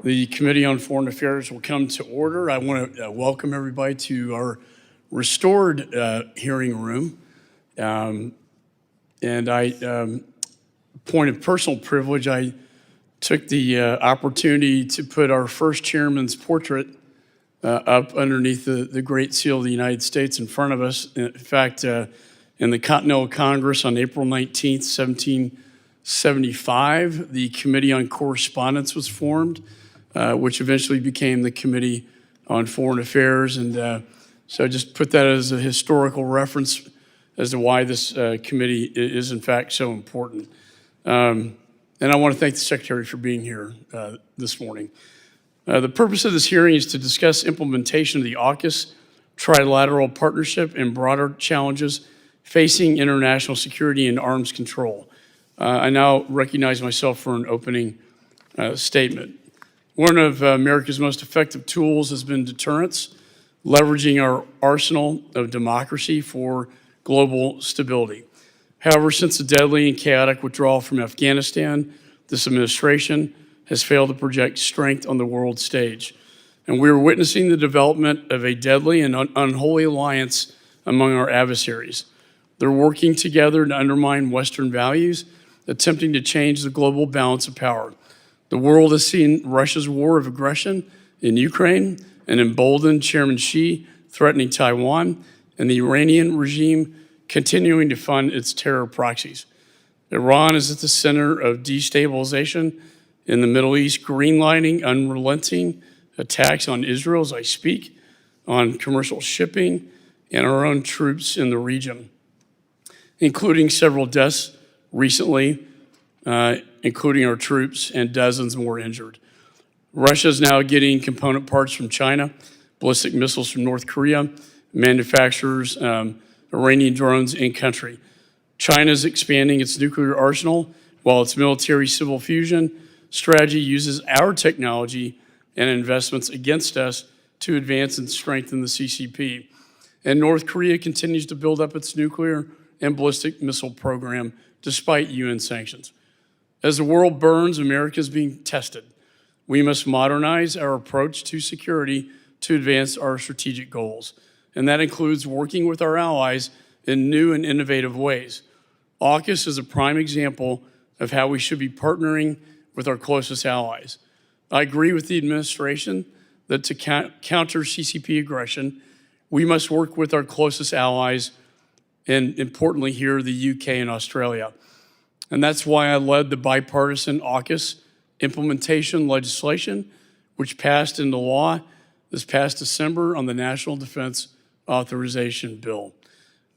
The Committee on Foreign Affairs will come to order. I want to welcome everybody to our restored hearing room. And point of personal privilege, I took the opportunity to put our first chairman's portrait up underneath the Great Seal of the United States in front of us. In fact, in the Continental Congress on April 19th, 1775, the Committee on Correspondence was formed, which eventually became the Committee on Foreign Affairs. And so I just put that as a historical reference as to why this committee is in fact so important. And I want to thank the Secretary for being here this morning. The purpose of this hearing is to discuss implementation of the AUKUS trilateral partnership and broader challenges facing international security and arms control. I now recognize myself for an opening statement. One of America's most effective tools has been deterrence, leveraging our arsenal of democracy for global stability. However, since the deadly and chaotic withdrawal from Afghanistan, this administration has failed to project strength on the world stage. And we are witnessing the development of a deadly and unholy alliance among our adversaries. They're working together to undermine Western values, attempting to change the global balance of power. The world has seen Russia's war of aggression in Ukraine and emboldened Chairman Xi threatening Taiwan, and the Iranian regime continuing to fund its terror proxies. Iran is at the center of destabilization in the Middle East, greenlighting unrelenting attacks on Israel as I speak, on commercial shipping, and our own troops in the region, including several deaths recently, including our troops, and dozens more injured. Russia is now getting component parts from China, ballistic missiles from North Korea, manufacturers Iranian drones in country. China is expanding its nuclear arsenal while its military-civil fusion strategy uses our technology and investments against us to advance and strengthen the CCP. And North Korea continues to build up its nuclear and ballistic missile program despite UN sanctions. As the world burns, America is being tested. We must modernize our approach to security to advance our strategic goals. And that includes working with our allies in new and innovative ways. AUKUS is a prime example of how we should be partnering with our closest allies. I agree with the administration that to counter CCP aggression, we must work with our closest allies, and importantly here, the UK and Australia. And that's why I led the bipartisan AUKUS implementation legislation, which passed into law this past December on the National Defense Authorization Bill.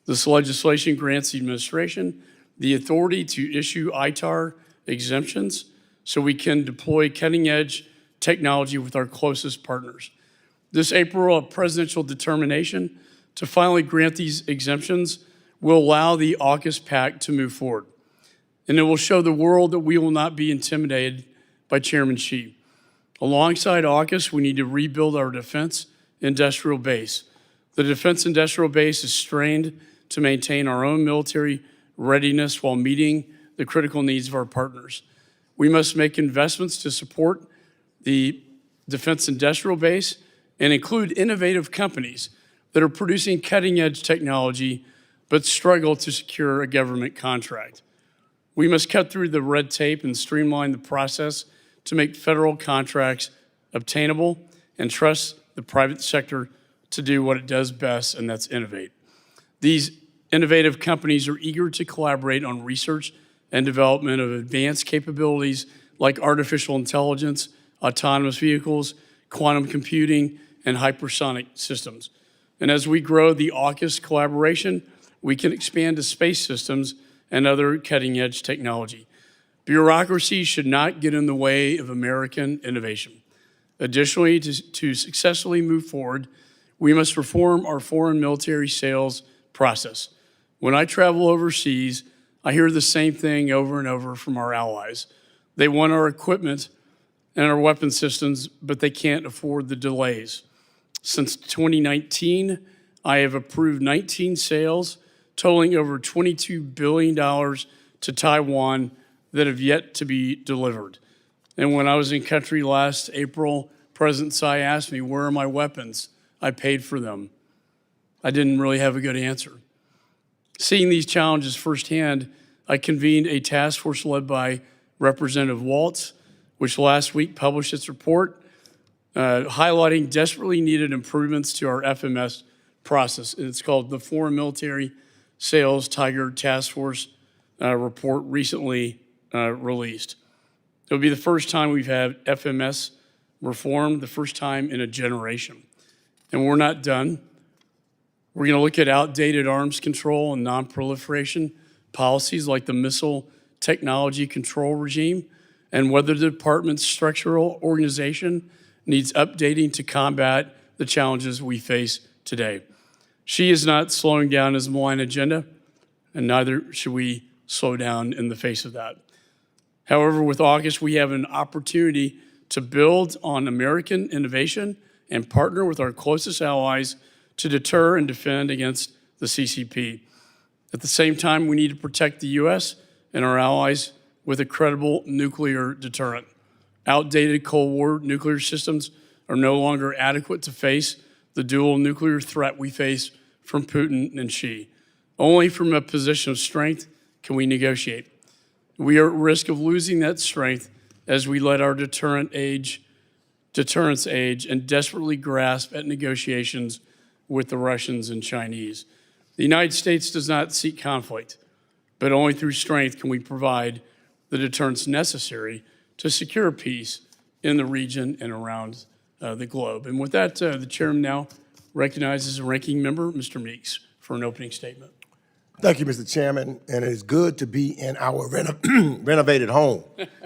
This legislation grants the administration the authority to issue ITAR exemptions so we can deploy cutting-edge technology with our closest partners. This April, a presidential determination to finally grant these exemptions will allow the AUKUS Pact to move forward. And it will show the world that we will not be intimidated by Chairman Xi. Alongside AUKUS, we need to rebuild our defense industrial base. The defense industrial base is strained to maintain our own military readiness while meeting the critical needs of our partners. We must make investments to support the defense industrial base and include innovative companies that are producing cutting-edge technology but struggle to secure a government contract. We must cut through the red tape and streamline the process to make federal contracts obtainable and trust the private sector to do what it does best, and that's innovate. These innovative companies are eager to collaborate on research and development of advanced capabilities like artificial intelligence, autonomous vehicles, quantum computing, and hypersonic systems. And as we grow the AUKUS collaboration, we can expand to space systems and other cutting-edge technology. Bureaucracy should not get in the way of American innovation. Additionally, to successfully move forward, we must reform our foreign military sales process. When I travel overseas, I hear the same thing over and over from our allies. They want our equipment and our weapon systems, but they can't afford the delays. Since 2019, I have approved 19 sales totaling over $22 billion to Taiwan that have yet to be delivered. And when I was in country last April, President Tsai asked me, where are my weapons? I paid for them. I didn't really have a good answer. Seeing these challenges firsthand, I convened a task force led by Representative Waltz, which last week published its report highlighting desperately needed improvements to our FMS process. And it's called the Foreign Military Sales Tiger Task Force report recently released. It'll be the first time we've had FMS reformed, the first time in a generation. And we're not done. We're going to look at outdated arms control and non-proliferation policies like the Missile Technology Control Regime and whether the department's structural organization needs updating to combat the challenges we face today. She is not slowing down his malign agenda, and neither should we slow down in the face of that. However, with AUKUS, we have an opportunity to build on American innovation and partner with our closest allies to deter and defend against the CCP. At the same time, we need to protect the U.S. and our allies with a credible nuclear deterrent. Outdated Cold War nuclear systems are no longer adequate to face the dual nuclear threat we face from Putin and Xi. Only from a position of strength can we negotiate. We are at risk of losing that strength as we let our deterrence age and desperately grasp at negotiations with the Russians and Chinese. The United States does not seek conflict, but only through strength can we provide the deterrence necessary to secure peace in the region and around the globe. And with that, the chairman now recognizes the ranking member, Mr. Meeks, for an opening statement. Thank you, Mr. Chairman, and it is good to be in our renovated home.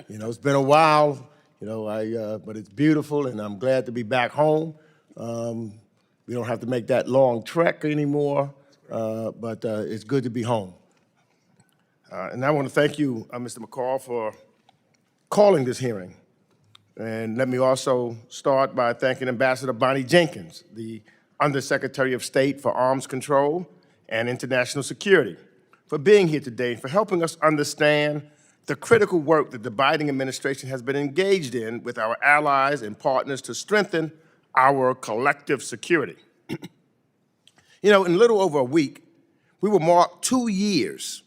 You know, it's been a while, you know, but it's beautiful, and I'm glad to be back home. We don't have to make that long trek anymore, but it's good to be home. And I want to thank you, Mr. McCall, for calling this hearing. And let me also start by thanking Ambassador Bonnie Jenkins, the Undersecretary of State for Arms Control and International Security, for being here today and for helping us understand the critical work that the Biden administration has been engaged in with our allies and partners to strengthen our collective security. You know, in a little over a week, we will mark 2 years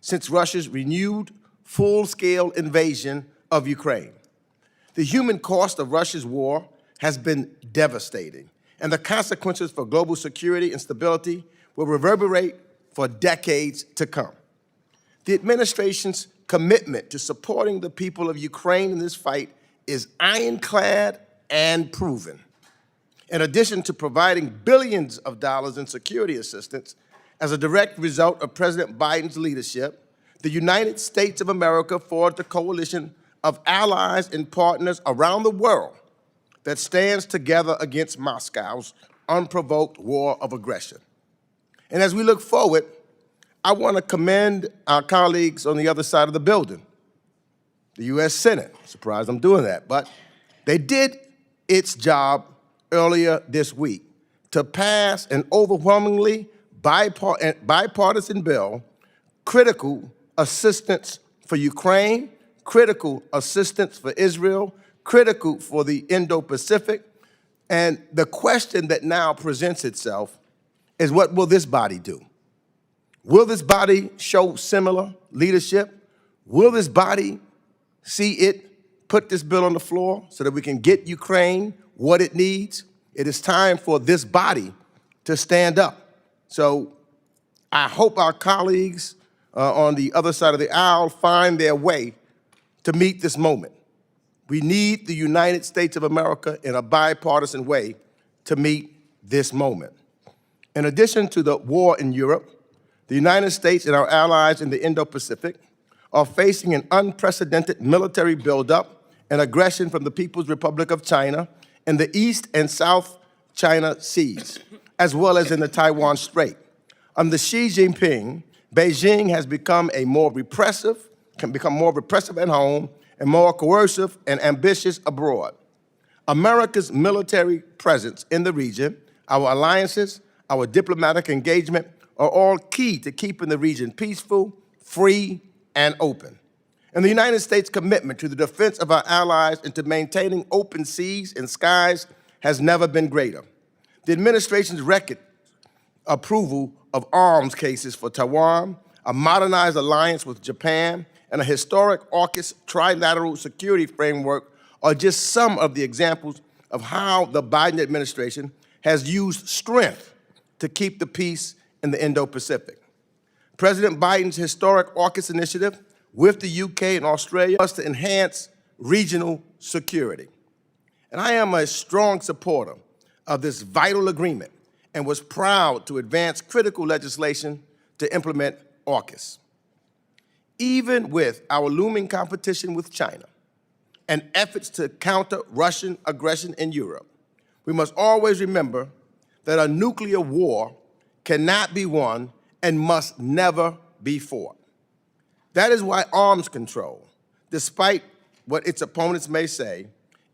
since Russia's renewed full-scale invasion of Ukraine. The human cost of Russia's war has been devastating, and the consequences for global security and stability will reverberate for decades to come. The administration's commitment to supporting the people of Ukraine in this fight is ironclad and proven. In addition to providing billions of dollars in security assistance as a direct result of President Biden's leadership, the United States of America forged a coalition of allies and partners around the world that stands together against Moscow's unprovoked war of aggression. And as we look forward, I want to commend our colleagues on the other side of the building, the U.S. Senate. Surprised I'm doing that, but they did its job earlier this week to pass an overwhelmingly bipartisan bill, critical assistance for Ukraine, critical assistance for Israel, critical for the Indo-Pacific. And the question that now presents itself is, what will this body do? Will this body show similar leadership? Will this body see it put this bill on the floor so that we can get Ukraine what it needs? It is time for this body to stand up. So I hope our colleagues on the other side of the aisle find their way to meet this moment. We need the United States of America in a bipartisan way to meet this moment. In addition to the war in Europe, the United States and our allies in the Indo-Pacific are facing an unprecedented military buildup and aggression from the People's Republic of China in the East and South China Seas, as well as in the Taiwan Strait. Under Xi Jinping, Beijing has become more repressive at home and more coercive and ambitious abroad. America's military presence in the region, our alliances, our diplomatic engagement are all key to keeping the region peaceful, free, and open. And the United States' commitment to the defense of our allies and to maintaining open seas and skies has never been greater. The administration's record approval of arms cases for Taiwan, a modernized alliance with Japan, and a historic AUKUS trilateral security framework are just some of the examples of how the Biden administration has used strength to keep the peace in the Indo-Pacific. President Biden's historic AUKUS initiative with the UK and Australia was to enhance regional security. And I am a strong supporter of this vital agreement and was proud to advance critical legislation to implement AUKUS. Even with our looming competition with China and efforts to counter Russian aggression in Europe, we must always remember that a nuclear war cannot be won and must never be fought. That is why arms control, despite what its opponents may say,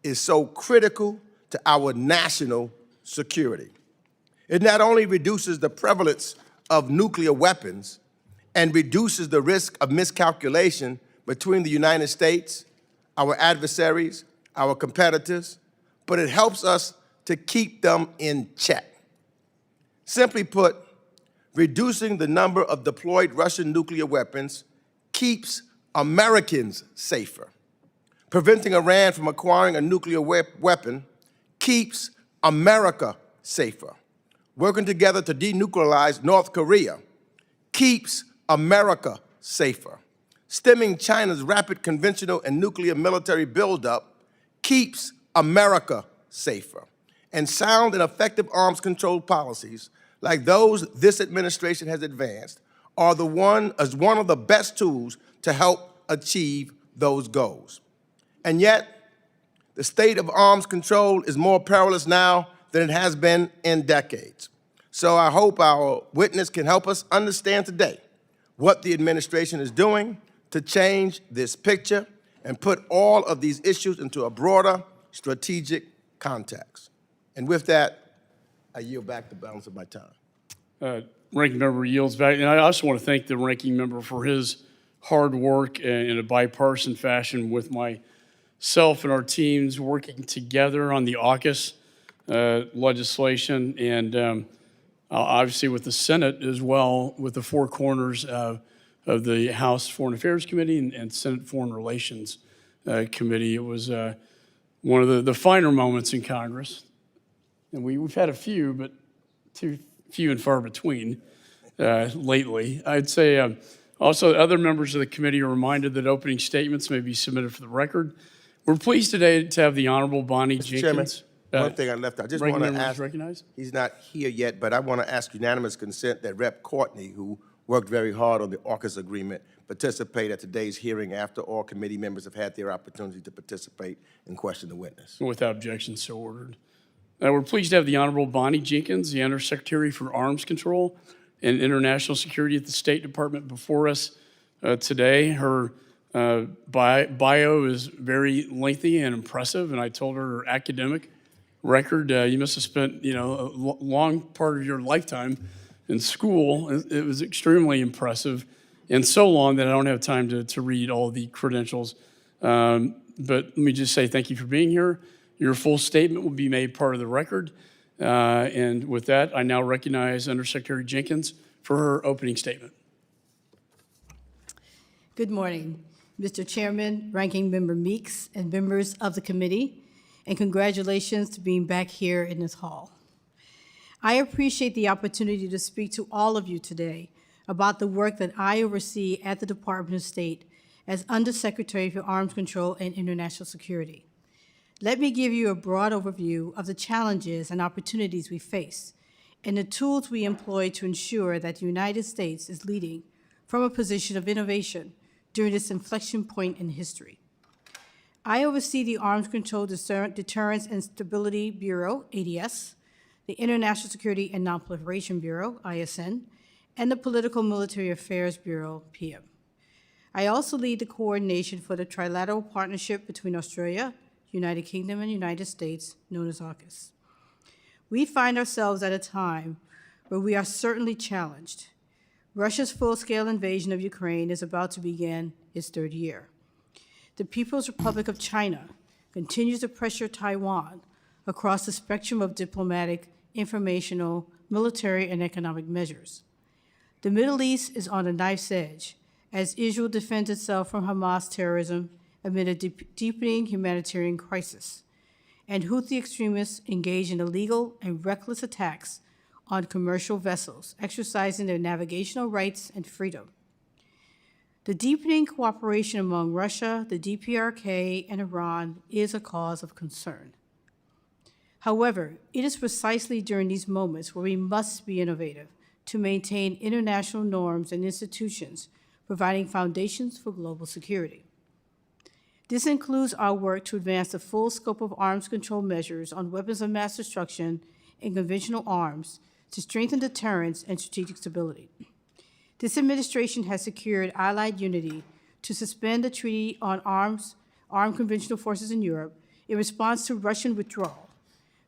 is so critical to our national security. It not only reduces the prevalence of nuclear weapons and reduces the risk of miscalculation between the United States, our adversaries, our competitors, but it helps us to keep them in check. Simply put, reducing the number of deployed Russian nuclear weapons keeps Americans safer. Preventing Iran from acquiring a nuclear weapon keeps America safer. Working together to denuclearize North Korea keeps America safer. Stemming China's rapid conventional and nuclear military buildup keeps America safer. And sound and effective arms control policies like those this administration has advanced are one of the best tools to help achieve those goals. And yet, the state of arms control is more perilous now than it has been in decades. So I hope our witness can help us understand today what the administration is doing to change this picture and put all of these issues into a broader strategic context. And with that, I yield back the balance of my time. Ranking member yields back. And I also want to thank the ranking member for his hard work in a bipartisan fashion with myself and our teams working together on the AUKUS legislation and obviously with the Senate as well, with the four corners of the House Foreign Affairs Committee and Senate Foreign Relations Committee. It was one of the finer moments in Congress. And we've had a few, but too few and far between lately. I'd say also other members of the committee are reminded that opening statements may be submitted for the record. We're pleased today to have the Honorable Bonnie Jenkins. Chairman, one thing I left out. I just want to ask, recognized? He's not here yet, but I want to ask unanimous consent that Rep. Courtney, who worked very hard on the AUKUS agreement, participate at today's hearing after all committee members have had their opportunity to participate and question the witness. Without objection, so ordered. We're pleased to have the Honorable Bonnie Jenkins, the Undersecretary for Arms Control and International Security at the State Department, before us today. Her bio is very lengthy and impressive, and I told her academic record, you must have spent, a long part of your lifetime in school. It was extremely impressive, and so long that I don't have time to read all the credentials. But let me just say thank you for being here. Your full statement will be made part of the record. And with that, I now recognize Undersecretary Jenkins for her opening statement. Good morning, Mr. Chairman, Ranking Member Meeks, and members of the committee, and congratulations to being back here in this hall. I appreciate the opportunity to speak to all of you today about the work that I oversee at the Department of State as Undersecretary for Arms Control and International Security. Let me give you a broad overview of the challenges and opportunities we face and the tools we employ to ensure that the United States is leading from a position of innovation during this inflection point in history. I oversee the Arms Control Deterrence and Stability Bureau, ADS, the International Security and Nonproliferation Bureau, ISN, and the Political Military Affairs Bureau, PM. I also lead the coordination for the trilateral partnership between Australia, United Kingdom, and United States, known as AUKUS. We find ourselves at a time where we are certainly challenged. Russia's full-scale invasion of Ukraine is about to begin its third year. the People's Republic of China continues to pressure Taiwan across the spectrum of diplomatic, informational, military, and economic measures. The Middle East is on a knife's edge as Israel defends itself from Hamas terrorism amid a deepening humanitarian crisis, and Houthi extremists engage in illegal and reckless attacks on commercial vessels, exercising their navigational rights and freedom. The deepening cooperation among Russia, the DPRK, and Iran is a cause of concern. However, it is precisely during these moments where we must be innovative to maintain international norms and institutions, providing foundations for global security. This includes our work to advance the full scope of arms control measures on weapons of mass destruction and conventional arms to strengthen deterrence and strategic stability. This administration has secured allied unity to suspend the Treaty on Armed Conventional Forces in Europe in response to Russian withdrawal.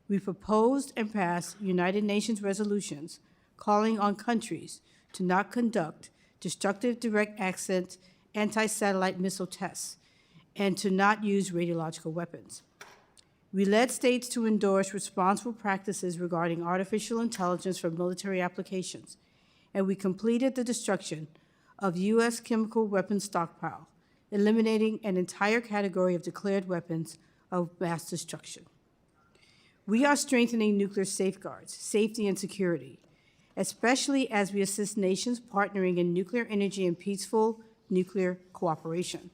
We proposed and passed United Nations resolutions calling on countries to not conduct destructive direct access anti-satellite missile tests and to not use radiological weapons. We led states to endorse responsible practices regarding artificial intelligence for military applications, and we completed the destruction of U.S. chemical weapons stockpile, eliminating an entire category of declared weapons of mass destruction. We are strengthening nuclear safeguards, safety, and security, especially as we assist nations partnering in nuclear energy and peaceful nuclear cooperation.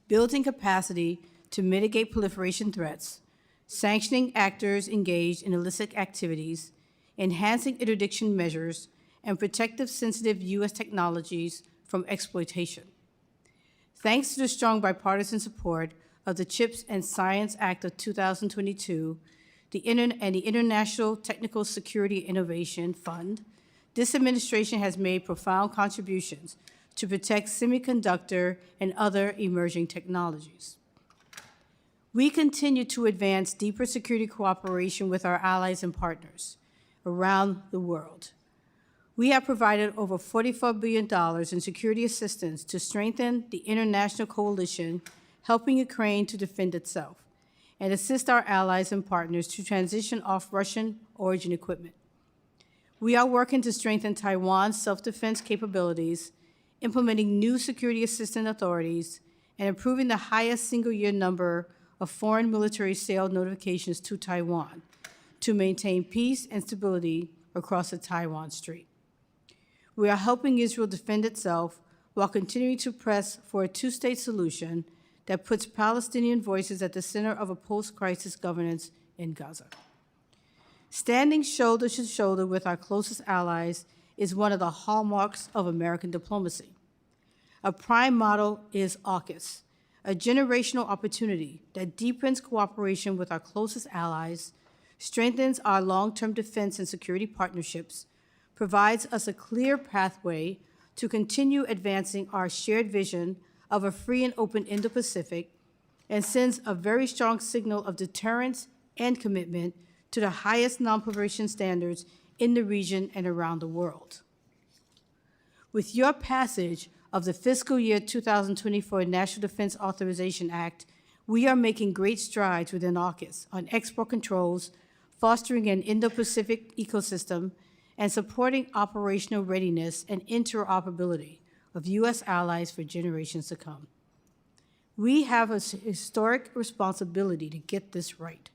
Building capacity to mitigate proliferation threats, sanctioning actors engaged in illicit activities, enhancing interdiction measures, and protective sensitive U.S. technologies from exploitation. Thanks to the strong bipartisan support of the CHIPS and Science Act of 2022 and the International Technical Security Innovation Fund, this administration has made profound contributions to protect semiconductor and other emerging technologies. We continue to advance deeper security cooperation with our allies and partners around the world. We have provided over $44 billion in security assistance to strengthen the international coalition helping Ukraine to defend itself and assist our allies and partners to transition off Russian origin equipment. We are working to strengthen Taiwan's self-defense capabilities, implementing new security assistance authorities, and improving the highest single-year number of foreign military sale notifications to Taiwan to maintain peace and stability across the Taiwan Strait. We are helping Israel defend itself while continuing to press for a two-state solution that puts Palestinian voices at the center of a post-crisis governance in Gaza. Standing shoulder to shoulder with our closest allies is one of the hallmarks of American diplomacy. A prime model is AUKUS, a generational opportunity that deepens cooperation with our closest allies, strengthens our long-term defense and security partnerships, provides us a clear pathway to continue advancing our shared vision of a free and open Indo-Pacific, and sends a very strong signal of deterrence and commitment to the highest non-proliferation standards in the region and around the world. With your passage of the fiscal year 2024 National Defense Authorization Act, we are making great strides within AUKUS on export controls, fostering an Indo-Pacific ecosystem, and supporting operational readiness and interoperability of U.S. allies for generations to come. We have a historic responsibility to get this right,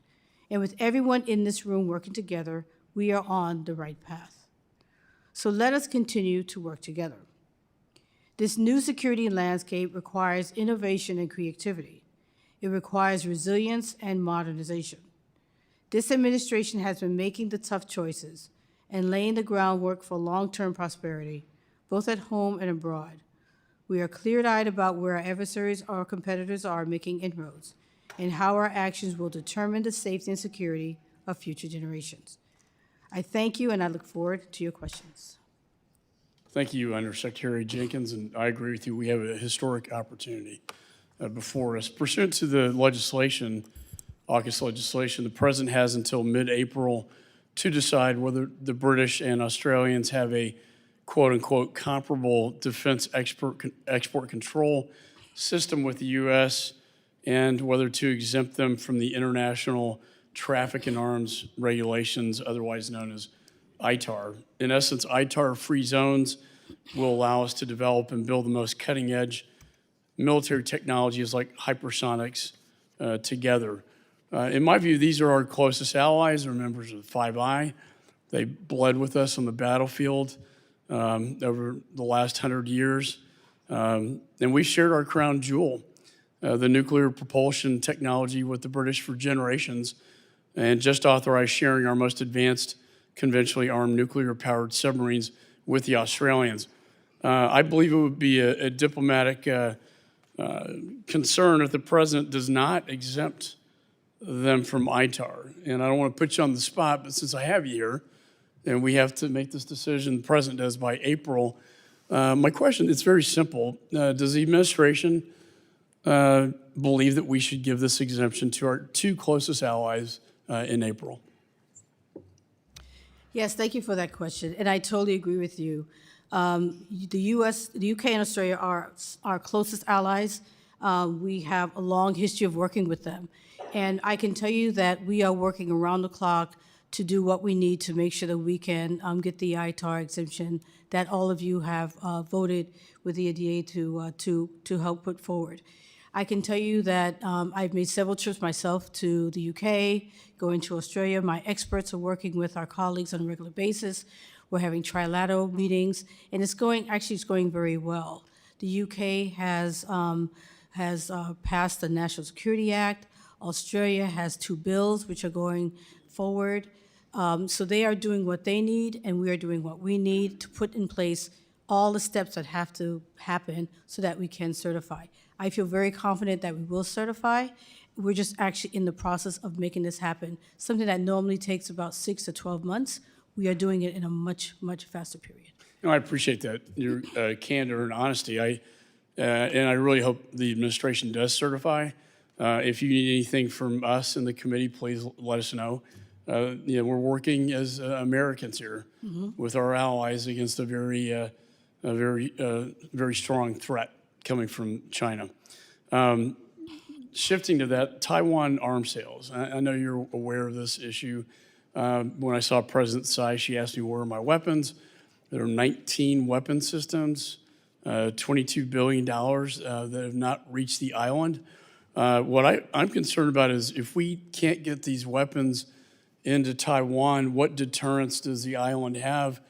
and with everyone in this room working together, we are on the right path. So let us continue to work together. This new security landscape requires innovation and creativity. It requires resilience and modernization. This administration has been making the tough choices and laying the groundwork for long-term prosperity, both at home and abroad. We are clear-eyed about where our adversaries or competitors are making inroads and how our actions will determine the safety and security of future generations. I thank you, and I look forward to your questions. Thank you, Undersecretary Jenkins, and I agree with you. We have a historic opportunity before us. Pursuant to the legislation, AUKUS legislation, the President has until mid-April to decide whether the British and Australians have a quote-unquote comparable defense export control system with the U.S. and whether to exempt them from the International Traffic in Arms Regulations, otherwise known as ITAR. In essence, ITAR-free zones will allow us to develop and build the most cutting-edge military technologies like hypersonics together. In my view, these are our closest allies. They're members of the Five Eye. They bled with us on the battlefield over the last 100 years. And we shared our crown jewel, the nuclear propulsion technology, with the British for generations, and just authorized sharing our most advanced conventionally armed nuclear-powered submarines with the Australians. I believe it would be a diplomatic concern if the president does not exempt them from ITAR. And I don't want to put you on the spot, but since I have you here, and we have to make this decision, the president does, by April, my question, it's very simple. Does the administration believe that we should give this exemption to our two closest allies in April? Yes, thank you for that question, and I totally agree with you. The U.S., the UK, and Australia are our closest allies. We have a long history of working with them, and I can tell you that we are working around the clock to do what we need to make sure that we can get the ITAR exemption that all of you have voted with the ADA to help put forward. I can tell you that I've made several trips myself to the UK, going to Australia. My experts are working with our colleagues on a regular basis. We're having trilateral meetings, and it's going very well. The UK has passed the National Security Act. Australia has 2 bills which are going forward. So they are doing what they need, and we are doing what we need to put in place all the steps that have to happen so that we can certify. I feel very confident that we will certify. We're just actually in the process of making this happen. Something that normally takes about 6 to 12 months, we are doing it in a much, much faster period. No, I appreciate that, your candor and honesty. And I really hope the administration does certify. If you need anything from us in the committee, please let us know. We're working as Americans here with our allies against a very strong threat coming from China. Shifting to that, Taiwan arms sales. I know you're aware of this issue. When I saw President Tsai, she asked me where are my weapons. There are 19 weapon systems, $22 billion that have not reached the island. What I'm concerned about is if we can't get these weapons into Taiwan, what deterrence does the island have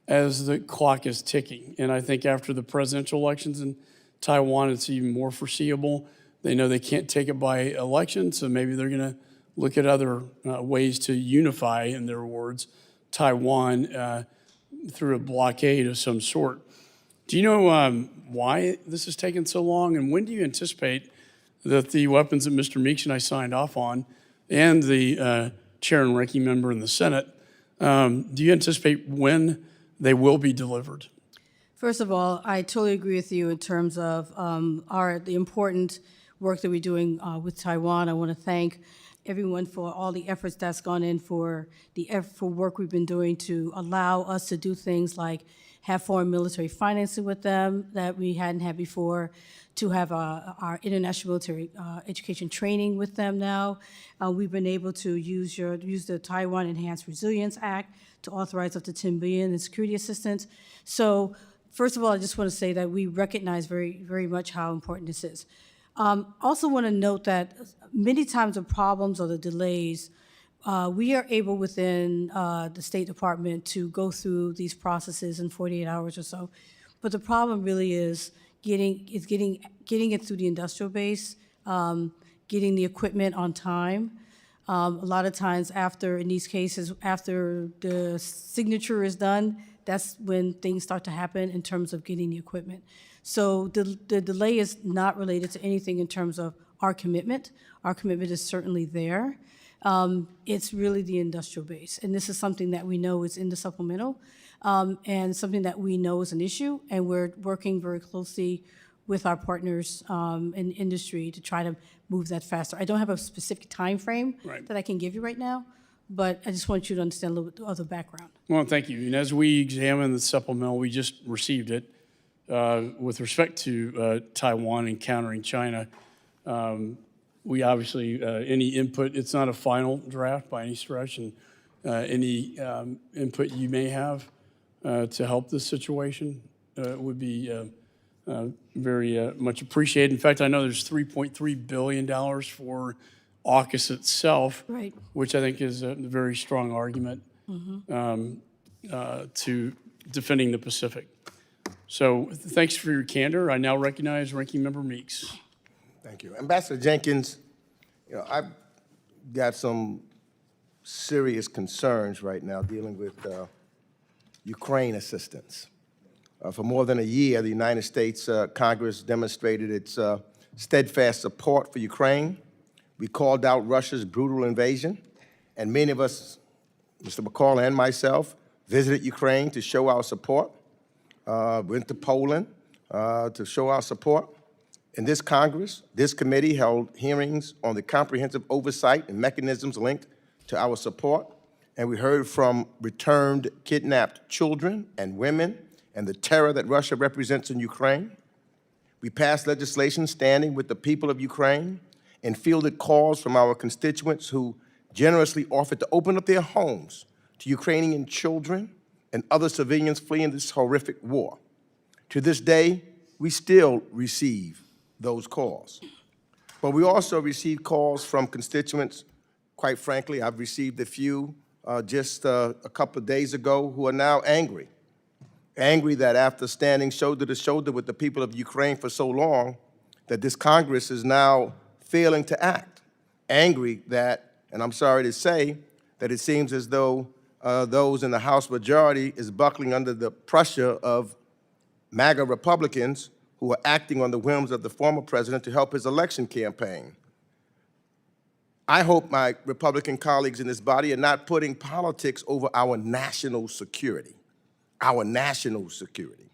as the clock is ticking? And I think after the presidential elections in Taiwan, it's even more foreseeable. They know they can't take it by election, so maybe they're going to look at other ways to unify, in their words, Taiwan through a blockade of some sort. Do you know why this has taken so long, and when do you anticipate that the weapons that Mr. Meeks and I signed off on, and the chair and ranking member in the Senate, do you anticipate when they will be delivered? First of all, I totally agree with you in terms of the important work that we're doing with Taiwan. I want to thank everyone for all the efforts that's gone in for work we've been doing to allow us to do things like have foreign military financing with them that we hadn't had before, to have our international military education training with them now. We've been able to use the Taiwan Enhanced Resilience Act to authorize up to $10 billion in security assistance. So first of all, I just want to say that we recognize very, very much how important this is. Also want to note that many times the problems or the delays, we are able within the State Department to go through these processes in 48 hours or so. But the problem really is getting it through the industrial base, getting the equipment on time. A lot of times in these cases, after the signature is done, that's when things start to happen in terms of getting the equipment. So the delay is not related to anything in terms of our commitment. Our commitment is certainly there. It's really the industrial base. And this is something that we know is in the supplemental, and something that we know is an issue, and we're working very closely with our partners in industry to try to move that faster. I don't have a specific time frame that I can give you right now, but I just want you to understand a little bit of the background. Well, thank you. And as we examine the supplemental, we just received it. with respect to Taiwan and countering China, we obviously, any input, it's not a final draft by any stretch, and any input you may have to help this situation would be very much appreciated. In fact, I know there's $3.3 billion for AUKUS itself, Right. which I think is a very strong argument to defending the Pacific. So thanks for your candor. I now recognize Ranking Member Meeks. Thank you. Ambassador Jenkins, I've got some serious concerns right now dealing with Ukraine assistance. For more than a year, the United States Congress demonstrated its steadfast support for Ukraine. We called out Russia's brutal invasion, and many of us, Mr. McCall and myself, visited Ukraine to show our support. Went to Poland to show our support. In this Congress, this committee held hearings on the comprehensive oversight and mechanisms linked to our support, and we heard from returned kidnapped children and women and the terror that Russia represents in Ukraine. We passed legislation standing with the people of Ukraine and fielded calls from our constituents who generously offered to open up their homes to Ukrainian children and other civilians fleeing this horrific war. To this day, we still receive those calls. But we also receive calls from constituents, quite frankly, I've received a few just a couple of days ago who are now angry. Angry that after standing shoulder to shoulder with the people of Ukraine for so long, that this Congress is now failing to act. Angry that, and I'm sorry to say, that it seems as though those in the House majority is buckling under the pressure of MAGA Republicans who are acting on the whims of the former president to help his election campaign. I hope my Republican colleagues in this body are not putting politics over our national security. Our national security.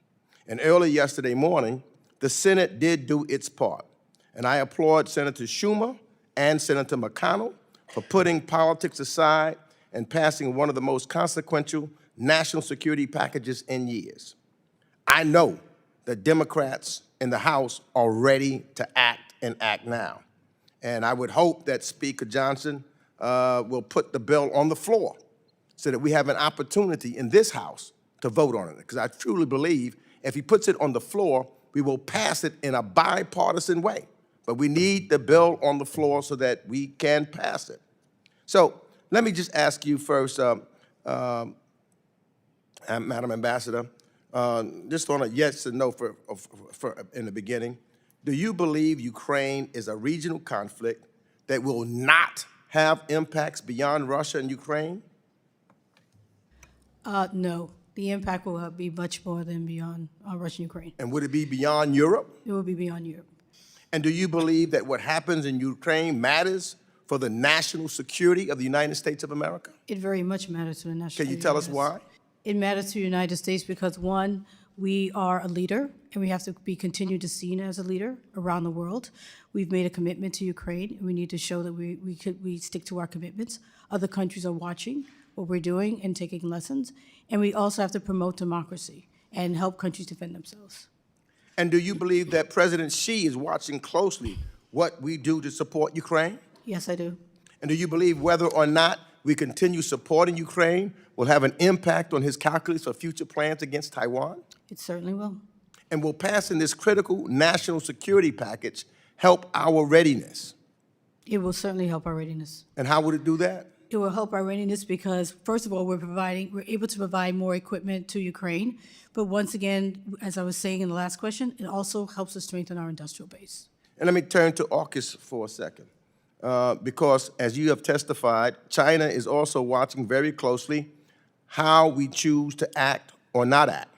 And early yesterday morning, the Senate did do its part. And I applaud Senator Schumer and Senator McConnell for putting politics aside and passing one of the most consequential national security packages in years. I know that Democrats in the House are ready to act and act now. And I would hope that Speaker Johnson will put the bill on the floor so that we have an opportunity in this House to vote on it. Because I truly believe if he puts it on the floor, we will pass it in a bipartisan way. But we need the bill on the floor so that we can pass it. So let me just ask you first, Madam Ambassador, just on a yes or no for in the beginning, do you believe Ukraine is a regional conflict that will not have impacts beyond Russia and Ukraine? No, the impact will be much more than beyond Russia and Ukraine. And would it be beyond Europe? It will be beyond Europe. And do you believe that what happens in Ukraine matters for the national security of the United States of America? It very much matters to the national Can you security. tell us why? It matters to the United States because, one, we are a leader, and we have to be continued to seen as a leader around the world. We've made a commitment to Ukraine, and we need to show that we stick to our commitments. Other countries are watching what we're doing and taking lessons, and we also have to promote democracy and help countries defend themselves. And do you believe that President Xi is watching closely what we do to support Ukraine? Yes, I do. And do you believe whether or not we continue supporting Ukraine will have an impact on his calculus for future plans against Taiwan? It certainly will. And will passing this critical national security package help our readiness? It will certainly help our readiness. And how would it do that? It will help our readiness because, first of all, we're able to provide more equipment to Ukraine. But once again, as I was saying in the last question, it also helps us strengthen our industrial base. And let me turn to AUKUS for a second. Because as you have testified, China is also watching very closely how we choose to act or not act.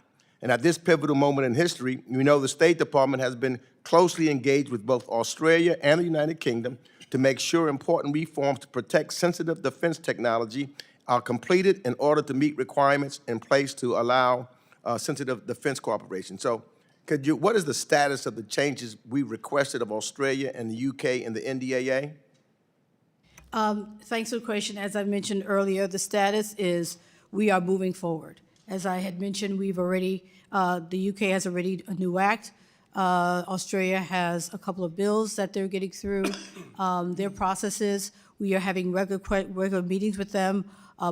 And at this pivotal moment in history, we know the State Department has been closely engaged with both Australia and the United Kingdom to make sure important reforms to protect sensitive defense technology are completed in order to meet requirements in place to allow sensitive defense cooperation. So what is the status of the changes we requested of Australia and the UK in the NDAA? Thanks for the question. As I mentioned earlier, the status is we are moving forward. As I had mentioned, we've already, the UK has already a new act. Australia has a couple of bills that they're getting through their processes. We are having regular meetings with them,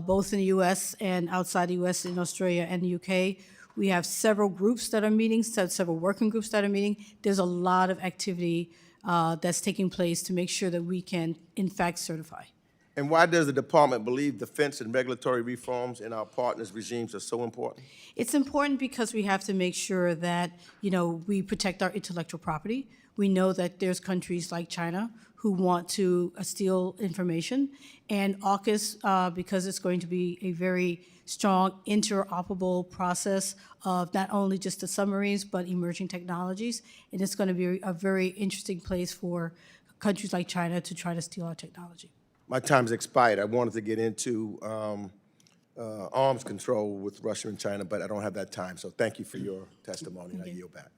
both in the U.S. and outside the U.S. in Australia and the U.K. We have several groups that are meeting, several working groups that are meeting. There's a lot of activity that's taking place to make sure that we can, in fact, certify. And why does the department believe defense and regulatory reforms in our partners' regimes are so important? It's important because we have to make sure that, we protect our intellectual property. We know that there's countries like China who want to steal information. And AUKUS, because it's going to be a very strong interoperable process of not only just the submarines, but emerging technologies. And it's going to be a very interesting place for countries like China to try to steal our technology. My time's expired. I wanted to get into arms control with Russia and China, but I don't have that time. So thank you for your testimony, and I yield back.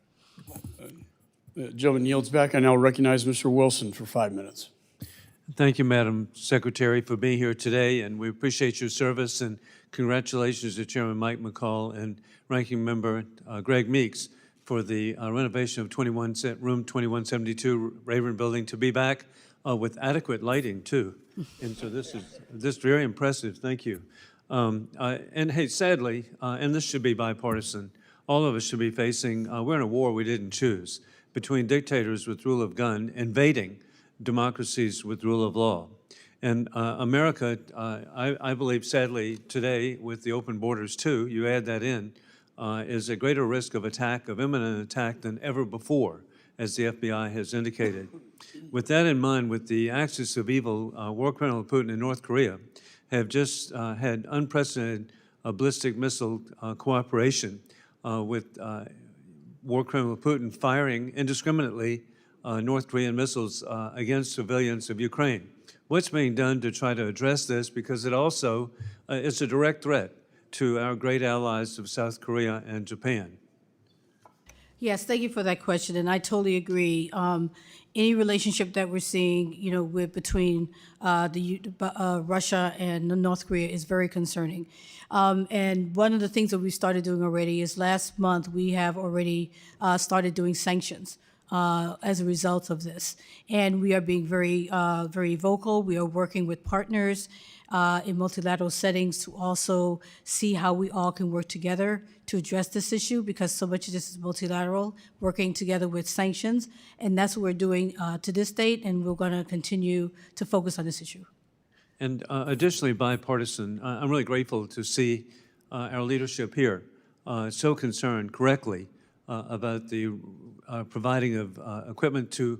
Gentleman yields back. I now recognize Mr. Wilson for 5 minutes. Thank you, Madam Secretary, for being here today, and we appreciate your service, and congratulations to Chairman Mike McCall and Ranking Member Greg Meeks for the renovation of room 2172 Rayburn Building to be back with adequate lighting, too. And so this is very impressive. Thank you. And hey, sadly, and this should be bipartisan, all of us should be facing, we're in a war we didn't choose, between dictators with rule of gun invading democracies with rule of law. And America, I believe, sadly, today, with the open borders too, you add that in, is at greater risk of attack, of imminent attack than ever before, as the FBI has indicated. With that in mind, with the axis of evil, war criminal Putin in North Korea have just had unprecedented ballistic missile cooperation with war criminal Putin firing indiscriminately North Korean missiles against civilians of Ukraine. What's being done to try to address this? Because it also is a direct threat to our great allies of South Korea and Japan. Yes, thank you for that question, and I totally agree. Any relationship that we're seeing, between Russia and North Korea is very concerning. And one of the things that we started doing already is last month we have already started doing sanctions as a result of this, and we are being very, very vocal. We are working with partners in multilateral settings to also see how we all can work together to address this issue, because so much of this is multilateral, working together with sanctions, and that's what we're doing to this date, and we're going to continue to focus on this issue. And additionally, bipartisan, I'm really grateful to see our leadership here so concerned correctly about the providing of equipment to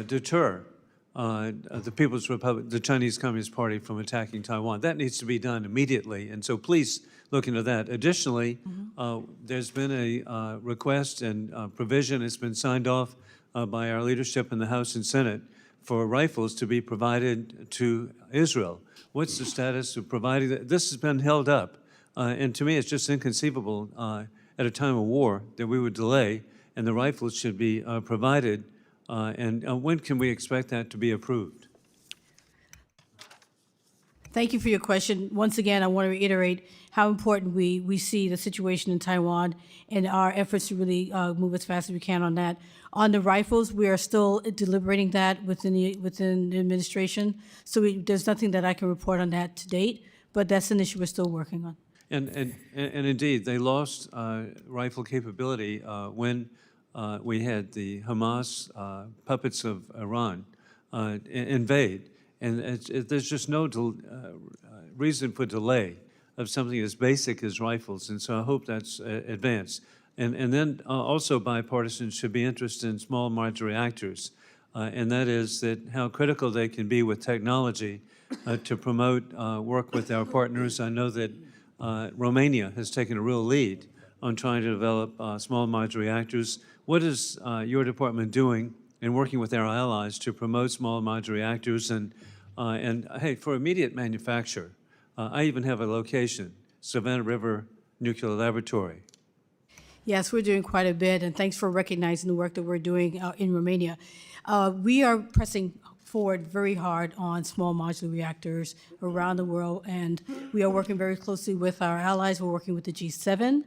deter the People's Republic, the Chinese Communist Party, from attacking Taiwan. That needs to be done immediately, and so please look into that. Additionally, there's been a request and provision, it's been signed off by our leadership in the House and Senate, for rifles to be provided to Israel. What's the status of providing that? This has been held up, and to me it's just inconceivable at a time of war that we would delay, and the rifles should be provided. And when can we expect that to be approved? Thank you for your question. Once again, I want to reiterate how important we see the situation in Taiwan and our efforts to really move as fast as we can on that. On the rifles, we are still deliberating that within the administration, so there's nothing that I can report on that to date, but that's an issue we're still working on. And indeed, they lost rifle capability when we had the Hamas puppets of Iran invade. And there's just no reason for delay of something as basic as rifles. And so I hope that's advanced. And then also bipartisan should be interested in small modular reactors. And that is that how critical they can be with technology to promote work with our partners. I know that Romania has taken a real lead on trying to develop small modular reactors. What is your department doing in working with our allies to promote small modular reactors? And hey, for immediate manufacture, I even have a location, Savannah River Nuclear Laboratory. Yes, we're doing quite a bit, and thanks for recognizing the work that we're doing in Romania. We are pressing forward very hard on small modular reactors around the world, and we are working very closely with our allies. We're working with the G7.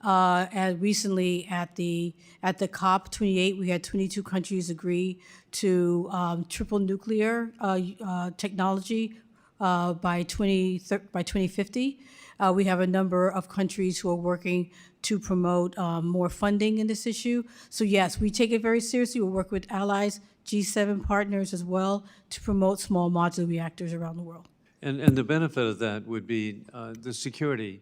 And recently at the COP28, we had 22 countries agree to triple nuclear technology by 2050. We have a number of countries who are working to promote more funding in this issue. So yes, we take it very seriously. We'll work with allies, G7 partners as well, to promote small modular reactors around the world. And the benefit of that would be the security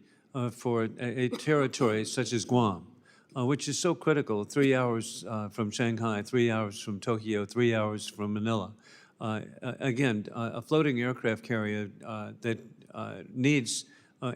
for a territory such as Guam, which is so critical, 3 hours from Shanghai, 3 hours from Tokyo, 3 hours from Manila. Again, a floating aircraft carrier that needs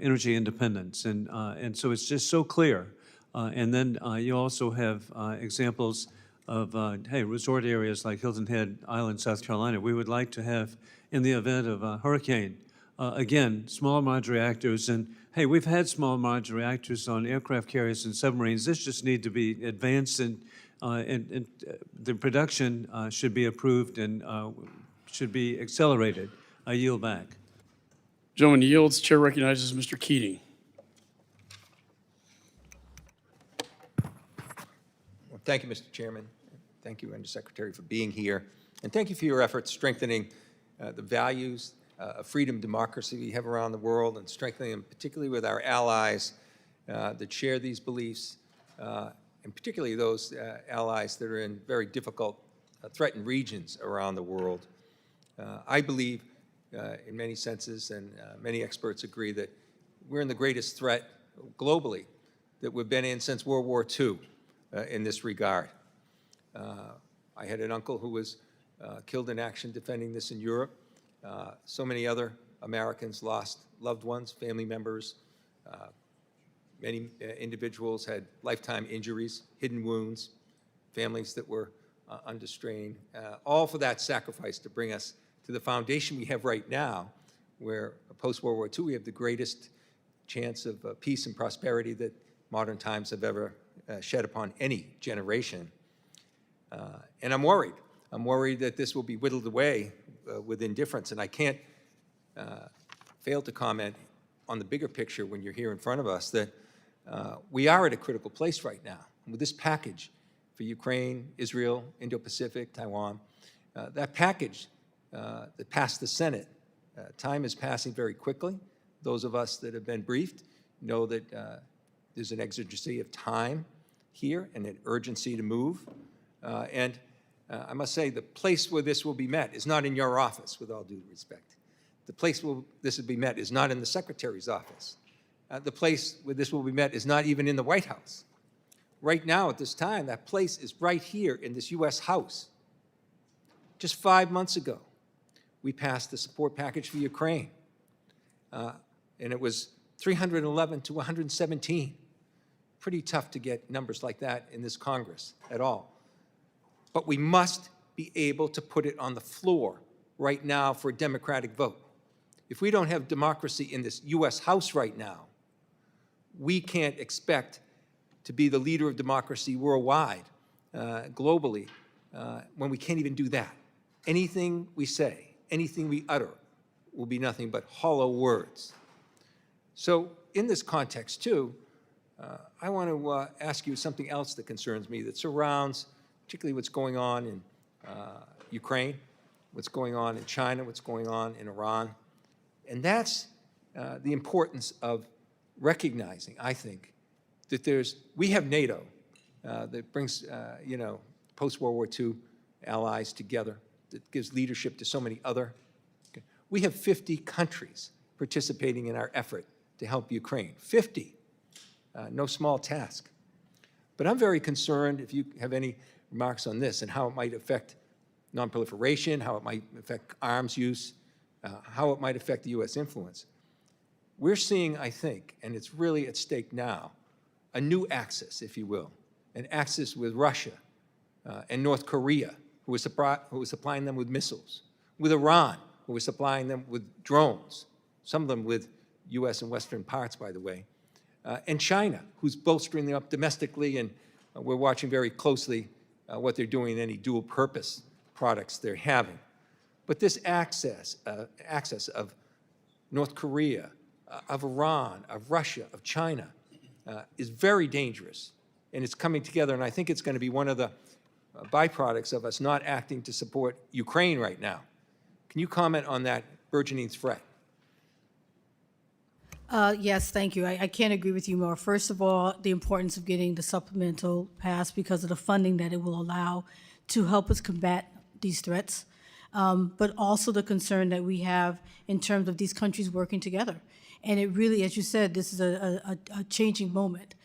energy independence. And so it's just so clear. And then you also have examples of, hey, resort areas like Hilton Head Island, South Carolina. We would like to have, in the event of a hurricane, again, small modular reactors. And hey, we've had small modular reactors on aircraft carriers and submarines. This just need to be advanced, and the production should be approved and should be accelerated. I yield back. Gentleman yields. Chair recognizes Mr. Keating. Well, thank you, Mr. Chairman. Thank you, Undersecretary, for being here. And thank you for your efforts strengthening the values of freedom, democracy we have around the world, and strengthening them particularly with our allies that share these beliefs, and particularly those allies that are in very difficult, threatened regions around the world. I believe, in many senses, and many experts agree, that we're in the greatest threat globally that we've been in since World War II in this regard. I had an uncle who was killed in action defending this in Europe. So many other Americans lost loved ones, family members. Many individuals had lifetime injuries, hidden wounds, families that were under strain, all for that sacrifice to bring us to the foundation we have right now, where post-World War II we have the greatest chance of peace and prosperity that modern times have ever shed upon any generation. And I'm worried. I'm worried that this will be whittled away with indifference, and I can't fail to comment on the bigger picture when you're here in front of us that we are at a critical place right now. With this package for Ukraine, Israel, Indo-Pacific, Taiwan, that package that passed the Senate, time is passing very quickly. Those of us that have been briefed know that there's an exigency of time here and an urgency to move. And I must say, the place where this will be met is not in your office, with all due respect. The place where this will be met is not in the Secretary's office. The place where this will be met is not even in the White House. Right now, at this time, that place is right here in this U.S. House. Just 5 months ago, we passed the support package for Ukraine, and it was 311 to 117. Pretty tough to get numbers like that in this Congress at all. But we must be able to put it on the floor right now for a democratic vote. If we don't have democracy in this U.S. House right now, we can't expect to be the leader of democracy worldwide, globally, when we can't even do that. Anything we say, anything we utter will be nothing but hollow words. So in this context, too, I want to ask you something else that concerns me that surrounds particularly what's going on in Ukraine, what's going on in China, what's going on in Iran. And that's the importance of recognizing, I think, that we have NATO that brings, post-World War II allies together, that gives leadership to so many other. Okay. We have 50 countries participating in our effort to help Ukraine. 50, no small task. But I'm very concerned, if you have any remarks on this and how it might affect nonproliferation, how it might affect arms use, how it might affect the U.S. influence. We're seeing, I think, and it's really at stake now, a new axis, if you will, an axis with Russia and North Korea, who was supplying them with missiles, with Iran, who was supplying them with drones, some of them with U.S. and Western parts, by the way, and China, who's bolstering them up domestically, and we're watching very closely what they're doing in any dual-purpose products they're having. But this access of North Korea, of Iran, of Russia, of China, is very dangerous. And it's coming together, and I think it's going to be one of the byproducts of us not acting to support Ukraine right now. Can you comment on that burgeoning threat? Yes, thank you. I can't agree with you more. First of all, the importance of getting the supplemental passed because of the funding that it will allow to help us combat these threats, but also the concern that we have in terms of these countries working together. And it really, as you said, this is a changing moment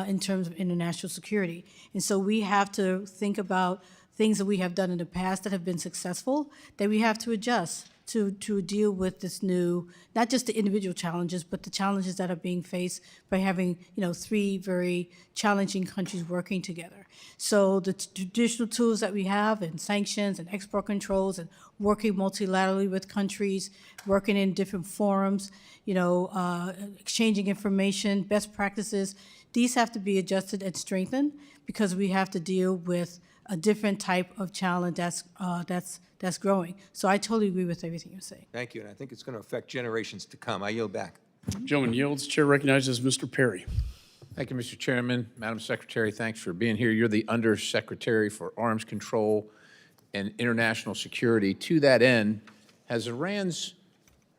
in terms of international security. And so we have to think about things that we have done in the past that have been successful that we have to adjust to deal with this new, not just the individual challenges, but the challenges that are being faced by having, three very challenging countries working together. So the traditional tools that we have and sanctions and export controls and working multilaterally with countries, working in different forums, exchanging information, best practices, these have to be adjusted and strengthened because we have to deal with a different type of challenge that's growing. So I totally agree with everything you say. Thank you, and I think it's going to affect generations to come. I yield back. Gentleman yields. Chair recognizes Mr. Perry. Thank you, Mr. Chairman. Madam Secretary, thanks for being here. You're the Undersecretary for Arms Control and International Security. To that end, has Iran's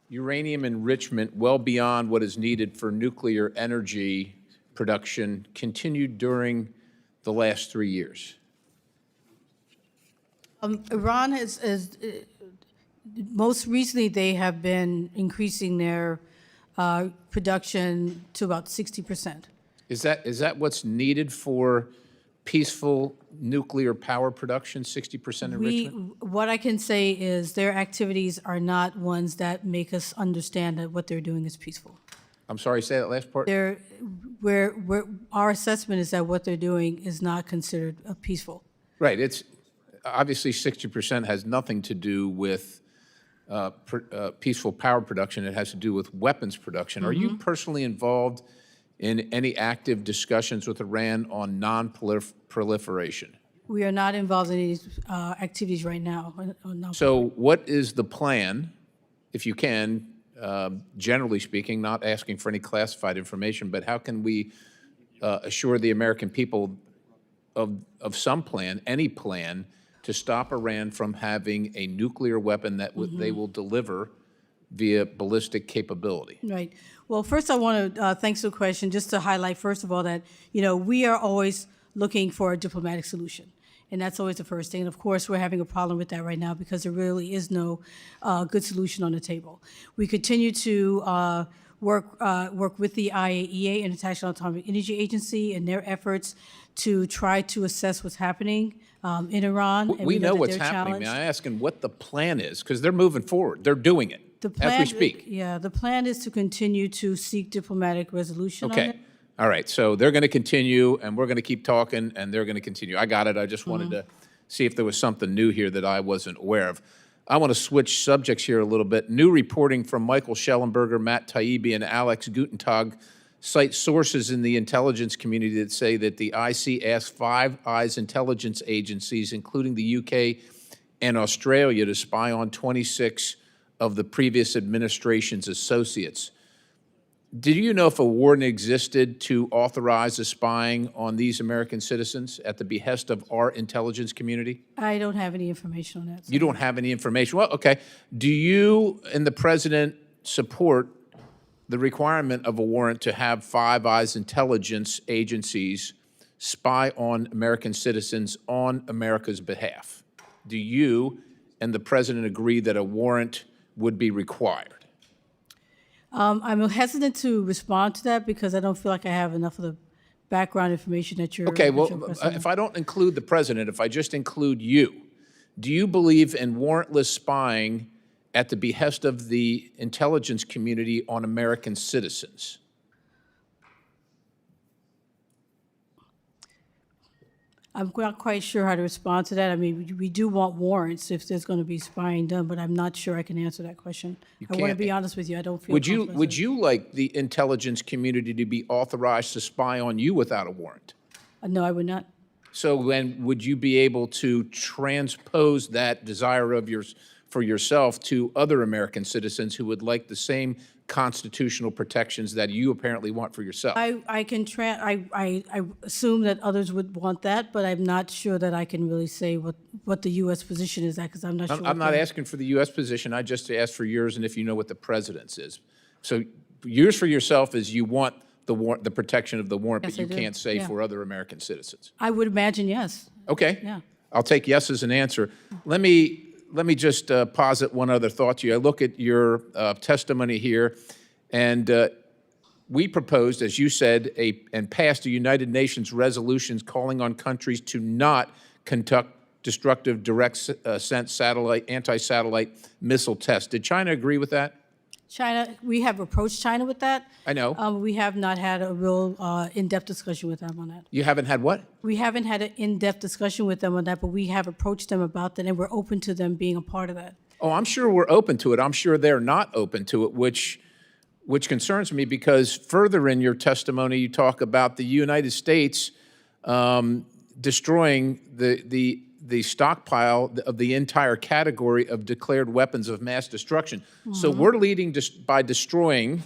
uranium enrichment well beyond what is needed for nuclear energy production continued during the last 3 years? Iran has most recently, they have been increasing their production to about 60%. Is that what's needed for peaceful nuclear power production, 60% enrichment? What I can say is their activities are not ones that make us understand that what they're doing is peaceful. I'm sorry, say that last part? Our assessment is that what they're doing is not considered peaceful. Right. It's obviously 60% has nothing to do with peaceful power production. It has to do with weapons production. Are you personally involved in any active discussions with Iran on non-proliferation? We are not involved in these activities right now. So what is the plan, if you can, generally speaking, not asking for any classified information, but how can we assure the American people of some plan, any plan, to stop Iran from having a nuclear weapon that they will deliver via ballistic capability? Right. Well, first I want to, thanks for the question, just to highlight, first of all, that, we are always looking for a diplomatic solution. And that's always the first thing. And of course, we're having a problem with that right now because there really is no good solution on the table. We continue to work with the IAEA, International Atomic Energy Agency, and their efforts to try to assess what's happening in Iran. And We know that what's they're happening. challenged. May I ask him what the plan is? Because they're moving forward. They're doing it as we speak. Yeah, the plan is to continue to seek diplomatic resolution on it. Okay. All right. So they're going to continue, and we're going to keep talking, and they're going to continue. I got it. I just wanted to see if there was something new here that I wasn't aware of. I want to switch subjects here a little bit. New reporting from Michael Schellenberger, Matt Taibbi, and Alex Gutentag cite sources in the intelligence community that say that the IC asked Five Eyes intelligence agencies, including the UK and Australia, to spy on 26 of the previous administration's associates. Did you know if a warrant existed to authorize the spying on these American citizens at the behest of our intelligence community? I don't have any information on that. You don't have any information. Well, okay. Do you and the president support the requirement of a warrant to have Five Eyes intelligence agencies spy on American citizens on America's behalf? Do you and the president agree that a warrant would be required? I'm hesitant to respond to that because I don't feel like I have enough of the background information that you're. Okay, well, requesting. if I don't include the president, if I just include you, do you believe in warrantless spying at the behest of the intelligence community on American citizens? I'm not quite sure how to respond to that. I mean, we do want warrants if there's going to be spying done, but I'm not sure I can answer that question. I want to can't- be honest with you. I don't feel. Would you confident. like the intelligence community to be authorized to spy on you without a warrant? No, I would not. So then would you be able to transpose that desire of yours for yourself to other American citizens who would like the same constitutional protections that you apparently want for yourself? I assume that others would want that, but I'm not sure that I can really say what the U.S. position is at, because I'm not sure. I'm not asking for the U.S. position. I just asked for yours and if you know what the president's is. So yours for yourself is you want the protection of the warrant, Yes, but you I do. can't say Yeah. for other American citizens. I would imagine yes. Okay. Yeah. I'll take yes as an answer. Let me just posit one other thought to you. I look at your testimony here, and we proposed, as you said, and passed a United Nations resolutions calling on countries to not conduct destructive direct sent anti-satellite missile tests. Did China agree with that? China, we have approached China with that. I know. We have not had a real in-depth discussion with them on that. You haven't had what? We haven't had an in-depth discussion with them on that, but we have approached them about that, and we're open to them being a part of that. Oh, I'm sure we're open to it. I'm sure they're not open to it, which concerns me, because further in your testimony, you talk about the United States destroying the stockpile of the entire category of declared weapons of mass destruction. So we're leading by destroying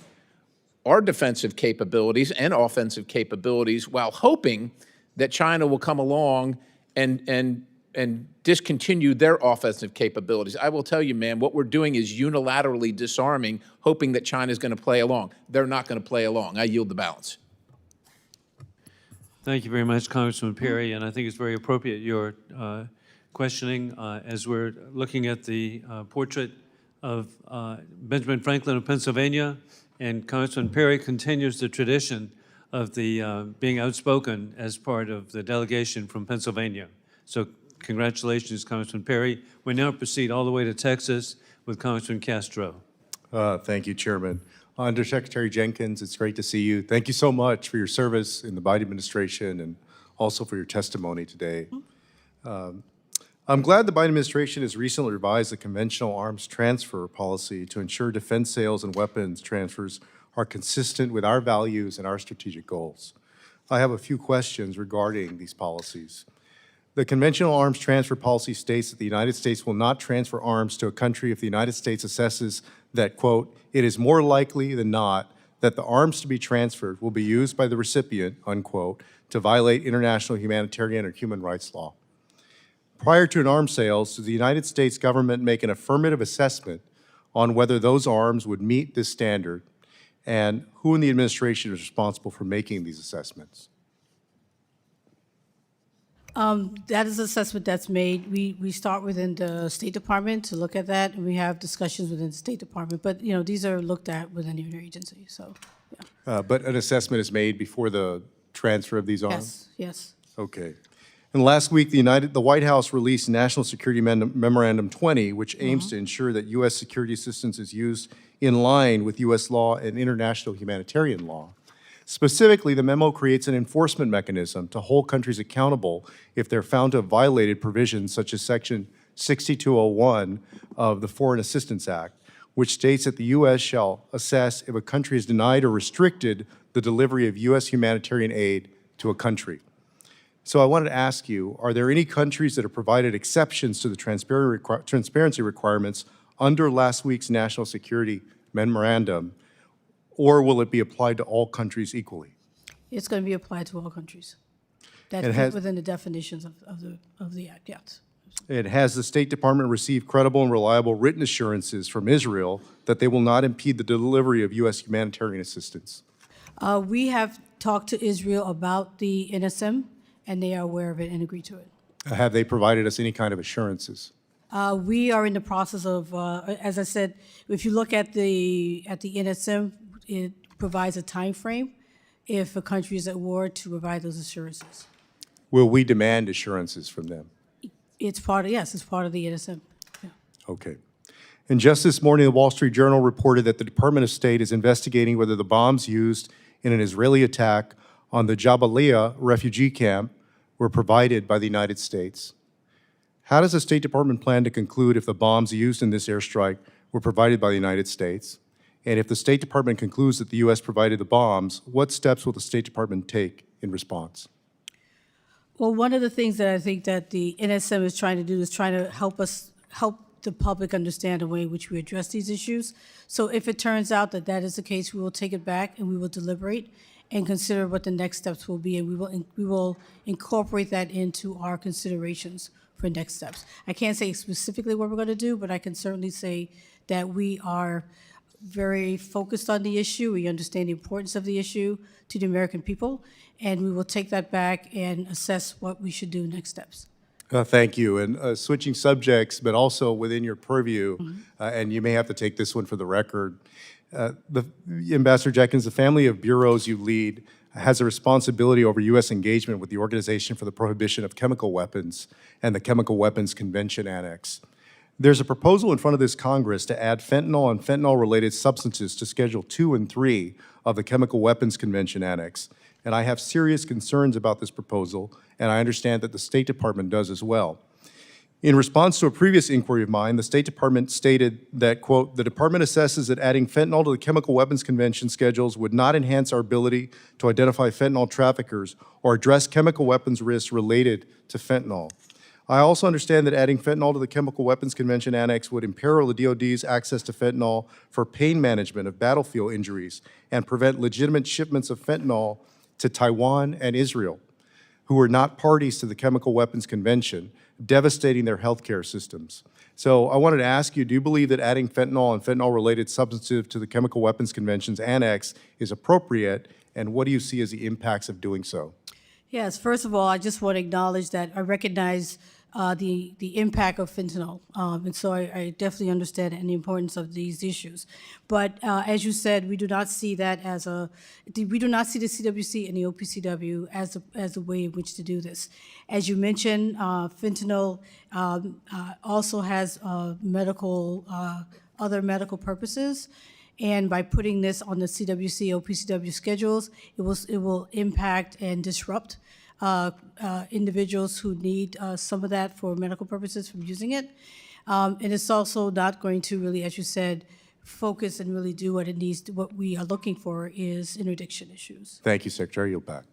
our defensive capabilities and offensive capabilities while hoping that China will come along and discontinue their offensive capabilities. I will tell you, man, what we're doing is unilaterally disarming, hoping that China's going to play along. They're not going to play along. I yield the balance. Thank you very much, Congressman Perry, and I think it's very appropriate your questioning as we're looking at the portrait of Benjamin Franklin of Pennsylvania, and Congressman Perry continues the tradition of the being outspoken as part of the delegation from Pennsylvania. So congratulations, Congressman Perry. We now proceed all the way to Texas with Congressman Castro. Thank you, Chairman. Undersecretary Jenkins, it's great to see you. Thank you so much for your service in the Biden administration and also for your testimony today. I'm glad the Biden administration has recently revised the conventional arms transfer policy to ensure defense sales and weapons transfers are consistent with our values and our strategic goals. I have a few questions regarding these policies. The conventional arms transfer policy states that the United States will not transfer arms to a country if the United States assesses that, quote, it is more likely than not that the arms to be transferred will be used by the recipient, unquote, to violate international humanitarian or human rights law. Prior to an arms sales, does the United States government make an affirmative assessment on whether those arms would meet this standard, and who in the administration is responsible for making these assessments? That is an assessment that's made. We start within the State Department to look at that, and we have discussions within the State Department. But, you know, these are looked at within the interagency, so, yeah. But an assessment is made before the transfer of these arms? Yes, yes. Okay. And last week, the White House released National Security Memorandum 20, which aims to ensure that U.S. security assistance is used in line with U.S. law and international humanitarian law. Specifically, the memo creates an enforcement mechanism to hold countries accountable if they're found to have violated provisions such as Section 6201 of the Foreign Assistance Act, which states that the U.S. shall assess if a country has denied or restricted the delivery of U.S. humanitarian aid to a country. So I wanted to ask you, are there any countries that have provided exceptions to the transparency requirements under last week's National Security Memorandum, or will it be applied to all countries equally? It's going to be applied to all countries. That It fit has- within the definitions of the act, yes. And has the State Department received credible and reliable written assurances from Israel that they will not impede the delivery of U.S. humanitarian assistance? We have talked to Israel about the NSM, and they are aware of it and agree to it. Have they provided us any kind of assurances? We are in the process of, as I said, if you look at the NSM, it provides a time frame if a country is at war to provide those assurances. Will we demand assurances from them? It's part of, yes, it's part of the NSM. Yeah. Okay. And just this morning, the Wall Street Journal reported that the Department of State is investigating whether the bombs used in an Israeli attack on the Jabalia refugee camp were provided by the United States. How does the State Department plan to conclude if the bombs used in this airstrike were provided by the United States? And if the State Department concludes that the U.S. provided the bombs, what steps will the State Department take in response? Well, one of the things that I think that the NSM is trying to do is trying to help the public understand the way in which we address these issues. So if it turns out that that is the case, we will take it back and we will deliberate and consider what the next steps will be, and we will incorporate that into our considerations for next steps. I can't say specifically what we're going to do, but I can certainly say that we are very focused on the issue. We understand the importance of the issue to the American people, and we will take that back and assess what we should do next steps. Thank you. And switching subjects, but also within your purview, and you may have to take this one for the record. Ambassador Jenkins, the family of bureaus you lead has a responsibility over U.S. engagement with the Organization for the Prohibition of Chemical Weapons and the Chemical Weapons Convention Annex. There's a proposal in front of this Congress to add fentanyl and fentanyl-related substances to Schedule 2 and 3 of the Chemical Weapons Convention Annex. And I have serious concerns about this proposal, and I understand that the State Department does as well. In response to a previous inquiry of mine, the State Department stated that, quote, "The department assesses that adding fentanyl to the Chemical Weapons Convention schedules would not enhance our ability to identify fentanyl traffickers or address chemical weapons risks related to fentanyl. I also understand that adding fentanyl to the Chemical Weapons Convention Annex would imperil the DoD's access to fentanyl for pain management of battlefield injuries and prevent legitimate shipments of fentanyl to Taiwan and Israel, who are not parties to the Chemical Weapons Convention, devastating their healthcare systems. So I wanted to ask you, do you believe that adding fentanyl and fentanyl-related substances to the Chemical Weapons Convention's Annex is appropriate, and what do you see as the impacts of doing so? Yes, first of all, I just want to acknowledge that I recognize the impact of fentanyl, and so I definitely understand and the importance of these issues. But as you said, we do not see that as we do not see the CWC and the OPCW as a way in which to do this. As you mentioned, fentanyl also has other medical purposes. And by putting this on the CWC, OPCW schedules, it will impact and disrupt individuals who need some of that for medical purposes from using it. And it's also not going to really, as you said, focus and really do what it needs to, what we are looking for is interdiction issues. Thank you, Secretary. You'll back.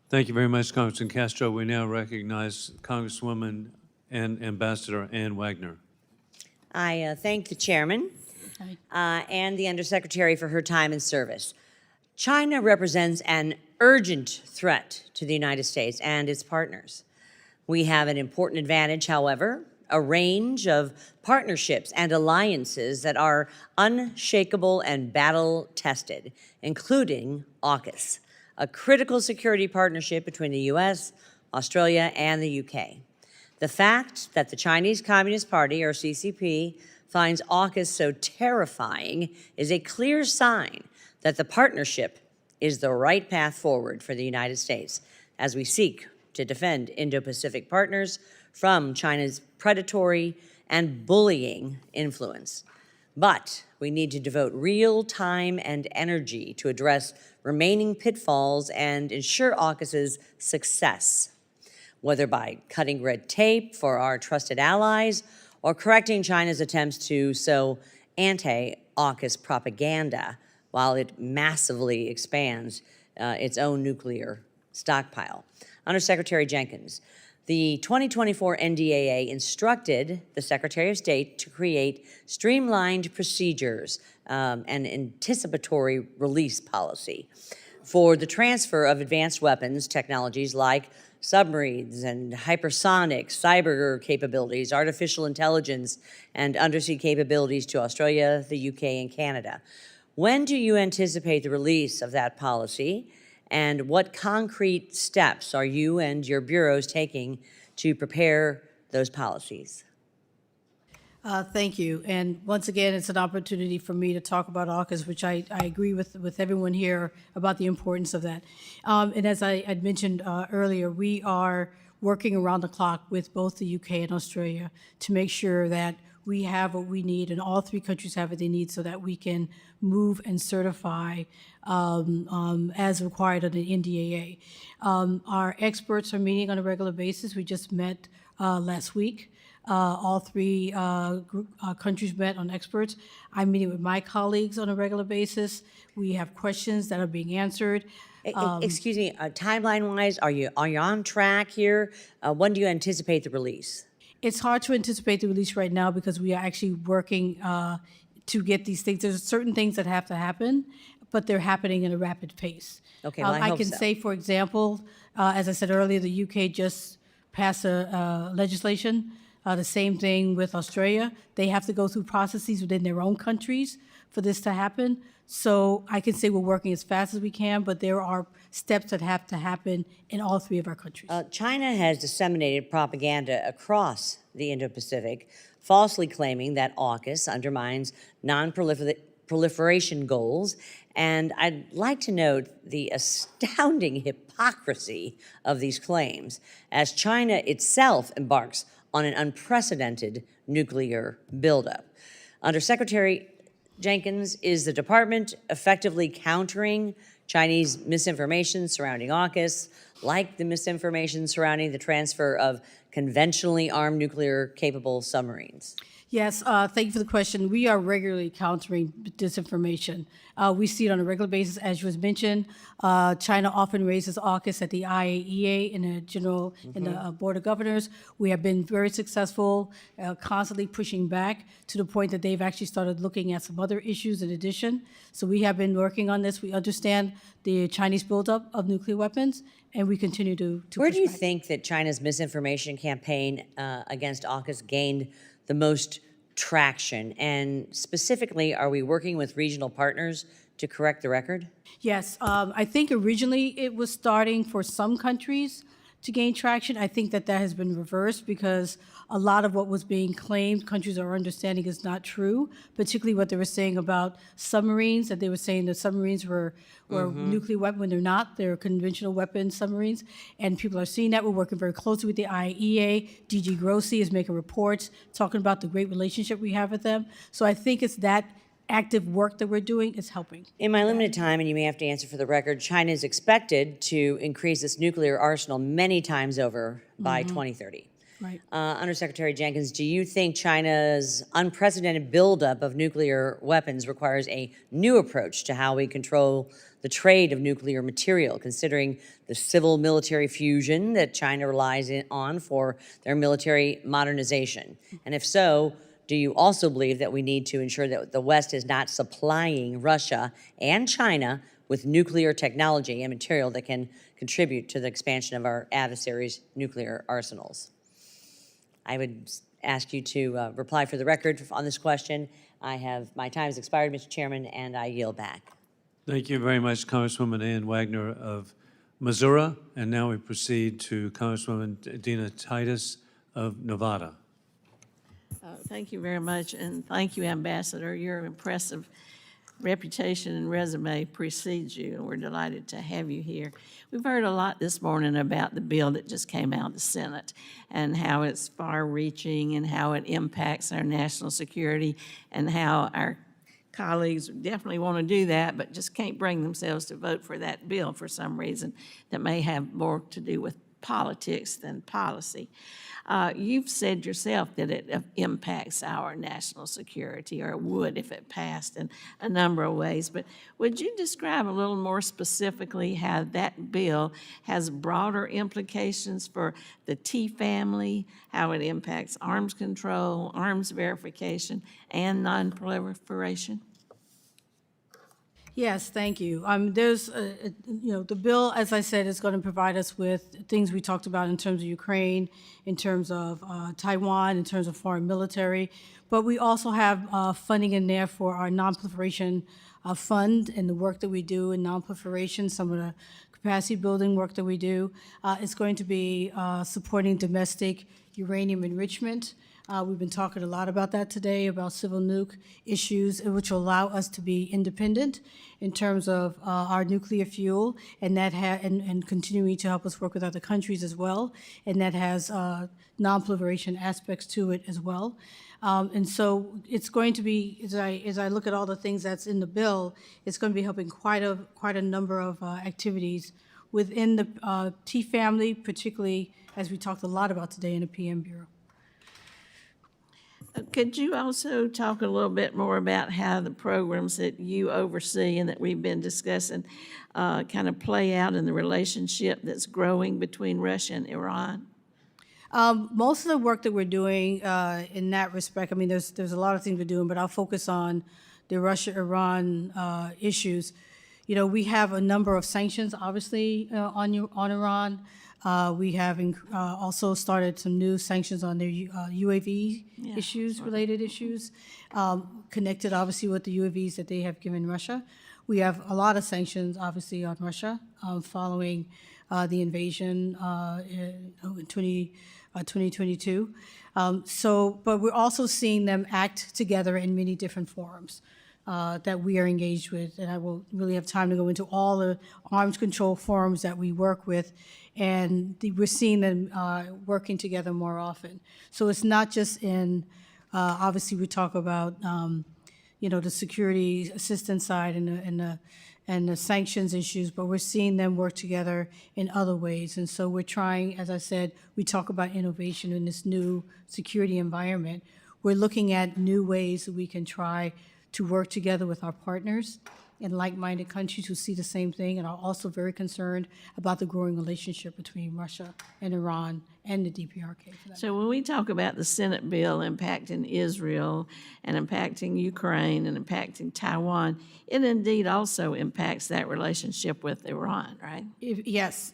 Thank you very much, Congressman Castro. We now recognize Congresswoman and Ambassador Ann Wagner. I thank the chairman and the undersecretary for her time and service. China represents an urgent threat to the United States and its partners. We have an important advantage, however, a range of partnerships and alliances that are unshakable and battle-tested, including AUKUS, a critical security partnership between the U.S., Australia, and the UK. The fact that the Chinese Communist Party, or CCP, finds AUKUS so terrifying is a clear sign that the partnership is the right path forward for the United States as we seek to defend Indo-Pacific partners from China's predatory and bullying influence. But we need to devote real time and energy to address remaining pitfalls and ensure AUKUS's success, whether by cutting red tape for our trusted allies or correcting China's attempts to sow anti-AUKUS propaganda while it massively expands its own nuclear stockpile. Undersecretary Jenkins, the 2024 NDAA instructed the Secretary of State to create streamlined procedures and anticipatory release policy for the transfer of advanced weapons technologies like submarines and hypersonic, cyber capabilities, artificial intelligence, and undersea capabilities to Australia, the UK, and Canada. When do you anticipate the release of that policy, and what concrete steps are you and your bureaus taking to prepare those policies? Thank you. And once again, it's an opportunity for me to talk about AUKUS, which I agree with everyone here about the importance of that. And as I had mentioned earlier, we are working around the clock with both the UK and Australia to make sure that we have what we need, and all three countries have what they need so that we can move and certify as required under the NDAA. Our experts are meeting on a regular basis. We just met last week. All three countries met on experts. I'm meeting with my colleagues on a regular basis. We have questions that are being answered. Excuse me, timeline-wise, are you on track here? When do you anticipate the release? It's hard to anticipate the release right now because we are actually working to get these things. There's certain things that have to happen, but they're happening in a rapid pace. Okay, well, I hope can so. say, for example, as I said earlier, the UK just passed a legislation. The same thing with Australia. They have to go through processes within their own countries for this to happen. So I can say we're working as fast as we can, but there are steps that have to happen in all three of our countries. China has disseminated propaganda across the Indo-Pacific, falsely claiming that AUKUS undermines non-proliferation goals. And I'd like to note the astounding hypocrisy of these claims as China itself embarks on an unprecedented nuclear buildup. Under Secretary Jenkins, is the department effectively countering Chinese misinformation surrounding AUKUS, like the misinformation surrounding the transfer of conventionally armed nuclear-capable submarines? Yes, thank you for the question. We are regularly countering disinformation. We see it on a regular basis, as was mentioned. China often raises AUKUS at the IAEA in the Board of Governors. We have been very successful, constantly pushing back to the point that they've actually started looking at some other issues in addition. So we have been working on this. We understand the Chinese buildup of nuclear weapons, and we continue to Where push do you back. think that China's misinformation campaign against AUKUS gained the most traction? And specifically, are we working with regional partners to correct the record? Yes, I think originally it was starting for some countries to gain traction. I think that has been reversed because a lot of what was being claimed, countries are understanding is not true, particularly what they were saying about submarines, that they were saying that submarines were nuclear weapons when they're not. They're conventional weapon submarines, and people are seeing that. We're working very closely with the IAEA. DG Grossi is making reports talking about the great relationship we have with them. So I think it's that active work that we're doing is helping. In my limited time, and you may have to answer for the record, China is expected to increase its nuclear arsenal many times over by 2030. Right. Undersecretary Jenkins, do you think China's unprecedented buildup of nuclear weapons requires a new approach to how we control the trade of nuclear material, considering the civil-military fusion that China relies on for their military modernization? And if so, do you also believe that we need to ensure that the West is not supplying Russia and China with nuclear technology and material that can contribute to the expansion of our adversaries' nuclear arsenals? I would ask you to reply for the record on this question. My time has expired, Mr. Chairman, and I yield back. Thank you very much, Congresswoman Ann Wagner of Missouri. And now we proceed to Congresswoman Dina Titus of Nevada. Thank you very much, and thank you, Ambassador. Your impressive reputation and resume precedes you, and we're delighted to have you here. We've heard a lot this morning about the bill that just came out of the Senate and how it's far-reaching and how it impacts our national security and how our colleagues definitely want to do that, but just can't bring themselves to vote for that bill for some reason that may have more to do with politics than policy. You've said yourself that it impacts our national security, or it would if it passed in a number of ways. But would you describe a little more specifically how that bill has broader implications for the T family, how it impacts arms control, arms verification, and nonproliferation? Yes, thank you. There's, the bill, as I said, is going to provide us with things we talked about in terms of Ukraine, in terms of Taiwan, in terms of foreign military. But we also have funding in there for our nonproliferation fund and the work that we do in nonproliferation, some of the capacity building work that we do. It's going to be supporting domestic uranium enrichment. We've been talking a lot about that today, about civil nuke issues, which will allow us to be independent in terms of our nuclear fuel, and and continuing to help us work with other countries as well. And that has non-proliferation aspects to it as well. And so it's going to be, as I look at all the things that's in the bill, it's going to be helping quite a number of activities within the T family, particularly as we talked a lot about today in the PM Bureau. Could you also talk a little bit more about how the programs that you oversee and that we've been discussing kind of play out in the relationship that's growing between Russia and Iran? Most of the work that we're doing in that respect, I mean, there's a lot of things we're doing, but I'll focus on the Russia-Iran issues. You know, we have a number of sanctions, obviously, on Iran. We have also started some new sanctions on their UAV issues, related issues, connected obviously with the UAVs that they have given Russia. We have a lot of sanctions, obviously, on Russia following the invasion in 2022. But we're also seeing them act together in many different forums that we are engaged with, and I will really have time to go into all the arms control forums that we work with, and we're seeing them working together more often. So it's not just in, obviously we talk about, you know, the security assistance side and the sanctions issues, but we're seeing them work together in other ways. And so we're trying, as I said, we talk about innovation in this new security environment. We're looking at new ways that we can try to work together with our partners in like-minded countries who see the same thing and are also very concerned about the growing relationship between Russia and Iran and the DPRK. So when we talk about the Senate bill impacting Israel and impacting Ukraine and impacting Taiwan, it indeed also impacts that relationship with Iran, right? Yes.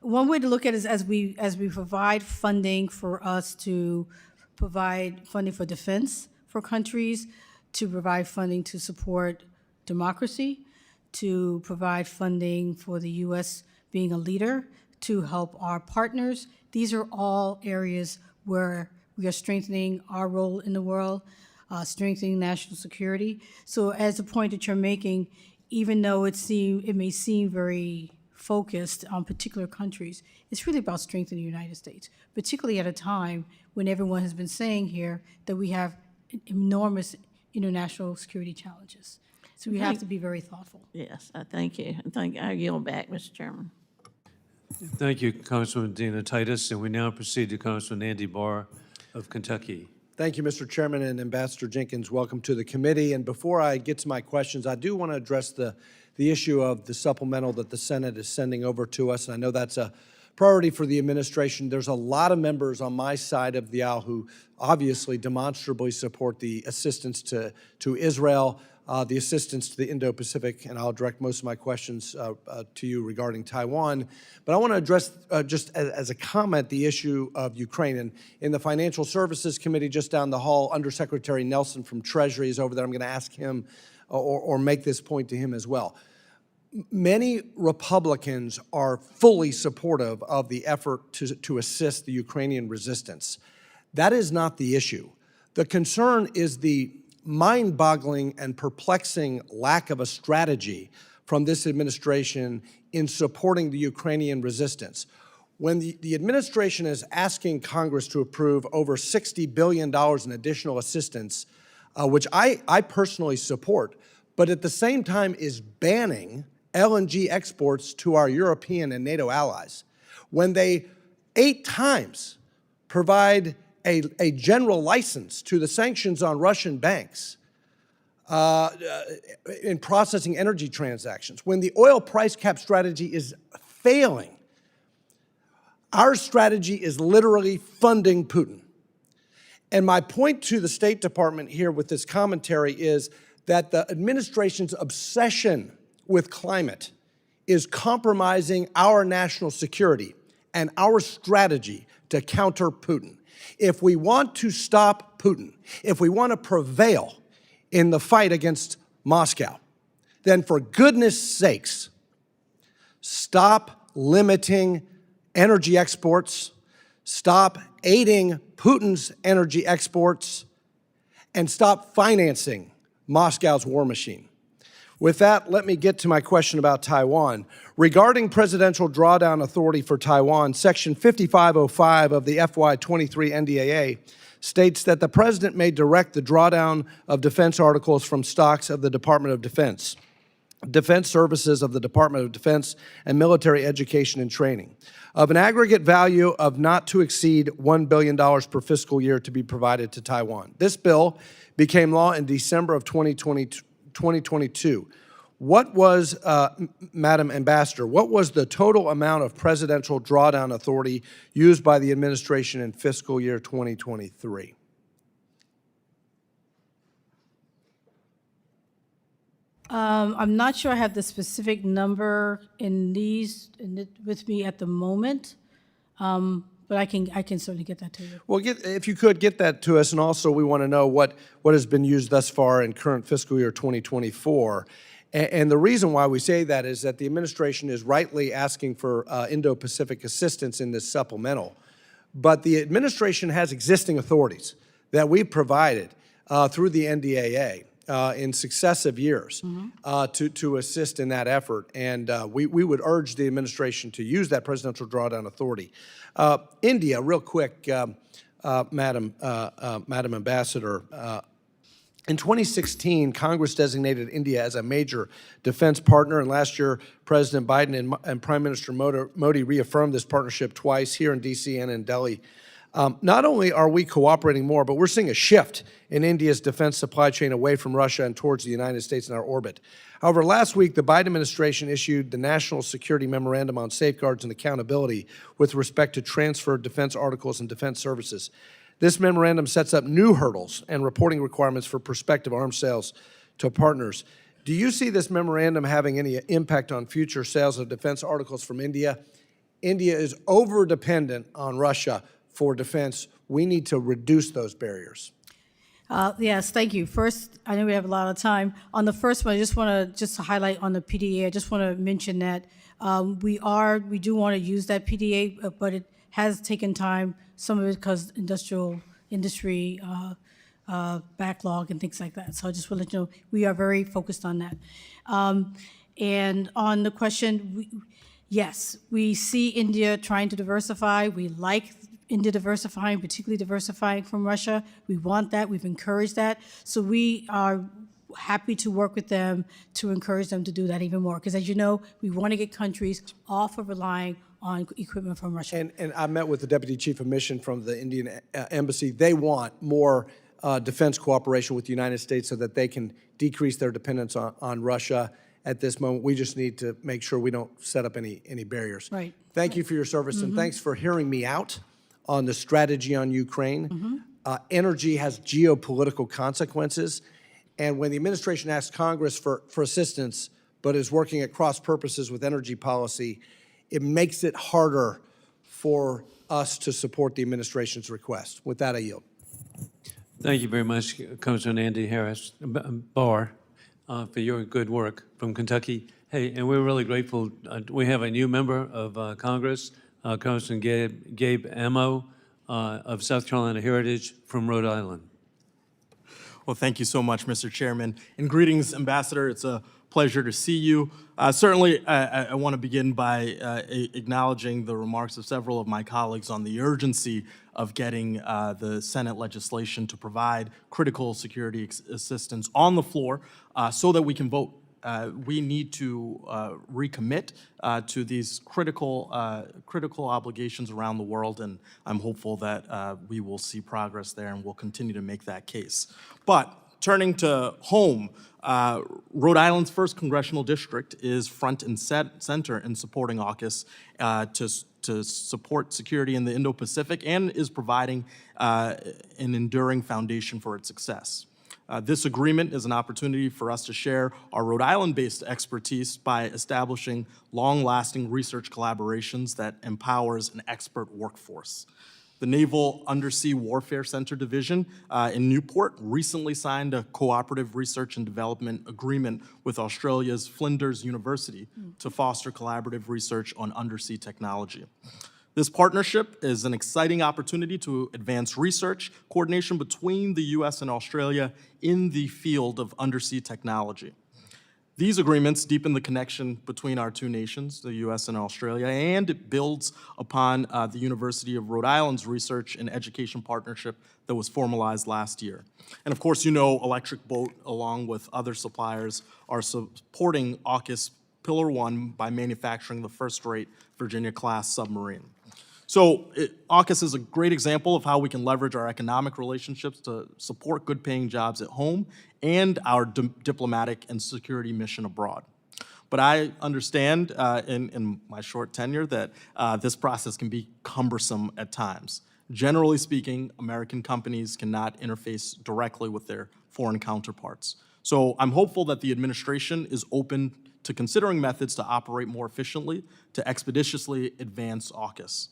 One way to look at it is as we provide funding for us to provide funding for defense for countries, to provide funding to support democracy, to provide funding for the U.S. being a leader, to help our partners. These are all areas where we are strengthening our role in the world, strengthening national security. So as the point that you're making, even though it may seem very focused on particular countries, it's really about strengthening the United States, particularly at a time when everyone has been saying here that we have enormous international security challenges. So we have to be very thoughtful. Yes, I thank you. I yield back, Mr. Chairman. Thank you, Congresswoman Dina Titus. And we now proceed to Congressman Andy Barr of Kentucky. Thank you, Mr. Chairman, and Ambassador Jenkins, welcome to the committee. And before I get to my questions, I do want to address the issue of the supplemental that the Senate is sending over to us. And I know that's a priority for the administration. There's a lot of members on my side of the aisle who obviously demonstrably support the assistance to Israel, the assistance to the Indo-Pacific, and I'll direct most of my questions to you regarding Taiwan. But I want to address, just as a comment, the issue of Ukraine. And in the Financial Services Committee just down the hall, Undersecretary Nelson from Treasury is over there. I'm going to ask him or make this point to him as well. Many Republicans are fully supportive of the effort to assist the Ukrainian resistance. That is not the issue. The concern is the mind-boggling and perplexing lack of a strategy from this administration in supporting the Ukrainian resistance. When the administration is asking Congress to approve over $60 billion in additional assistance, which I personally support, but at the same time is banning LNG exports to our European and NATO allies, when they 8 times provide a general license to the sanctions on Russian banks in processing energy transactions, when the oil price cap strategy is failing, our strategy is literally funding Putin. And my point to the State Department here with this commentary is that the administration's obsession with climate is compromising our national security and our strategy to counter Putin. If we want to stop Putin, if we want to prevail in the fight against Moscow, then for goodness sakes, stop limiting energy exports, stop aiding Putin's energy exports, and stop financing Moscow's war machine. With that, let me get to my question about Taiwan. Regarding Presidential Drawdown Authority for Taiwan, Section 5505 of the FY23 NDAA states that the President may direct the drawdown of defense articles from stocks of the Department of Defense, Defense Services of the Department of Defense, and Military Education and Training, of an aggregate value of not to exceed $1 billion per fiscal year to be provided to Taiwan. This bill became law in December of 2022. What was, Madam Ambassador, what was the total amount of presidential drawdown authority used by the administration in fiscal year 2023? I'm not sure I have the specific number with me at the moment, but I can certainly get that to you. Well, if you could get that to us, and also we want to know what has been used thus far in current fiscal year 2024. And the reason why we say that is that the administration is rightly asking for Indo-Pacific assistance in this supplemental, but the administration has existing authorities that we provided through the NDAA in successive years to assist in that effort. And we would urge the administration to use that presidential drawdown authority. India, real quick, Madam Ambassador, in 2016, Congress designated India as a major defense partner, and last year, President Biden and Prime Minister Modi reaffirmed this partnership twice here in D.C. and in Delhi. Not only are we cooperating more, but we're seeing a shift in India's defense supply chain away from Russia and towards the United States in our orbit. However, last week, the Biden administration issued the National Security Memorandum on Safeguards and Accountability with respect to transferred defense articles and defense services. This memorandum sets up new hurdles and reporting requirements for prospective arms sales to partners. Do you see this memorandum having any impact on future sales of defense articles from India? India is over-dependent on Russia for defense. We need to reduce those barriers. Yes, thank you. First, I know we have a lot of time. On the first one, I just want to highlight on the PDA. I just want to mention that we do want to use that PDA, but it has taken time. Some of it because industry backlog and things like that. So I just want to let you know we are very focused on that. And on the question, yes, we see India trying to diversify. We like India diversifying, particularly diversifying from Russia. We want that. We've encouraged that. So we are happy to work with them to encourage them to do that even more. Because as you know, we want to get countries off of relying on equipment from Russia. And I met with the Deputy Chief of Mission from the Indian Embassy. They want more defense cooperation with the United States so that they can decrease their dependence on Russia at this moment. We just need to make sure we don't set up any barriers. Right. Thank you for your service, and thanks for hearing me out on the strategy on Ukraine. Energy has geopolitical consequences, and when the administration asks Congress for assistance, but is working at cross purposes with energy policy, it makes it harder for us to support the administration's request. With that, I yield. Thank you very much, Congressman Andy Harris, Barr, for your good work from Kentucky. Hey, and we're really grateful. We have a new member of Congress, Congressman Gabe Amo of South Carolina Heritage from Rhode Island. Well, thank you so much, Mr. Chairman. And greetings, Ambassador. It's a pleasure to see you. Certainly, I want to begin by acknowledging the remarks of several of my colleagues on the urgency of getting the Senate legislation to provide critical security assistance on the floor so that we can vote. We need to recommit to these critical obligations around the world, and I'm hopeful that we will see progress there and we'll continue to make that case. But turning to home, Rhode Island's 1st Congressional District is front and center in supporting AUKUS to support security in the Indo-Pacific and is providing an enduring foundation for its success. This agreement is an opportunity for us to share our Rhode Island-based expertise by establishing long-lasting research collaborations that empowers an expert workforce. The Naval Undersea Warfare Center Division in Newport recently signed a cooperative research and development agreement with Australia's Flinders University to foster collaborative research on undersea technology. This partnership is an exciting opportunity to advance research coordination between the U.S. and Australia in the field of undersea technology. These agreements deepen the connection between our two nations, the U.S. and Australia, and it builds upon the University of Rhode Island's research and education partnership that was formalized last year. And of course, you know, Electric Boat, along with other suppliers, are supporting AUKUS Pillar 1 by manufacturing the first-rate Virginia-class submarine. So AUKUS is a great example of how we can leverage our economic relationships to support good-paying jobs at home and our diplomatic and security mission abroad. But I understand in my short tenure that this process can be cumbersome at times. Generally speaking, American companies cannot interface directly with their foreign counterparts. So I'm hopeful that the administration is open to considering methods to operate more efficiently to expeditiously advance AUKUS.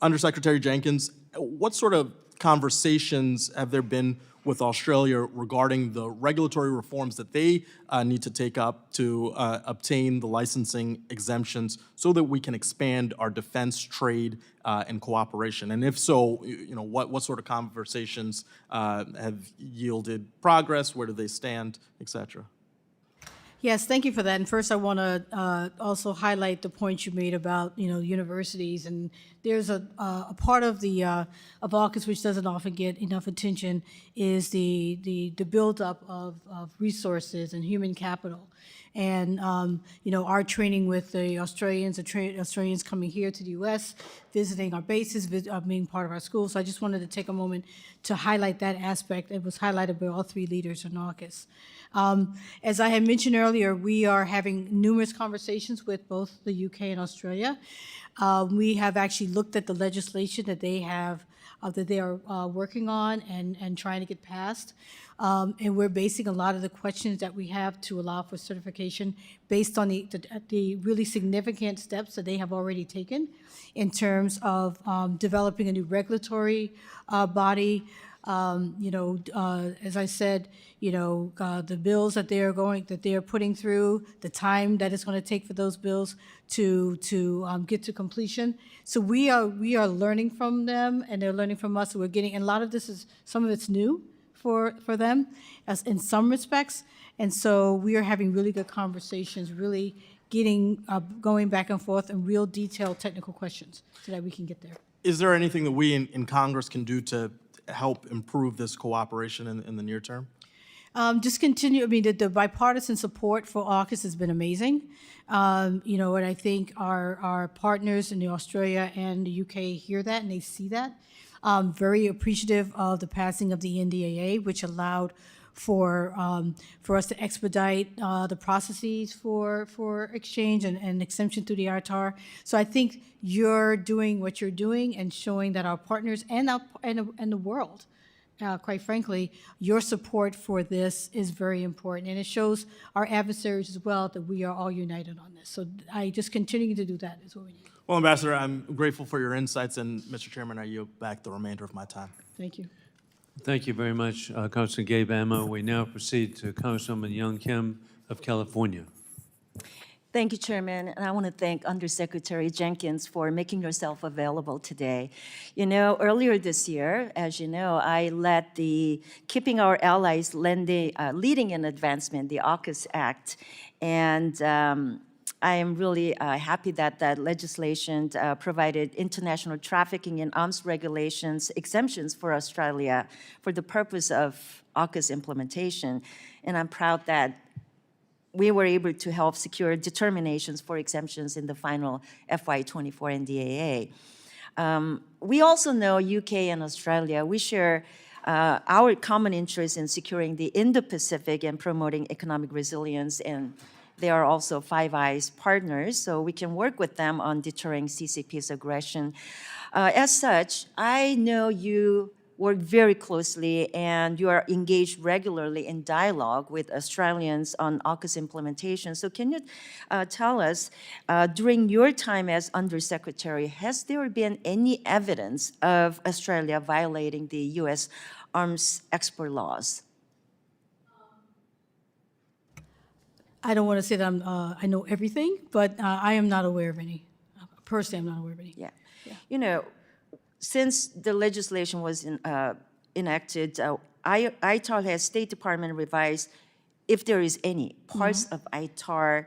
Undersecretary Jenkins, what sort of conversations have there been with Australia regarding the regulatory reforms that they need to take up to obtain the licensing exemptions so that we can expand our defense, trade, and cooperation? And if so, what sort of conversations have yielded progress? Where do they stand, et cetera? Yes, thank you for that. And first, I want to also highlight the point you made about universities. And there's a part of the of AUKUS which doesn't often get enough attention is the buildup of resources and human capital. And our training with the Australians, Australians coming here to the U.S., visiting our bases, being part of our schools. So I just wanted to take a moment to highlight that aspect. It was highlighted by all three leaders in AUKUS. As I had mentioned earlier, we are having numerous conversations with both the UK and Australia. We have actually looked at the legislation that they have, that they are working on and trying to get passed. And we're basing a lot of the questions that we have to allow for certification based on the really significant steps that they have already taken in terms of developing a new regulatory body. As I said, the bills that they are putting through, the time that it's going to take for those bills to get to completion. So we are learning from them, and they're learning from us. So we're getting, and a lot of some of it's new for them, as in some respects. And so we are having really good conversations, really going back and forth in real detailed technical questions so that we can get there. Is there anything that we in Congress can do to help improve this cooperation in the near term? Just continue. I mean, the bipartisan support for AUKUS has been amazing. And I think our partners in Australia and the UK hear that and they see that. Very appreciative of the passing of the NDAA, which allowed for us to expedite the processes for exchange and exemption through the ITAR. So I think you're doing what you're doing and showing that our partners and the world, quite frankly, your support for this is very important. And it shows our adversaries as well that we are all united on this. So I just continue to do that is what we need. Well, Ambassador, I'm grateful for your insights, and Mr. Chairman, I yield back the remainder of my time. Thank you. Thank you very much, Congressman Gabe Amo. We now proceed to Congresswoman Young Kim of California. Thank you, Chairman, and I want to thank Undersecretary Jenkins for making yourself available today. Earlier this year, as you know, I led the Keeping Our Allies Leading in Advancement, the AUKUS Act, and I am really happy that that legislation provided international trafficking and arms regulations exemptions for Australia for the purpose of AUKUS implementation. And I'm proud that we were able to help secure determinations for exemptions in the final FY24 NDAA. We also know UK and Australia, we share our common interest in securing the Indo-Pacific and promoting economic resilience, and they are also Five Eyes partners, so we can work with them on deterring CCP's aggression. As such, I know you work very closely and you are engaged regularly in dialogue with Australians on AUKUS implementation. So can you tell us, during your time as Undersecretary, has there been any evidence of Australia violating the U.S. arms export laws? I don't want to say that I know everything, but I am not aware of any. Personally, I'm not aware of any. Yeah. Since the legislation was enacted, ITAR has State Department revised, if there is any parts of ITAR,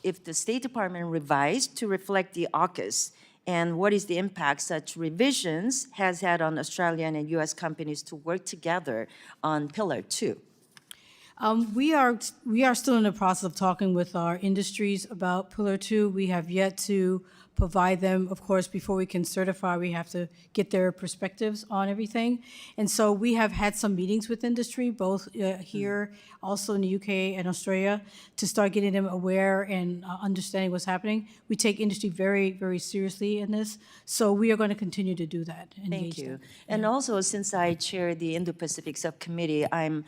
if the State Department revised to reflect the AUKUS, and what is the impact such revisions has had on Australian and U.S. companies to work together on Pillar 2? We are still in the process of talking with our industries about Pillar 2. We have yet to provide them, of course, before we can certify, we have to get their perspectives on everything. And so we have had some meetings with industry, both here, also in the UK and Australia, to start getting them aware and understanding what's happening. We take industry very, very seriously in this, so we are going to continue to do that. Thank you. And also, since I chair the Indo-Pacific Subcommittee, I'm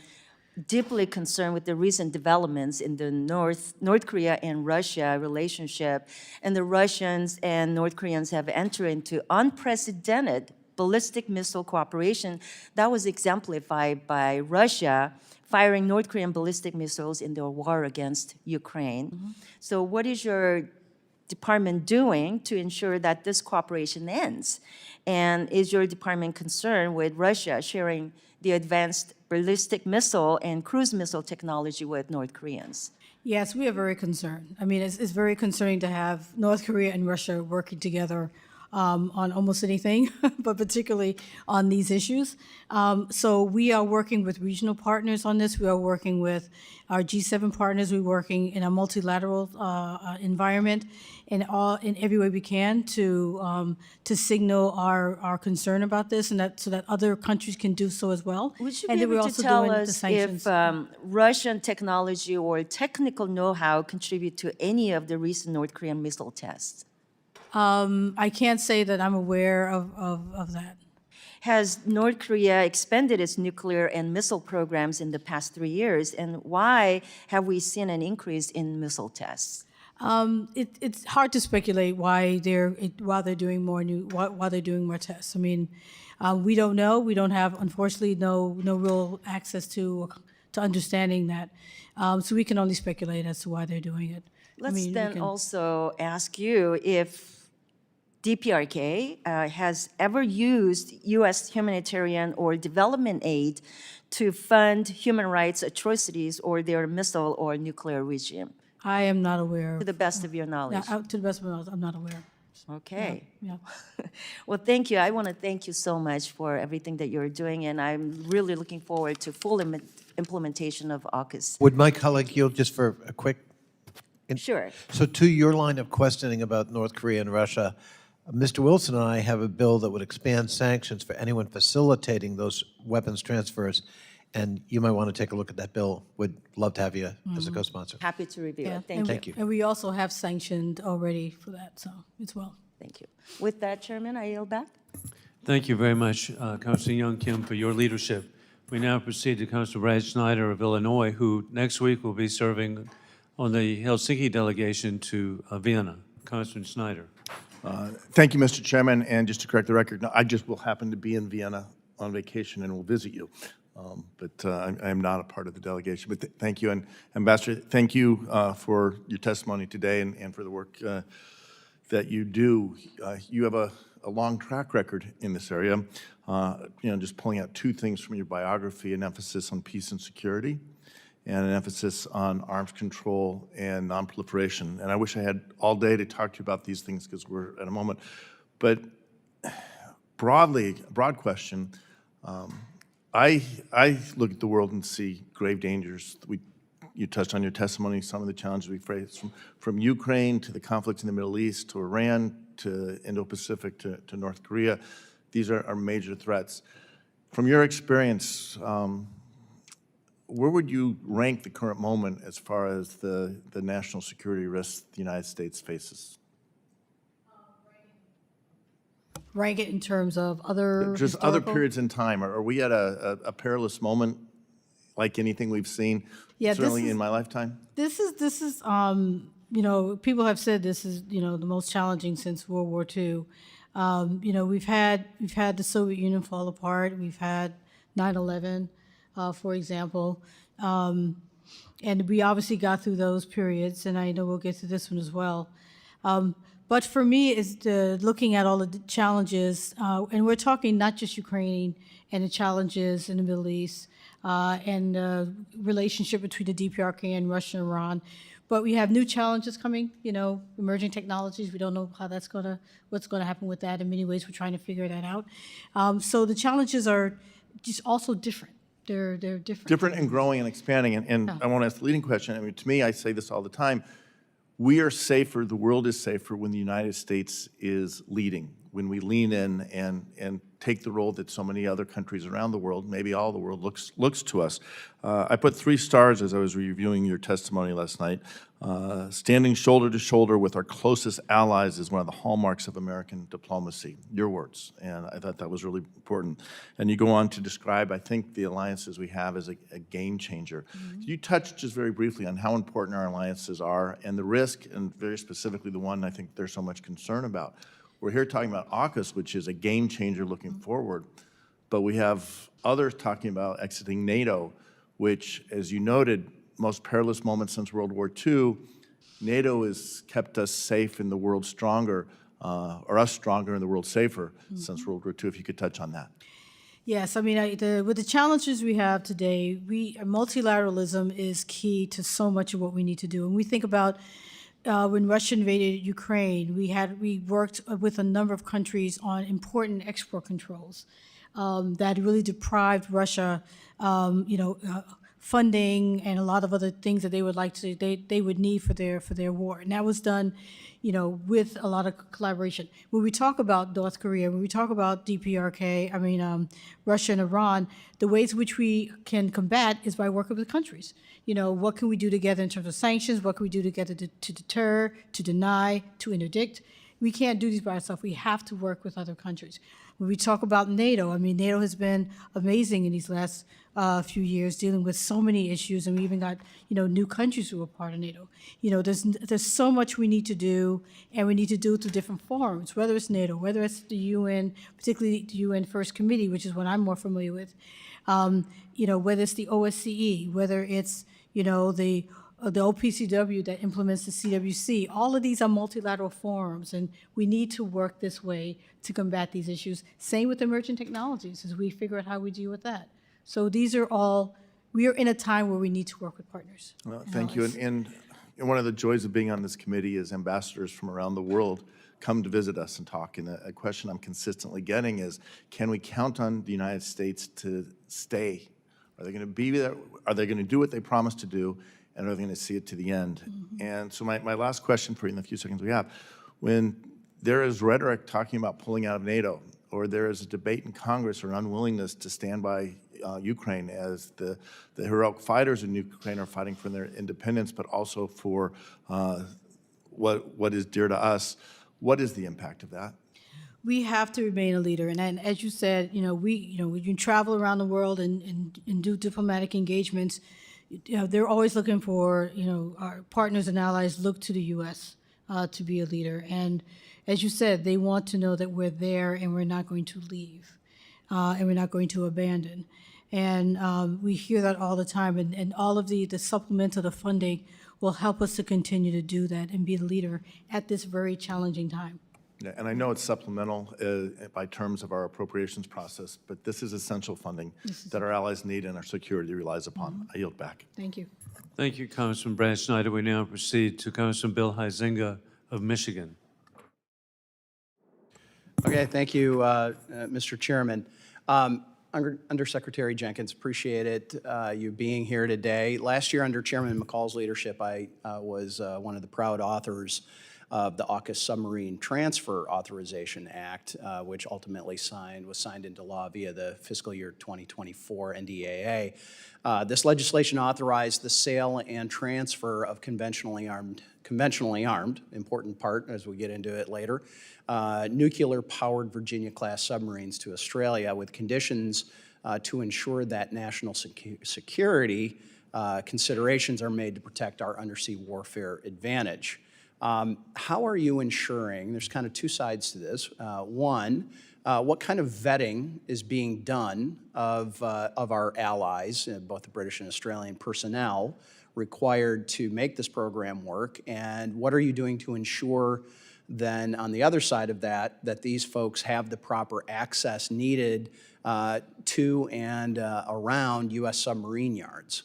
deeply concerned with the recent developments in the North Korea and Russia relationship. And the Russians and North Koreans have entered into unprecedented ballistic missile cooperation that was exemplified by Russia firing North Korean ballistic missiles in their war against Ukraine. So what is your department doing to ensure that this cooperation ends? And is your department concerned with Russia sharing the advanced ballistic missile and cruise missile technology with North Koreans? Yes, we are very concerned. I mean, it's very concerning to have North Korea and Russia working together on almost anything, but particularly on these issues. So we are working with regional partners on this. We are working with our G7 partners. We're working in a multilateral environment in every way we can to signal our concern about this, and so that other countries can do so as well. Would you And be then we're able to also tell doing the us sanctions. if Russian technology or technical know-how contribute to any of the recent North Korean missile tests? I can't say that I'm aware of that. Has North Korea expanded its nuclear and missile programs in the past 3 years, and why have we seen an increase in missile tests? It's hard to speculate why they're doing more tests. I mean, we don't know. We don't have, unfortunately, no real access to understanding that. So we can only speculate as to why they're doing it. Let's also ask you if DPRK has ever used U.S. humanitarian or development aid to fund human rights atrocities or their missile or nuclear regime. I am not aware. To the best of your knowledge. To the best of my knowledge, I'm not aware. Okay. Yeah. Well, thank you. I want to thank you so much for everything that you're doing, and I'm really looking forward to full implementation of AUKUS. Would my colleague yield just for a quick? Sure. So to your line of questioning about North Korea and Russia, Mr. Wilson and I have a bill that would expand sanctions for anyone facilitating those weapons transfers, and you might want to take a look at that bill. Would love to have you as a co-sponsor. Happy to review Yeah. it. Thank you. And we also have sanctioned already for that, so as well. Thank you. With that, Chairman, I yield back. Thank you very much, Councilor Young Kim, for your leadership. We now proceed to Councilor Brad Schneider of Illinois, who next week will be serving on the Helsinki delegation to Vienna. Councilor Schneider. Thank you, Mr. Chairman, and just to correct the record, no, I just will happen to be in Vienna on vacation and will visit you. But I am not a part of the delegation. But thank you, and Ambassador, thank you for your testimony today and for the work that you do. You have a long track record in this area. Just pulling out two things from your biography: an emphasis on peace and security, and an emphasis on arms control and nonproliferation. And I wish I had all day to talk to you about these things because we're at a moment. But broad question. I look at the world and see grave dangers. You touched on your testimony, some of the challenges we face from Ukraine to the conflict in the Middle East to Iran to Indo-Pacific to North Korea. These are major threats. From your experience, where would you rank the current moment as far as the national security risks the United States faces? Rank it in terms of other Just other periods in time. Are we at a perilous moment like anything we've seen, certainly in my lifetime? This is people have said this is, the most challenging since World War II. We've had the Soviet Union fall apart. We've had 9/11, for example. And we obviously got through those periods, and I know we'll get to this one as well. But for me, is looking at all the challenges, and we're talking not just Ukraine and the challenges in the Middle East and the relationship between the DPRK and Russia and Iran, but we have new challenges coming. Emerging technologies. We don't know what's gonna happen with that. In many ways, we're trying to figure that out. So the challenges are just also different. They're different. Different and growing and expanding. And I want to ask the leading question. I mean, to me, I say this all the time. We are safer, the world is safer when the United States is leading, when we lean in and take the role that so many other countries around the world, maybe all the world, looks to us. I put 3 stars as I was reviewing your testimony last night. Standing shoulder to shoulder with our closest allies is one of the hallmarks of American diplomacy, your words, and I thought that was really important. And you go on to describe, I think, the alliances we have as a game changer. You touched just very briefly on how important our alliances are and the risk, and very specifically the one I think there's so much concern about. We're here talking about AUKUS, which is a game changer looking forward, but we have others talking about exiting NATO, which, as you noted, most perilous moment since World War II, NATO has kept us safe and the world stronger, or us stronger and the world safer since World War II. If you could touch on that. Yes, I mean, with the challenges we have today, multilateralism is key to so much of what we need to do. And we think about when Russia invaded Ukraine, we worked with a number of countries on important export controls that really deprived Russia, funding and a lot of other things that they would need for their war. And that was done, with a lot of collaboration. When we talk about North Korea, when we talk about DPRK, Russia and Iran, the ways in which we can combat is by working with countries. What can we do together in terms of sanctions? What can we do together to deter, to deny, to interdict? We can't do these by ourselves. We have to work with other countries. When we talk about NATO, NATO has been amazing in these last few years, dealing with so many issues, and we even got new countries who are part of NATO. There's so much we need to do, and we need to do it through different forums, whether it's NATO, whether it's the UN, particularly the UN First Committee, which is what I'm more familiar with, whether it's the OSCE, whether it's the OPCW that implements the CWC. All of these are multilateral forums, and we need to work this way to combat these issues. Same with emerging technologies, as we figure out how we deal with that. So these are all, we are in a time where we need to work with partners. Well, thank you. And one of the joys of being on this committee is ambassadors from around the world come to visit us and talk. And a question I'm consistently getting is, can we count on the United States to stay? Are they going to be there? Are they going to do what they promised to do? And are they going to see it to the end? And so my last question for you in the few seconds we have, when there is rhetoric talking about pulling out of NATO, or there is a debate in Congress or an unwillingness to stand by Ukraine as the heroic fighters in Ukraine are fighting for their independence, but also for what is dear to us, what is the impact of that? We have to remain a leader, and as you said, we can travel around the world and do diplomatic engagements. They're always looking for, our partners and allies look to the U.S. To be a leader, and as you said, they want to know that we're there and we're not going to leave, and we're not going to abandon. And we hear that all the time, and all of the supplemental, the funding will help us to continue to do that and be the leader at this very challenging time. Yeah, and I know it's supplemental by terms of our appropriations process, but this is essential funding that our allies need and our security relies upon. I yield back. Thank you. Thank you, Congressman Brad Snyder. We now proceed to Congressman Bill Huizenga of Michigan. Okay, thank you, Mr. Chairman. Undersecretary Jenkins, appreciate it, you being here today. Last year, under Chairman McCall's leadership, I was one of the proud authors of the AUKUS Submarine Transfer Authorization Act, which ultimately was signed into law via the fiscal year 2024 NDAA. This legislation authorized the sale and transfer of conventionally armed, important part as we get into it later, nuclear-powered Virginia-class submarines to Australia with conditions to ensure that national security considerations are made to protect our undersea warfare advantage. How are you ensuring, there's kind of two sides to this. One, what kind of vetting is being done of our allies, both the British and Australian personnel, required to make this program work? And what are you doing to ensure then, on the other side of that, that these folks have the proper access needed to and around U.S. submarine yards?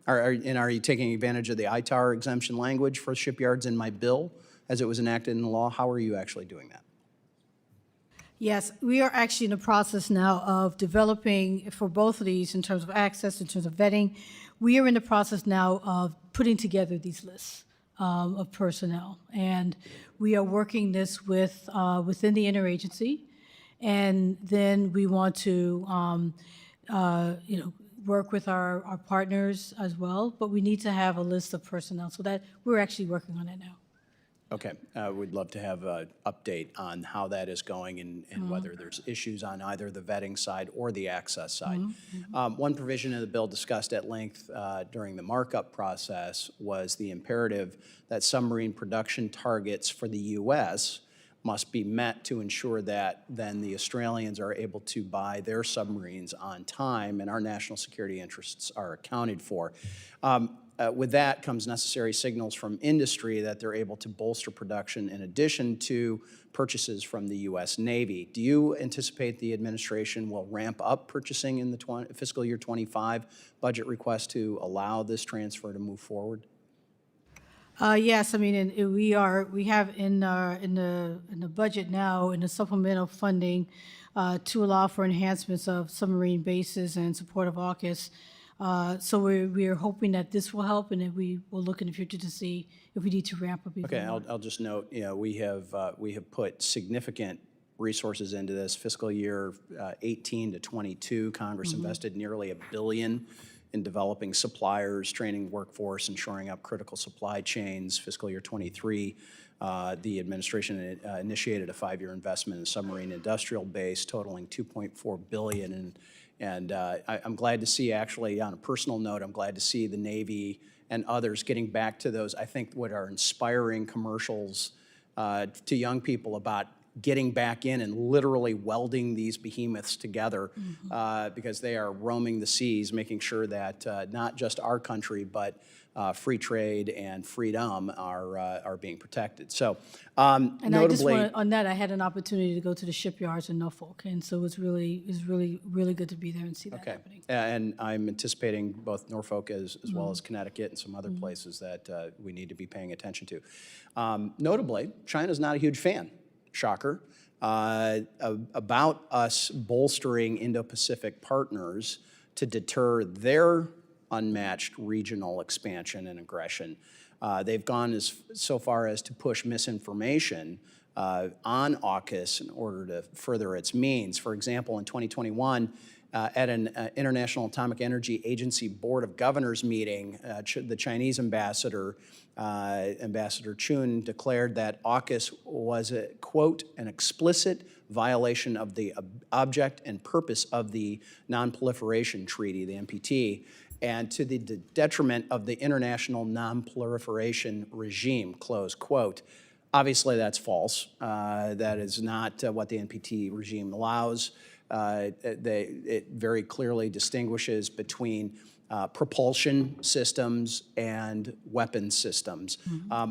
Are you taking advantage of the ITAR exemption language for shipyards in my bill as it was enacted in the law? How are you actually doing that? Yes, we are actually in the process now of developing for both of these in terms of access, in terms of vetting. We are in the process now of putting together these lists of personnel. And we are working this with within the interagency. And then we want to, work with our partners as well. But we need to have a list of personnel. So that we're actually working on it now. Okay, we'd love to have an update on how that is going and whether there's issues on either the vetting side or the access side. One provision in the bill discussed at length during the markup process was the imperative that submarine production targets for the U.S. must be met to ensure that then the Australians are able to buy their submarines on time and our national security interests are accounted for. With that comes necessary signals from industry that they're able to bolster production in addition to purchases from the U.S. Navy. Do you anticipate the administration will ramp up purchasing in the fiscal year 25 budget request to allow this transfer to move forward? Yes, I mean, and we have in the budget now, in the supplemental funding, to allow for enhancements of submarine bases and support of AUKUS. So we are hoping that this will help, and that we will look in the future to see if we need to ramp up even Okay, more. I'll just note, we have put significant resources into this. Fiscal year 18 to 22, Congress invested nearly $1 billion in developing suppliers, training workforce, and shoring up critical supply chains. Fiscal year 23, the administration initiated a 5-year investment in the submarine industrial base totaling $2.4 billion. And I'm glad to see, actually, on a personal note, I'm glad to see the Navy and others getting back to those, I think, what are inspiring commercials to young people about getting back in and literally welding these behemoths together because they are roaming the seas, making sure that not just our country, but free trade and freedom are being protected. So, And notably, I just want on that, I had an opportunity to go to the shipyards in Norfolk, and so it was really good to be there and see that happening. And I'm anticipating both Norfolk as well as Connecticut and some other places that we need to be paying attention to. Notably, China's not a huge fan. Shocker, about us bolstering Indo-Pacific partners to deter their unmatched regional expansion and aggression. They've gone so far as to push misinformation on AUKUS in order to further its means. For example, in 2021, at an International Atomic Energy Agency Board of Governors meeting, the Chinese ambassador, Ambassador Chun, declared that AUKUS was, quote, an explicit violation of the object and purpose of the Non-Proliferation Treaty, the NPT, and to the detriment of the international non-proliferation regime, close quote. Obviously, that's false. That is not what the NPT regime allows. It very clearly distinguishes between propulsion systems and weapon systems.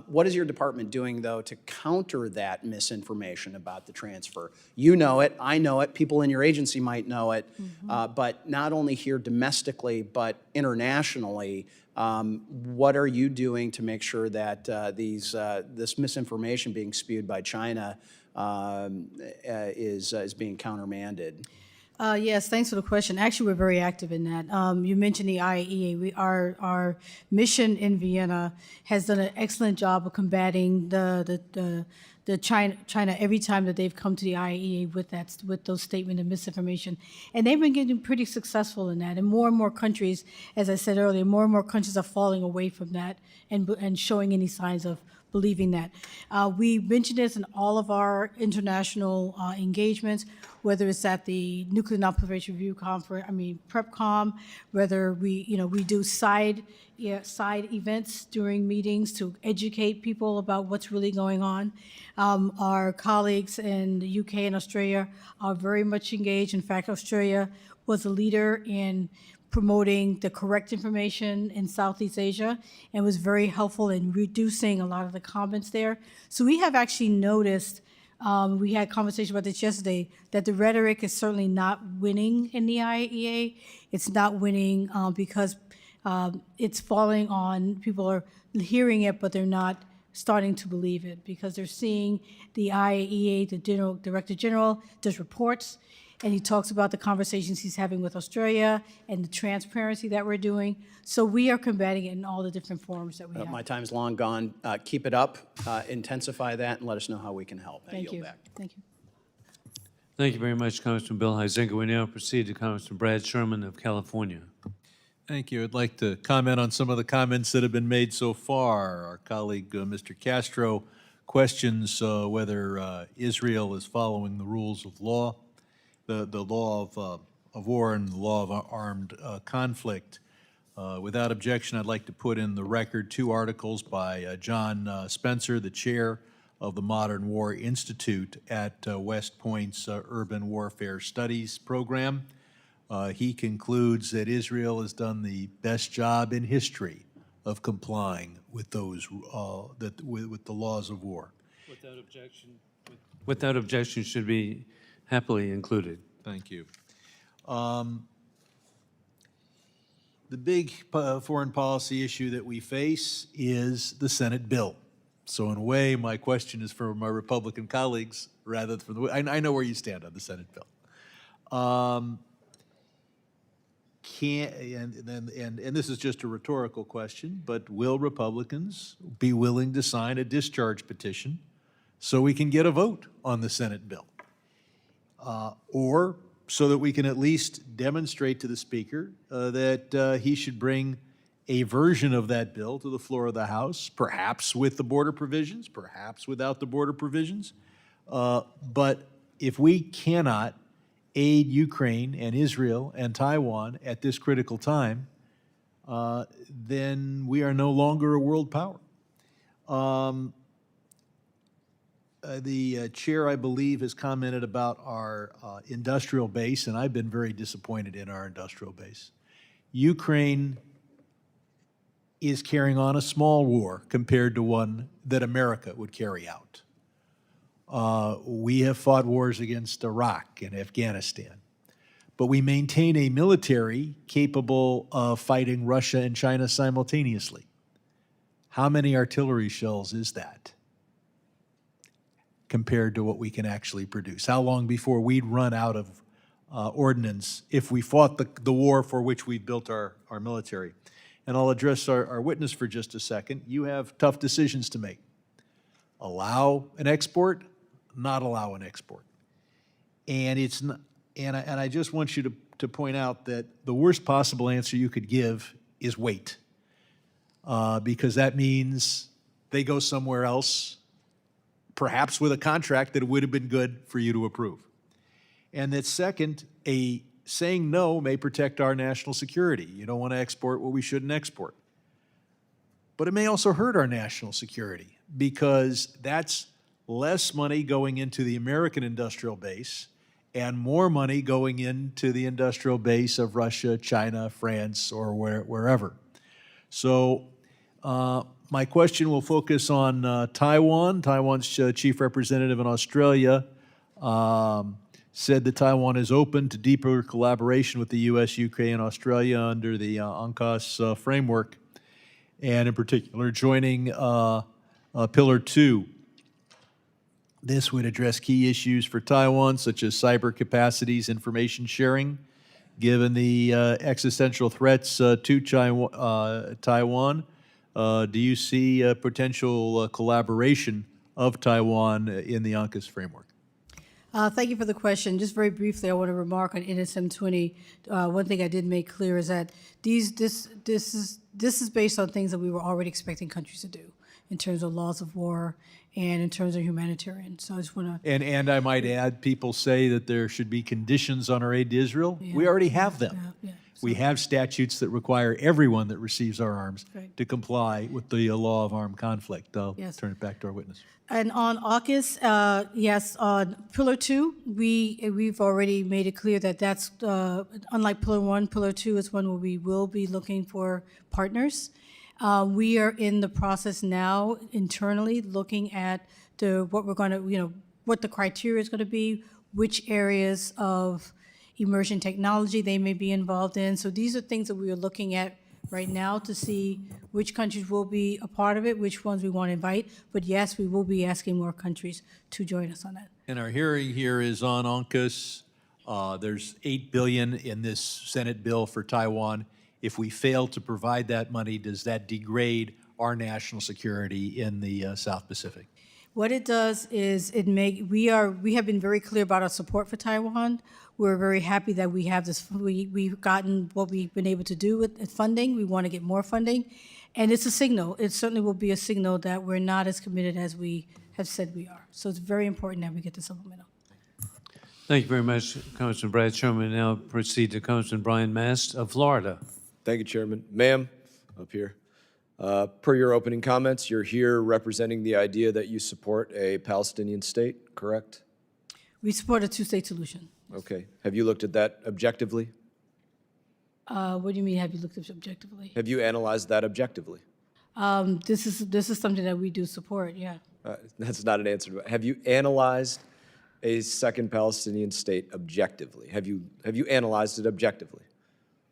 What is your department doing, though, to counter that misinformation about the transfer? You know it, I know it, people in your agency might know it, but not only here domestically, but internationally, what are you doing to make sure that this misinformation being spewed by China is being countermanded? Yes, thanks for the question. Actually, we're very active in that. You mentioned the IAEA. Our mission in Vienna has done an excellent job of combating the China every time that they've come to the IAEA with those statements of misinformation, and they've been getting pretty successful in that. And more countries, as I said earlier, more and more countries are falling away from that and showing any signs of believing that. We mentioned this in all of our international engagements, whether it's at the Nuclear Non-Proliferation Review Conference, PrepCom, whether we do side events during meetings to educate people about what's really going on. Our colleagues in the UK and Australia are very much engaged. In fact, Australia was a leader in promoting the correct information in Southeast Asia and was very helpful in reducing a lot of the comments there. So we have actually noticed, we had a conversation about this yesterday, that the rhetoric is certainly not winning in the IAEA. It's not winning because it's falling on, people are hearing it, but they're not starting to believe it because they're seeing the IAEA, the Director General, does reports, and he talks about the conversations he's having with Australia and the transparency that we're doing. So we are combating it in all the different forms that we have. My time's long gone. Keep it up, intensify that, and let us know how we can help. I Thank yield you. back. Thank you. Thank you very much, Congressman Bill Huizenga. We now proceed to Congressman Brad Sherman of California. Thank you. I'd like to comment on some of the comments that have been made so far. Our colleague, Mr. Castro, questions whether Israel is following the rules of law, the law of war and the law of armed conflict. Without objection, I'd like to put in the record 2 articles by John Spencer, the chair of the Modern War Institute at West Point's Urban Warfare Studies program. He concludes that Israel has done the best job in history of complying with those with the laws of war. Without objection, should be happily included. Thank you. The big foreign policy issue that we face is the Senate bill. So in a way, my question is for my Republican colleagues rather than for the, I know where you stand on the Senate bill. And this is just a rhetorical question, but will Republicans be willing to sign a discharge petition so we can get a vote on the Senate bill? Or so that we can at least demonstrate to the Speaker that he should bring a version of that bill to the floor of the House, perhaps with the border provisions, perhaps without the border provisions. But if we cannot aid Ukraine and Israel and Taiwan at this critical time, then we are no longer a world power. The chair, I believe, has commented about our industrial base, and I've been very disappointed in our industrial base. Ukraine is carrying on a small war compared to one that America would carry out. We have fought wars against Iraq and Afghanistan, but we maintain a military capable of fighting Russia and China simultaneously. How many artillery shells is that compared to what we can actually produce? How long before we'd run out of ordnance if we fought the war for which we built our military? And I'll address our witness for just a second. You have tough decisions to make. Allow an export, not allow an export. And it's not, and I just want you to point out that the worst possible answer you could give is wait, because that means they go somewhere else, perhaps with a contract that would have been good for you to approve. And that second, saying no may protect our national security. You don't want to export what we shouldn't export. But it may also hurt our national security because that's less money going into the American industrial base and more money going into the industrial base of Russia, China, France, or wherever. So my question will focus on Taiwan. Taiwan's chief representative in Australia said that Taiwan is open to deeper collaboration with the U.S., UK, and Australia under the AUKUS framework, and in particular joining Pillar 2. This would address key issues for Taiwan, such as cyber capacities, information sharing, given the existential threats to Taiwan. Do you see potential collaboration of Taiwan in the AUKUS framework? Thank you for the question. Just very briefly, I want to remark on NSM 20. One thing I did make clear is that this is based on things that we were already expecting countries to do in terms of laws of war and in terms of humanitarian. So I just want to. And I might add, people say that there should be conditions on our aid to Israel. Yeah. We already have them. Yeah. We have statutes that require everyone that receives our arms to comply with the law of armed conflict. I'll turn it back to our witness. And on AUKUS, yes, on Pillar 2, we've already made it clear that that's, unlike Pillar 1, Pillar 2 is one where we will be looking for partners. We are in the process now internally looking at what we're going to, what the criteria is going to be, which areas of immersion technology they may be involved in. So these are things that we are looking at right now to see which countries will be a part of it, which ones we want to invite. But yes, we will be asking more countries to join us on that. And our hearing here is on AUKUS. There's $8 billion in this Senate bill for Taiwan. If we fail to provide that money, does that degrade our national security in the South Pacific? What it does is we have been very clear about our support for Taiwan. We're very happy that we have this, we've gotten what we've been able to do with funding. We want to get more funding. And it's a signal. It certainly will be a signal that we're not as committed as we have said we are. So it's very important that we get the supplemental. Thank you very much, Congressman Brad Sherman. Now proceed to Congressman Brian Mast of Florida. Thank you, Chairman. Ma'am, up here. Per your opening comments, you're here representing the idea that you support a Palestinian state, correct? We support a two-state solution. Okay. Have you looked at that objectively? What do you mean, have you looked at it objectively? Have you analyzed that objectively? This is something that we do support, yeah. That's not an answer. Have you analyzed a second Palestinian state objectively? Have you analyzed it objectively?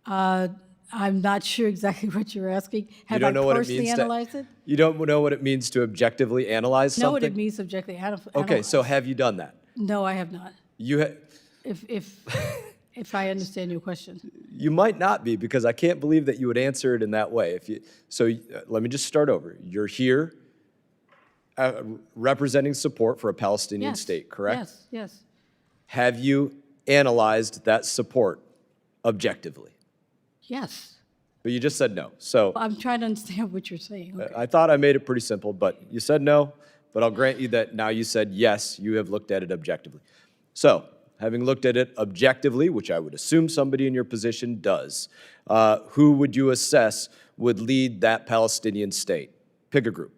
I'm not sure exactly what you're asking. Have don't know I what it personally means to- analyzed it? You don't know what it means to objectively analyze something? Know what it means objectively. Okay, so have you done that? No, I have not. If I understand your question. You might not be, because I can't believe that you would answer it in that way. Let me just start over. You're here representing support for a Palestinian Yes, state, correct? Yes, yes. Have you analyzed that support objectively? Yes. But you just said no. So I'm trying to understand what you're saying. Okay. I thought I made it pretty simple, but you said no. But I'll grant you that now you said yes, you have looked at it objectively. So, having looked at it objectively, which I would assume somebody in your position does, who would you assess would lead that Palestinian state? Pick a group.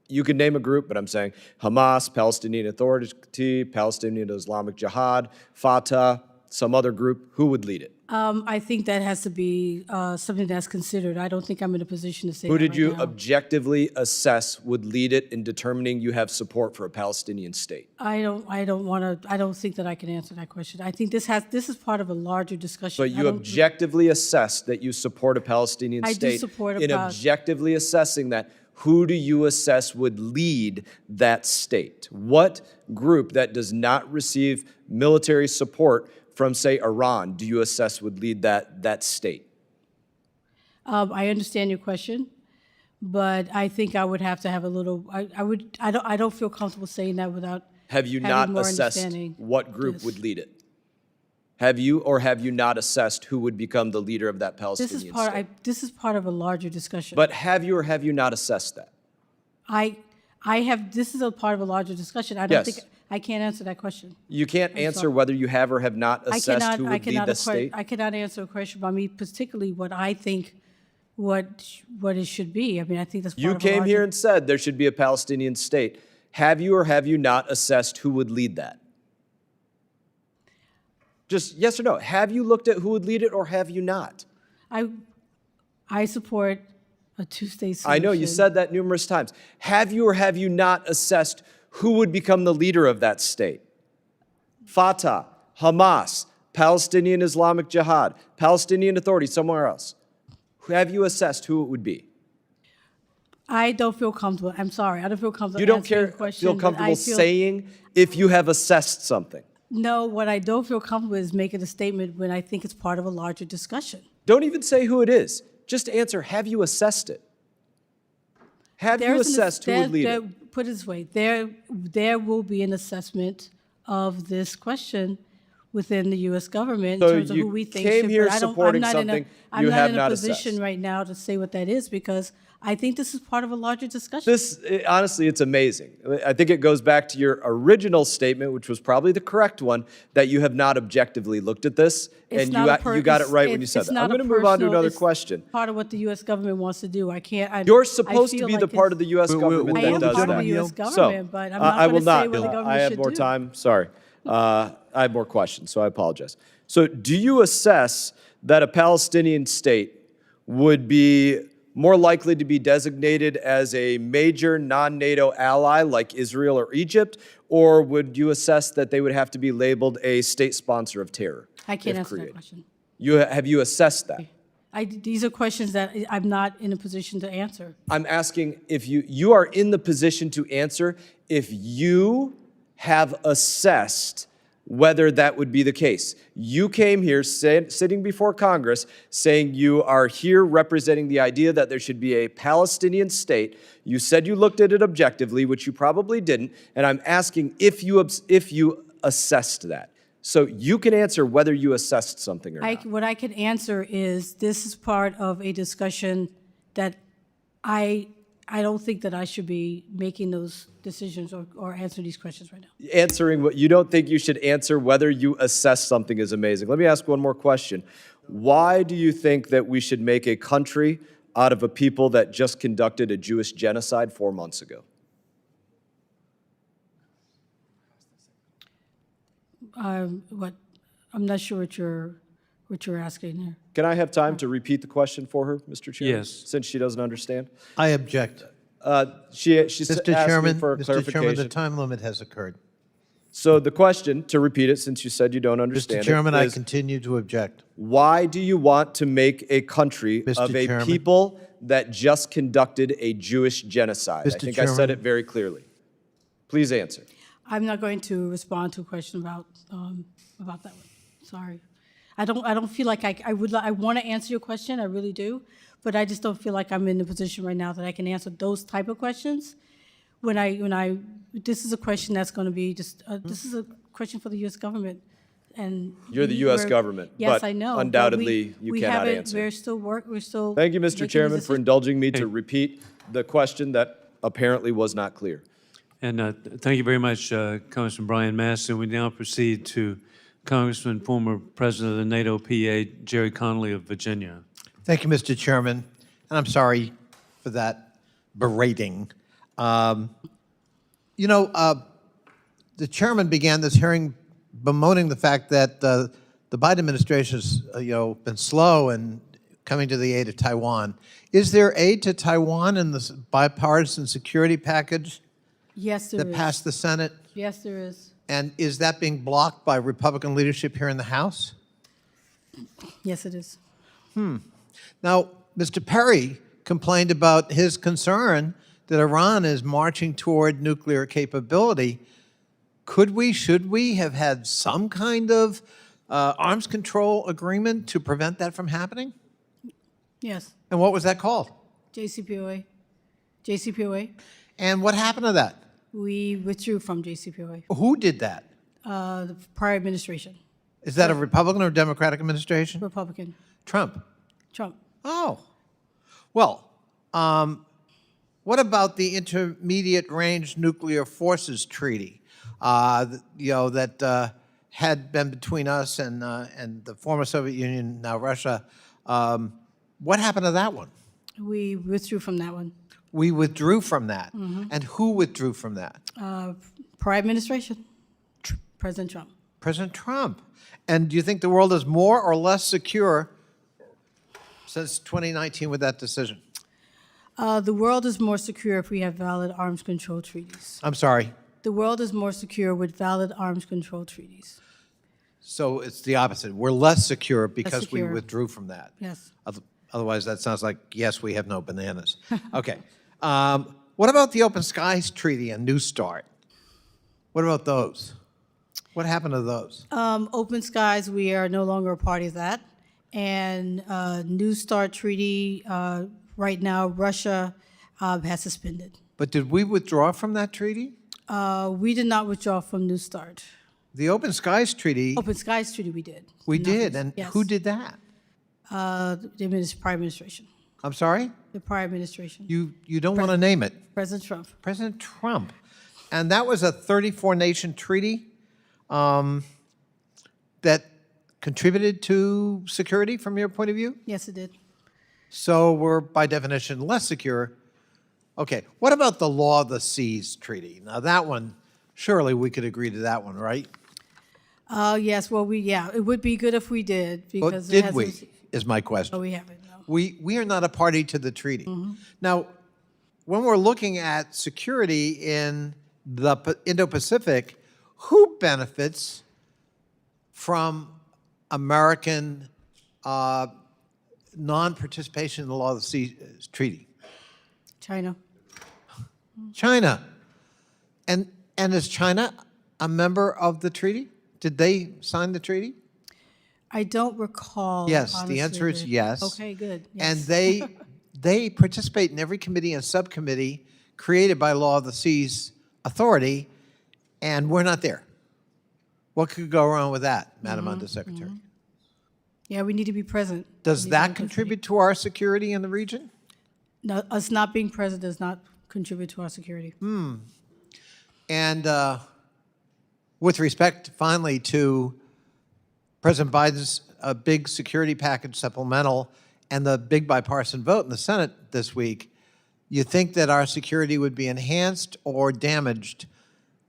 You can name a group, but I'm saying Hamas, Palestinian Authority, Palestinian Islamic Jihad, Fatah, some other group. Who would lead it? I think that has to be something that's considered. I don't think I'm in a position to say Who that did right you now. objectively assess would lead it in determining you have support for a Palestinian state? I don't think that I can answer that question. I think this is part of a larger discussion. But you objectively assessed that you support a Palestinian I do state. support a In objectively assessing that, who do you assess would lead that state? What group that does not receive military support from, say, Iran, do you assess would lead that state? I understand your question, but I think I would have to have a little. I don't feel comfortable saying that without. Have you having not more assessed understanding. what group Yes. would lead it? Have you or have you not assessed who would become the leader of that Palestinian state? This is part of a larger discussion. But have you or have you not assessed that? I have. This is a part of a larger discussion. I Yes. don't think I can't answer that question. You can't I'm answer sorry. whether you have or have not assessed who would lead the state? I cannot answer a question about me, particularly what I think, what it should be. I mean, I think that's part You of a came larger. here and said there should be a Palestinian state. Have you or have you not assessed who would lead that? Just yes or no. Have you looked at who would lead it or have you not? I support a two-state solution. I know you said that numerous times. Have you or have you not assessed who would become the leader of that state? Fatah, Hamas, Palestinian Islamic Jihad, Palestinian Authority, somewhere else. Have you assessed who it would be? I don't feel comfortable. I'm sorry. I don't feel comfortable You don't answering the question. feel but comfortable I feel- saying if you have assessed something. No, what I don't feel comfortable is making a statement when I think it's part of a larger discussion. Don't even say who it is. Just answer, have you assessed it? Have you assessed who would lead it? Put it this way, there will be an assessment of this question within the U.S. government in So terms of you who we think came should. here But supporting something I'm you not have in a not position assessed. right now to say what that is because I think this is part of a larger discussion. Honestly, it's amazing. I think it goes back to your original statement, which was probably the correct one, that you have not objectively looked at this, It's and not a you got it right when you said it's that. not I'm a going to move on to personal- another it's question. Part of what the U.S. government wants to do. I can't. You're I supposed to feel be like the part it's- of the U.S. government I that am does part that. of the U.S. government, So, but I'm not I going will to say not. what the government I have should more do. time. Sorry. I have more questions, so I apologize. So do you assess that a Palestinian state would be more likely to be designated as a major non-NATO ally like Israel or Egypt, or would you assess that they would have to be labeled a state sponsor of terror? I can't if answer created? that question. Have you assessed that? These are questions that I'm not in a position to answer. I'm asking if you are in the position to answer if you have assessed whether that would be the case. You came here sitting before Congress saying you are here representing the idea that there should be a Palestinian state. You said you looked at it objectively, which you probably didn't, and I'm asking if you assessed that. So you can answer whether you assessed something or not. What I can answer is this is part of a discussion that I don't think that I should be making those decisions or answer these questions right now. Answering what you don't think you should answer whether you assess something is amazing. Let me ask one more question. Why do you think that we should make a country out of a people that just conducted a Jewish genocide 4 months ago? I'm not sure what you're asking here. Can I have time to repeat the question for her, Mr. Chairman? Yes. Since she doesn't understand. I object. She's Mr. asking Chairman, for a Mr. Chairman, the clarification. time limit has occurred. So the question, to repeat it, since you said you don't understand Mr. Chairman, I is continue to object. why do you want to make a country Mr. of a Chairman. people that just conducted a Jewish genocide? I Mr. think I said Chairman. it very clearly. Please answer. I'm not going to respond to a question about that one. Sorry. I don't feel like I want to answer your question. I really do, but I just don't feel like I'm in the position right now that I can answer those type of questions. This is a question that's going to be just this is a question for the U.S. government, and You're the U.S. government, Yes, but I know. but undoubtedly you we cannot haven't- answer. We're still. Thank you, Mr. making Chairman, this for decision. indulging me to repeat the question that apparently was not clear. And thank you very much, Congressman Brian Masson. We now proceed to Congressman, former President of the NATO PA, Jerry Connolly of Virginia. Thank you, Mr. Chairman, and I'm sorry for that berating. The chairman began this hearing bemoaning the fact that the Biden administration has, been slow in coming to the aid of Taiwan. Is there aid to Taiwan in the bipartisan security package Yes, there that is. passed the Senate? Yes, there is. And is that being blocked by Republican leadership here in the House? Yes, it is. Now, Mr. Perry complained about his concern that Iran is marching toward nuclear capability. Should we have had some kind of arms control agreement to prevent that from happening? Yes. And what was that called? JCPOA. JCPOA. And what happened to that? We withdrew from JCPOA. Who did that? The prior administration. Is that a Republican or Democratic administration? Republican. Trump. Trump. Oh. Well, what about the Intermediate Range Nuclear Forces Treaty? That had been between us and the former Soviet Union, now Russia. What happened to that one? We withdrew from that one. We withdrew from that. And who withdrew from that? Prior administration. President Trump. President Trump. And do you think the world is more or less secure since 2019 with that decision? The world is more secure if we have valid arms control treaties. I'm sorry. The world is more secure with valid arms control treaties. So it's the opposite. We're less secure because secure. we withdrew from that. Yes. Otherwise, that sounds like, yes, we have no bananas. Okay. What about the Open Skies Treaty and New START? What about those? What happened to those? Open Skies, we are no longer a party of that. And New START treaty, right now, Russia has suspended. But did we withdraw from that treaty? We did not withdraw from New START. The Open Skies Treaty, Open Skies treaty, we did. we did. And Yes. who did that? The prior administration. I'm sorry? The prior administration. You don't want to name it. President Trump. President Trump. And that was a 34-nation treaty that contributed to security from your point of view? Yes, it did. So we're, by definition, less secure. Okay, what about the Law of the Seas Treaty? Now, that one, surely we could agree to that one, right? Yes, well, it would be good if we did, But because it did hasn't. we, is my question. No, we haven't, no. We are not a party to the treaty. Now, when we're looking at security in the Indo-Pacific, who benefits from American non-participation in the Law of the Sea Treaty? China. China. And is China a member of the treaty? Did they sign the treaty? I don't recall. Yes, the honestly, answer is yes. Okay, good. And Yes. they participate in every committee and subcommittee created by Law of the Seas Authority, and we're not there. What could go wrong with that, Madam Undersecretary? Yeah, we need to be present. Does We need to that be present. contribute to our security in the region? No, us not being present does not contribute to our security. And with respect, finally, to President Biden's big security package supplemental and the big bipartisan vote in the Senate this week, you think that our security would be enhanced or damaged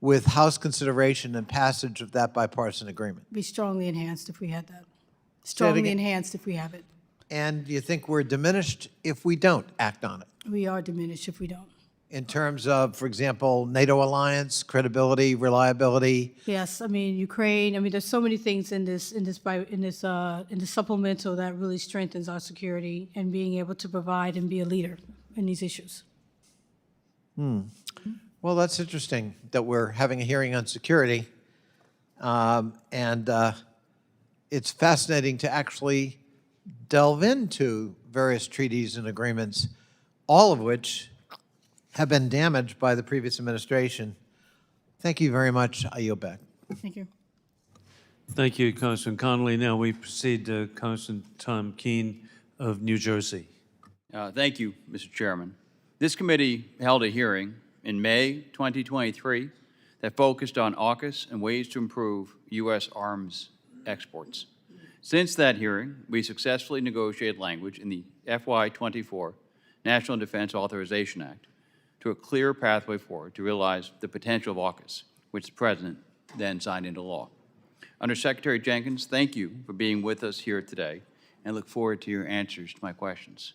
with House consideration and passage of that bipartisan agreement? Be strongly enhanced if we had that. Say it Strongly again. enhanced if we have it. And do you think we're diminished if we don't act on it? We are diminished if we don't. In terms of, for example, NATO alliance, credibility, reliability? Yes, I mean Ukraine. I mean, there's so many things in this supplemental that really strengthens our security and being able to provide and be a leader in these issues. Well, that's interesting that we're having a hearing on security. And it's fascinating to actually delve into various treaties and agreements, all of which have been damaged by the previous administration. Thank you very much. I yield back. Thank you. Thank you, Congressman Connolly. Now we proceed to Congressman Tom Keene of New Jersey. Thank you, Mr. Chairman. This committee held a hearing in May 2023 that focused on AUKUS and ways to improve U.S. arms exports. Since that hearing, we successfully negotiated language in the FY24 National Defense Authorization Act to a clear pathway forward to realize the potential of AUKUS, which the President then signed into law. Under Secretary Jenkins, thank you for being with us here today, and look forward to your answers to my questions.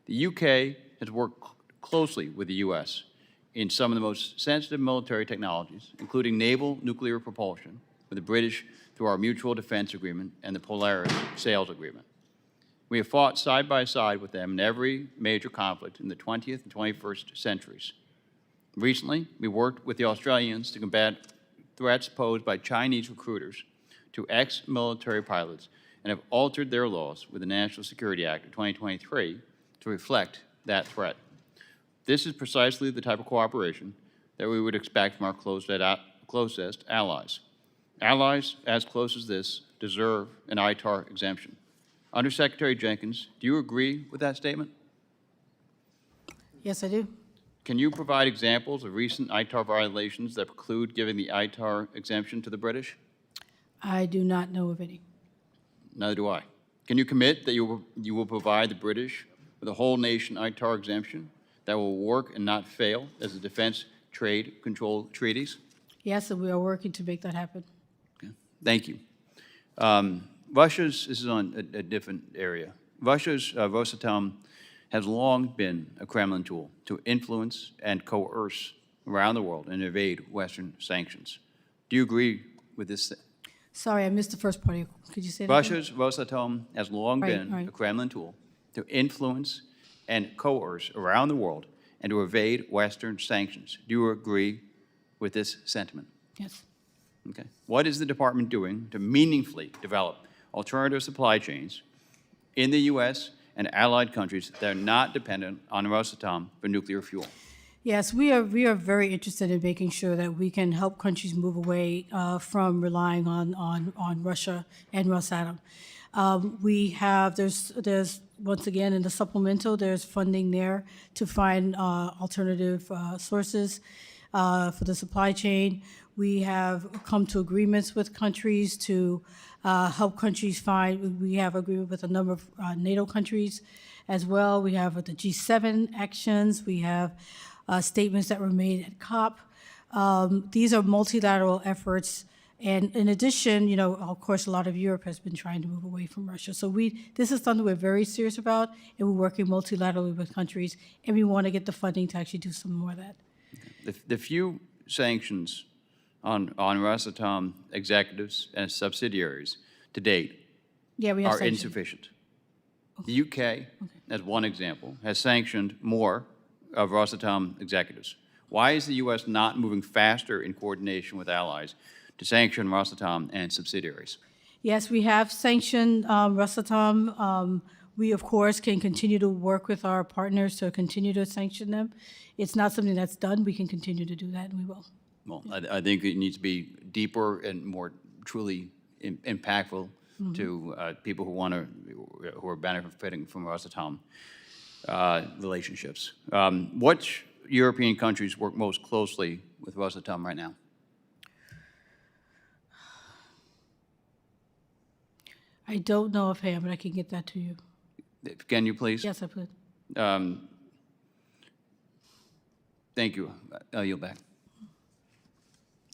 The UK has worked closely with the U.S. in some of the most sensitive military technologies, including naval nuclear propulsion, with the British through our Mutual Defense Agreement and the Polaris Sales Agreement. We have fought side by side with them in every major conflict in the 20th and 21st centuries. Recently, we worked with the Australians to combat threats posed by Chinese recruiters to ex-military pilots and have altered their laws with the National Security Act of 2023 to reflect that threat. This is precisely the type of cooperation that we would expect from our closest allies. Allies as close as this deserve an ITAR exemption. Undersecretary Jenkins, do you agree with that statement? Yes, I do. Can you provide examples of recent ITAR violations that preclude giving the ITAR exemption to the British? I do not know of any. Neither do I. Can you commit that you will provide the British with a whole nation ITAR exemption that will work and not fail as the defense trade control treaties? Yes, and we are working to make that happen. Okay. Thank you. This is on a different area. Russia's Rosatom has long been a Kremlin tool to influence and coerce around the world and evade Western sanctions. Do you agree with this? Sorry, I missed the first part of you. Could you say that again? Russia's Rosatom has long been a Kremlin tool to influence and coerce around the world and to evade Western sanctions. Do you agree with this sentiment? Yes. Okay. What is the department doing to meaningfully develop alternative supply chains in the U.S. and allied countries that are not dependent on Rosatom for nuclear fuel? Yes, we are very interested in making sure that we can help countries move away from relying on Russia and Rosatom. There's once again in the supplemental, there's funding there to find alternative sources for the supply chain. We have come to agreements with countries to help countries find. We have agreement with a number of NATO countries as well. We have the G7 actions. We have statements that were made at COP. These are multilateral efforts. And in addition, of course, a lot of Europe has been trying to move away from Russia. So this is something we're very serious about, and we're working multilaterally with countries, and we want to get the funding to actually do some more of that. The few sanctions on The UK, as one example, has sanctioned more of Rosatom executives. Why is the U.S. not moving faster in coordination with allies to sanction Rosatom and subsidiaries? Yes, we have sanctioned Rosatom. We, of course, can continue to work with our partners to continue to sanction them. It's not something that's done. We can continue to do that, and we will. Well, I think it needs to be deeper and more truly impactful to people who are benefiting from Rosatom relationships. Which European countries work most closely with Rosatom right now? I don't know offhand, but I can get that to you. Can you please? Yes, I could. Thank you. I'll yield back.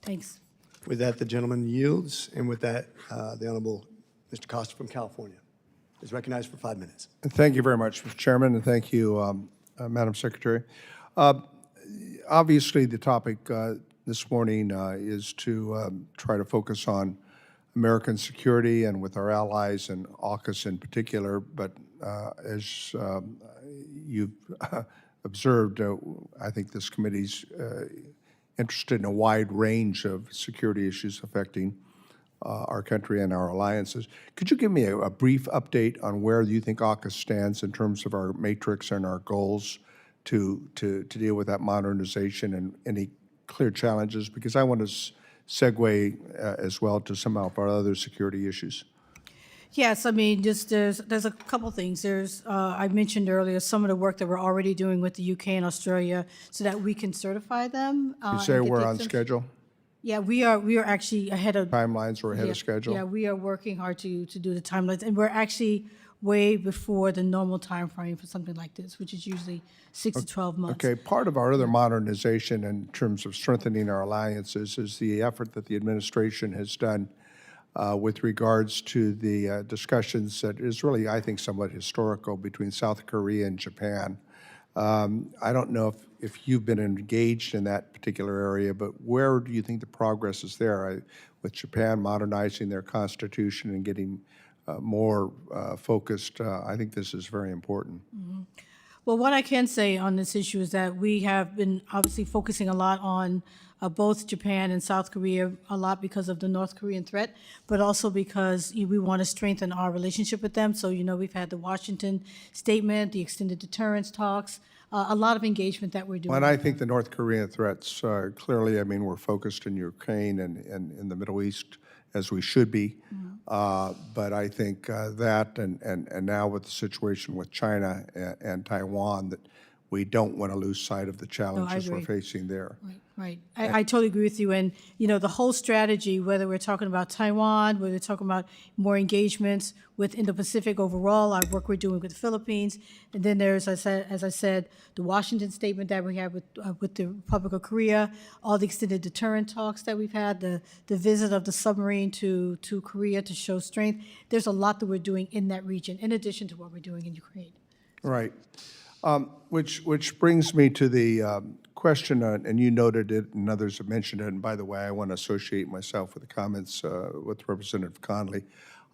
Thanks. With that, the gentleman yields, and with that, the Honorable Mr. Costa from California is recognized for 5 minutes. Thank you very much, Mr. Chairman, and thank you, Madam Secretary. Obviously, the topic this morning is to try to focus on American security and with our allies and AUKUS in particular, but as you've observed, I think this committee's interested in a wide range of security issues affecting our country and our alliances. Could you give me a brief update on where you think AUKUS stands in terms of our matrix and our goals to deal with that modernization and any clear challenges? Because I want to segue as well to some of our other security issues. Yes, I mean, just there's a couple things. I mentioned earlier some of the work that we're already doing with the UK and Australia so that we can certify them. You say we're on schedule? Yeah, we are actually ahead of Timelines are ahead of schedule? Yeah, we are working hard to do the timelines, and we're actually way before the normal time frame for something like this, which is usually 6 to 12 months. Okay, part of our other modernization in terms of strengthening our alliances is the effort that the administration has done with regards to the discussions that is really, I think, somewhat historical between South Korea and Japan. I don't know if you've been engaged in that particular area, but where do you think the progress is there? With Japan modernizing their constitution and getting more focused, I think this is very important. Mm-hmm. Well, what I can say on this issue is that we have been obviously focusing a lot on both Japan and South Korea, a lot because of the North Korean threat, but also because we want to strengthen our relationship with them. So, we've had the Washington statement, the extended deterrence talks, a lot of engagement that we're doing. And I think the North Korean threats, clearly, I mean, we're focused in Ukraine and in the Middle East, as we should be. But I think that and now with the situation with China and Taiwan, that we don't want to lose sight of the challenges we're facing there. Right. I totally agree with you. And, the whole strategy, whether we're talking about Taiwan, whether we're talking about more engagements with Indo-Pacific overall, our work we're doing with the Philippines, and then there's, as I said, the Washington statement that we have with the Republic of Korea, all the extended deterrent talks that we've had, the visit of the submarine to Korea to show strength. There's a lot that we're doing in that region, in addition to what we're doing in Ukraine. Right. Which brings me to the question, and you noted it and others have mentioned it, and by the way, I want to associate myself with the comments with Representative Conley.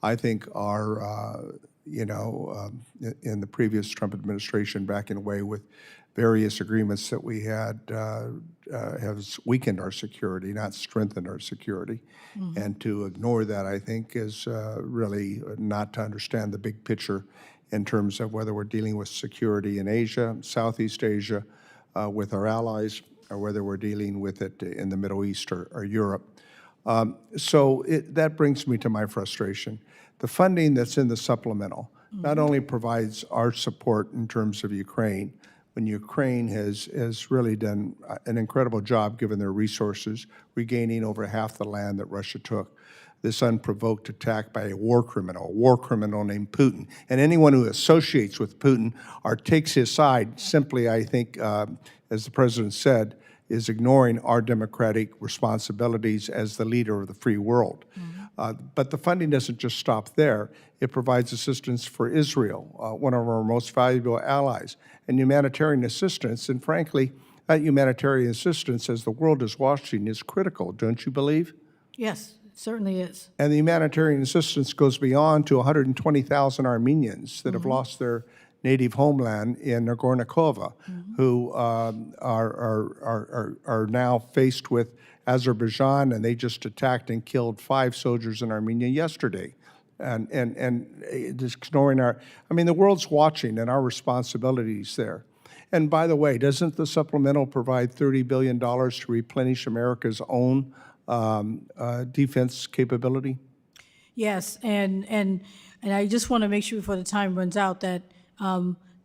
I think our, in the previous Trump administration backing away with various agreements that we had has weakened our security, not strengthened our security. Mm-hmm. And to ignore that, I think, is really not to understand the big picture in terms of whether we're dealing with security in Asia, Southeast Asia, with our allies, or whether we're dealing with it in the Middle East or Europe. So that brings me to my frustration. The funding that's in the supplemental not only provides our support in terms of Ukraine, when Ukraine has really done an incredible job given their resources, regaining over half the land that Russia took. This unprovoked attack by a war criminal named Putin. And anyone who associates with Putin or takes his side simply, I think, as the President said, is ignoring our democratic responsibilities as the leader of the free world. Mm-hmm. But the funding doesn't just stop there. It provides assistance for Israel, one of our most valuable allies, and humanitarian assistance. And frankly, that humanitarian assistance, as the world is watching, is critical, don't you believe? Yes, certainly is. And the humanitarian assistance goes beyond to 120,000 Armenians that have lost their native homeland in Nagorno-Karabakh, who are now faced with Azerbaijan, and they just attacked and killed 5 soldiers in Armenia yesterday. And just ignoring the world's watching and our responsibilities there. And by the way, doesn't the supplemental provide $30 billion to replenish America's own defense capability? Yes, and I just want to make sure before the time runs out that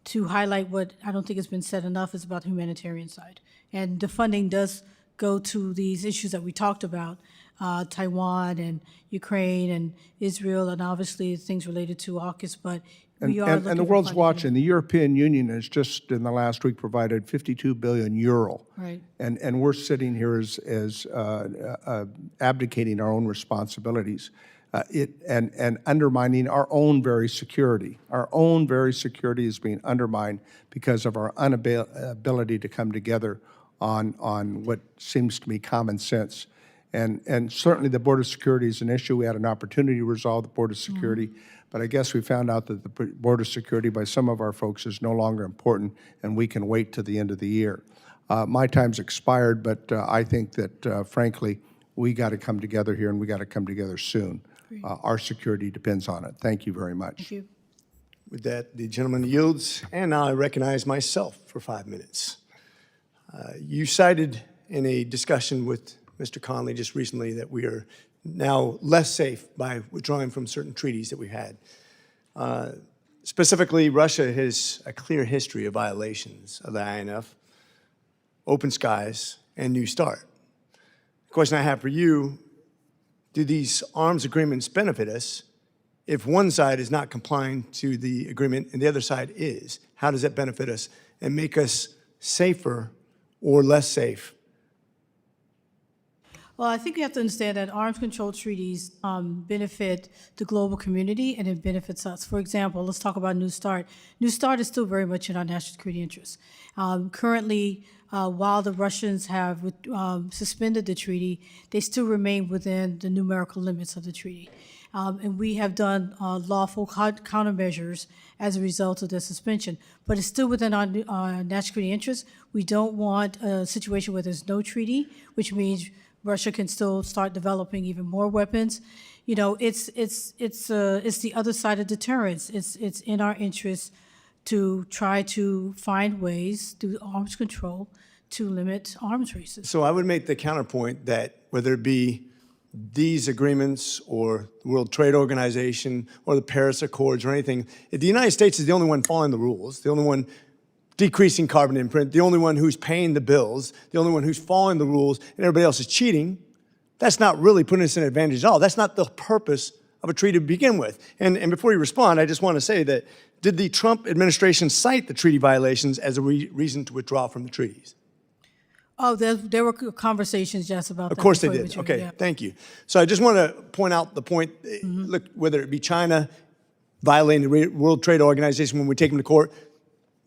to highlight what I don't think has been said enough is about the humanitarian side. And the funding does go to these issues that we talked about, Taiwan and Ukraine and Israel, and obviously things related to AUKUS, but we are looking and the for world's funding. watching. The European Union has just in the last week provided 52 billion euro. Right. And we're sitting here as abdicating our own responsibilities. And undermining our own very security. Our own very security is being undermined because of our inability to come together on what seems to me common sense. And certainly the border security is an issue. We had an opportunity to resolve the border security, but I guess we found out that the border security by some of our folks is no longer important, and we can wait to the end of the year. My time's expired, but I think that, frankly, we got to come together here, and we got to come together soon. Our security depends on it. Thank you very much. Thank you. With that, the gentleman yields, and now I recognize myself for 5 minutes. You cited in a discussion with Mr. Conley just recently that we are now less safe by withdrawing from certain treaties that we had. Specifically, Russia has a clear history of violations of the INF, Open Skies, and New START. The question I have for you, do these arms agreements benefit us if one side is not complying to the agreement and the other side is? How does that benefit us and make us safer or less safe? Well, I think you have to understand that arms control treaties benefit the global community and it benefits us. For example, let's talk about New START. New START is still very much in our national security interests. Currently, while the Russians have suspended the treaty, they still remain within the numerical limits of the treaty. And we have done lawful countermeasures as a result of the suspension. But it's still within our national security interests. We don't want a situation where there's no treaty, which means Russia can still start developing even more weapons. You know, it's the other side of deterrence. It's in our interest to try to find ways through arms control to limit arms races. So I would make the counterpoint that whether it be these agreements or the World Trade Organization or the Paris Accords or anything, if the United States is the only one following the rules, the only one decreasing carbon imprint, the only one who's paying the bills, the only one who's following the rules, and everybody else is cheating, that's not really putting us in an advantage at all. That's not the purpose of a treaty to begin with. And before you respond, I just want to say that, did the Trump administration cite the treaty violations as a reason to withdraw from the treaties? Oh, there were conversations, yes, about that. Of course they before we did. withdrew, Okay, yeah. thank you. So I just want to point out the point, look, whether it be China violating the World Trade Organization when we take them to court,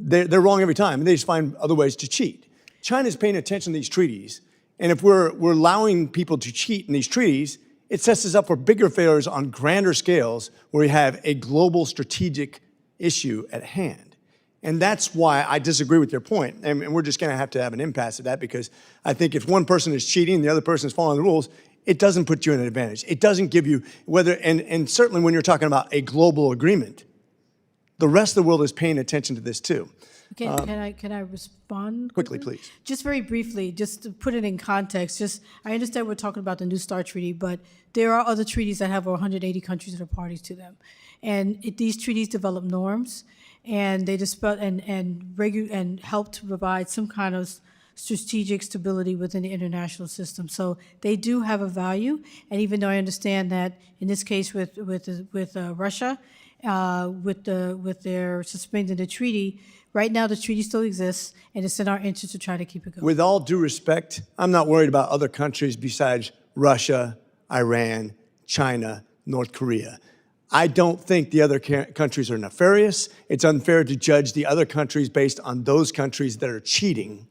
they're wrong every time, and they just find other ways to cheat. China's paying attention to these treaties, and if we're allowing people to cheat in these treaties, it sets us up for bigger failures on grander scales where we have a global strategic issue at hand. And that's why I disagree with your point, and we're just going to have an impasse at that, because I think if one person is cheating and the other person is following the rules, it doesn't put you in an advantage. It doesn't give you, and certainly when you're talking about a global agreement, the rest of the world is paying attention to this too. Can I respond? Quickly, please. Just very briefly, just to put it in context, I understand we're talking about the New START Treaty, but there are other treaties that have over 180 countries that are parties to them. And these treaties develop norms, and they dispel and help to provide some kind of strategic stability within the international system. So they do have a value, and even though I understand that in this case with Russia, with their suspending the treaty, right now the treaty still exists, and it's in our interest to try to keep it going. With all due respect, I'm not worried about other countries besides Russia, Iran, China, North Korea. I don't think the other countries are nefarious. It's unfair to judge the other countries based on those countries that are cheating,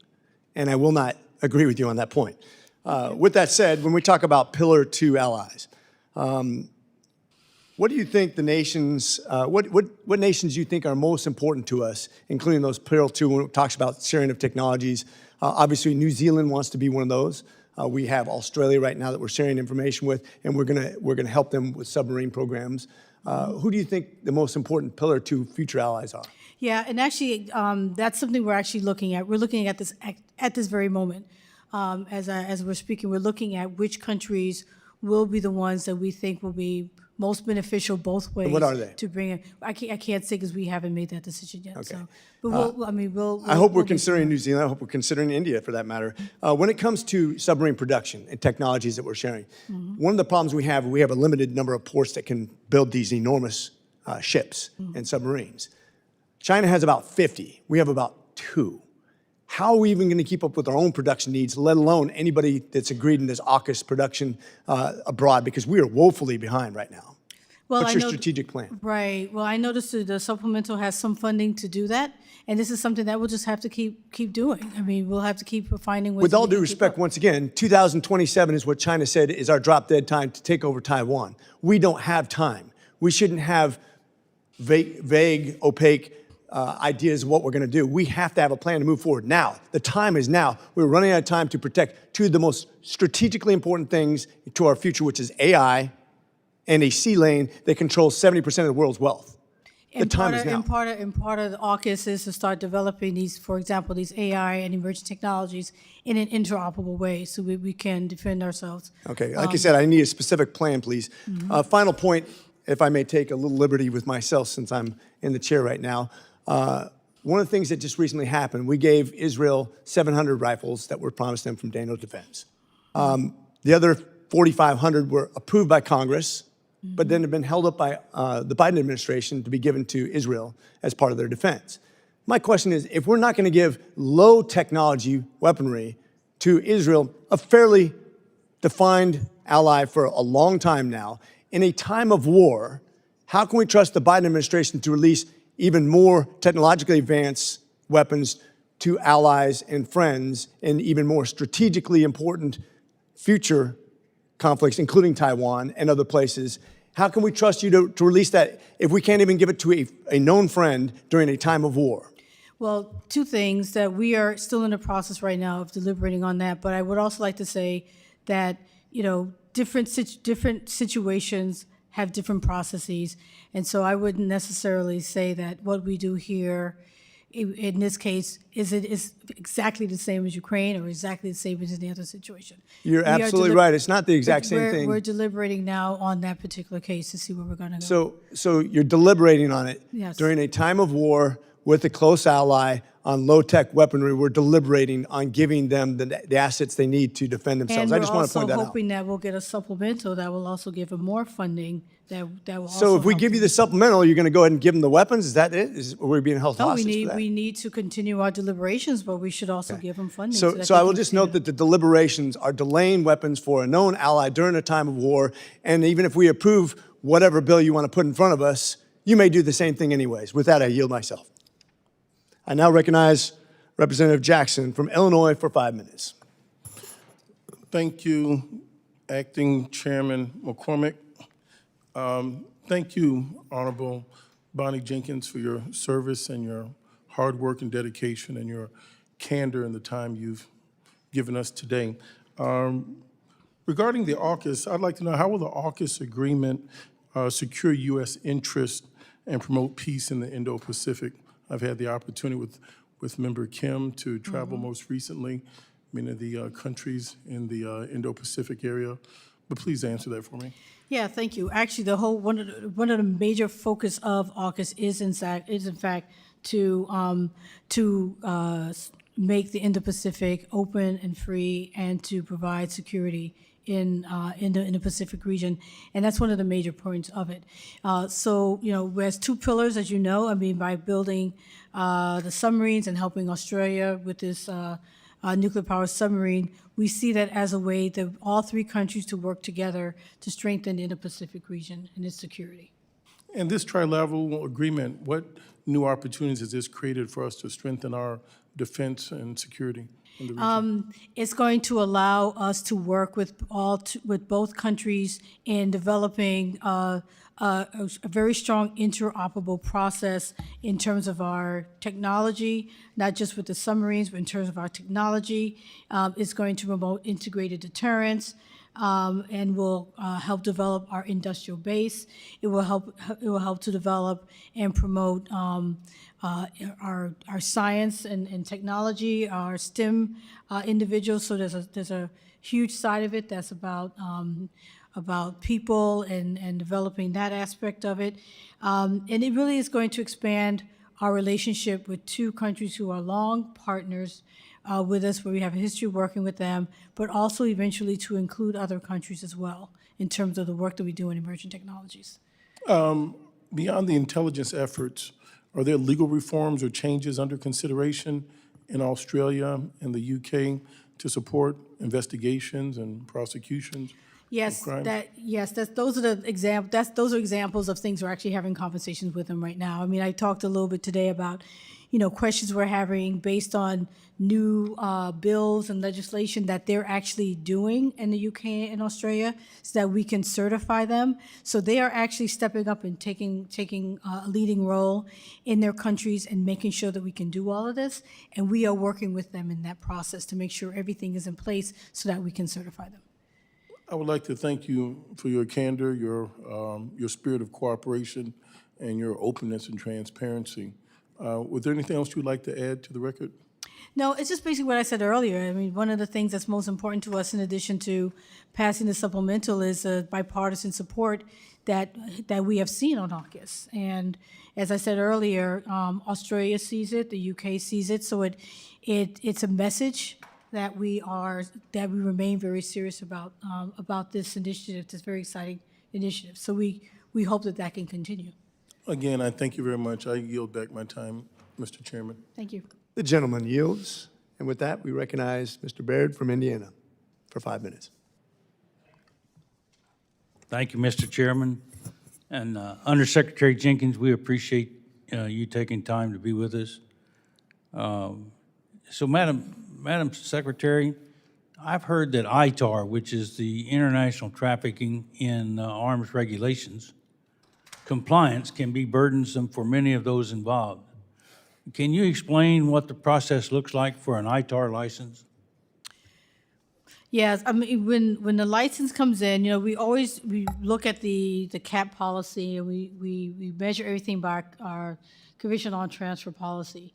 and I will not agree with you on that point. With that said, when we talk about Pillar 2 allies, What do you think the nations, what nations do you think are most important to us, including those Pillar 2 when it talks about sharing of technologies? Obviously, New Zealand wants to be one of those. We have Australia right now that we're sharing information with, and we're gonna help them with submarine programs. Who do you think the most important Pillar 2 future allies are? Yeah, and actually, that's something we're actually looking at. We're looking at this at this very moment. As we're speaking, we're looking at which countries will be the ones that we think will be most beneficial both ways. what are they? To bring it, I can't say because we haven't made that decision yet. Okay. So, but we'll. I hope we're we'll be- considering New Zealand. I hope we're considering India, for that matter. When it comes to submarine production and technologies that we're sharing, one of the problems we have a limited number of ports that can build these enormous ships and submarines. China has about 50. We have about 2. How are we even going to keep up with our own production needs, let alone anybody that's agreed in this AUKUS production abroad? Because we are woefully behind right now. Well, What's I your know- strategic plan? Right. Well, I noticed that the supplemental has some funding to do that, and this is something that we'll just have to keep doing. I mean, we'll have to keep finding ways. With that all we due can keep respect, up. once again, 2027 is what China said is our drop-dead time to take over Taiwan. We don't have time. We shouldn't have vague, opaque ideas of what we're going to do. We have to have a plan to move forward now. The time is now. We're running out of time to protect 2 of the most strategically important things to our future, which is AI and a sea lane that controls 70% of the world's wealth. The time is now. And part of the AUKUS is to start developing these, for example, these AI and emerging technologies in an interoperable way, so we can defend ourselves. Okay, like I said, I need a specific plan, please. Final point, if I may take a little liberty with myself since I'm in the chair right now. One of the things that just recently happened, we gave Israel 700 rifles that were promised them from Daniel Defense. The other 4,500 were approved by Congress, but then have been held up by the Biden administration to be given to Israel as part of their defense. My question is, if we're not going to give low technology weaponry to Israel, a fairly defined ally for a long time now, in a time of war, how can we trust the Biden administration to release even more technologically advanced weapons to allies and friends in even more strategically important future conflicts, including Taiwan and other places? How can we trust you to release that if we can't even give it to a known friend during a time of war? Well, 2 things, that we are still in the process right now of deliberating on that, but I would also like to say that, different situations have different processes, and so I wouldn't necessarily say that what we do here, in this case, is exactly the same as Ukraine or exactly the same as any other situation. You're We are absolutely right. It's not the exact same thing. We're deliberating now on that particular case to see where we're going to go. So you're deliberating on it. Yes. During a time of war with a close ally on low-tech weaponry, we're deliberating on giving them the assets they need to defend themselves. And I just want to point that we're also out. hoping that we'll get a supplemental that will also give them more funding that will also So if we help give you them. the supplemental, you're going to go ahead and give them the weapons? Is that it? Are we being held No, hostage for that? we need to continue our deliberations, but we should also give them funding. So that I they will can just continue. note that the deliberations are delaying weapons for a known ally during a time of war, and even if we approve whatever bill you want to put in front of us, you may do the same thing anyways. With that, I yield myself. I now recognize Representative Jackson from Illinois for 5 minutes. Thank you, Acting Chairman McCormick. Thank you, Honorable Bonnie Jenkins, for your service and your hard work and dedication and your candor in the time you've given us today. Regarding the AUKUS, I'd like to know, how will the AUKUS agreement secure U.S. interest and promote peace in the Indo-Pacific? I've had the opportunity with Member Kim to travel most recently, many of the countries in the Indo-Pacific area, but please answer that for me. Yeah, thank you. Actually, one of the major focus of AUKUS is in fact to make the Indo-Pacific open and free and to provide security in the Pacific region, and that's one of the major points of it. So, there's 2 pillars, as you know. I mean, by building the submarines and helping Australia with this nuclear power submarine, we see that as a way that all 3 countries to work together to strengthen the Indo-Pacific region and its security. And this trilateral agreement, what new opportunities has this created for us to strengthen our defense and security? in the region? It's going to allow us to work with with both countries in developing a very strong interoperable process in terms of our technology, not just with the submarines, but in terms of our technology. It's going to promote integrated deterrence. And will help develop our industrial base. It will help to develop and promote our science and technology, our STEM individuals. So there's a huge side of it that's about people and developing that aspect of it. And it really is going to expand our relationship with two countries who are long partners with us, where we have a history of working with them, but also eventually to include other countries as well in terms of the work that we do in emerging technologies. Beyond the intelligence efforts, are there legal reforms or changes under consideration in Australia and the UK to support investigations and prosecutions? Yes, crimes? those are examples of things we're actually having conversations with them right now. I mean, I talked a little bit today about, questions we're having based on new bills and legislation that they're actually doing in the UK and Australia, so that we can certify them. So they are actually stepping up and taking a leading role in their countries and making sure that we can do all of this. And we are working with them in that process to make sure everything is in place so that we can certify them. I would like to thank you for your candor, your spirit of cooperation, and your openness and transparency. Was there anything else you'd like to add to the record? No, it's just basically what I said earlier. I mean, one of the things that's most important to us, in addition to passing the supplemental, is bipartisan support that we have seen on AUKUS. And as I said earlier, Australia sees it, the UK sees it, so it's a message that we remain very serious about this initiative, this very exciting initiative. So we hope that can continue. Again, I thank you very much. I yield back my time, Mr. Chairman. Thank you. The gentleman yields. And with that, we recognize Mr. Baird from Indiana for 5 minutes. Thank you, Mr. Chairman. And Undersecretary Jenkins, we appreciate you taking time to be with us. So Madam Secretary, I've heard that ITAR, which is the International Trafficking in Arms Regulations, compliance can be burdensome for many of those involved. Can you explain what the process looks like for an ITAR license? Yes, I mean, when the license comes in, we look at the CAP policy, and we measure everything by our Commission on Transfer policy.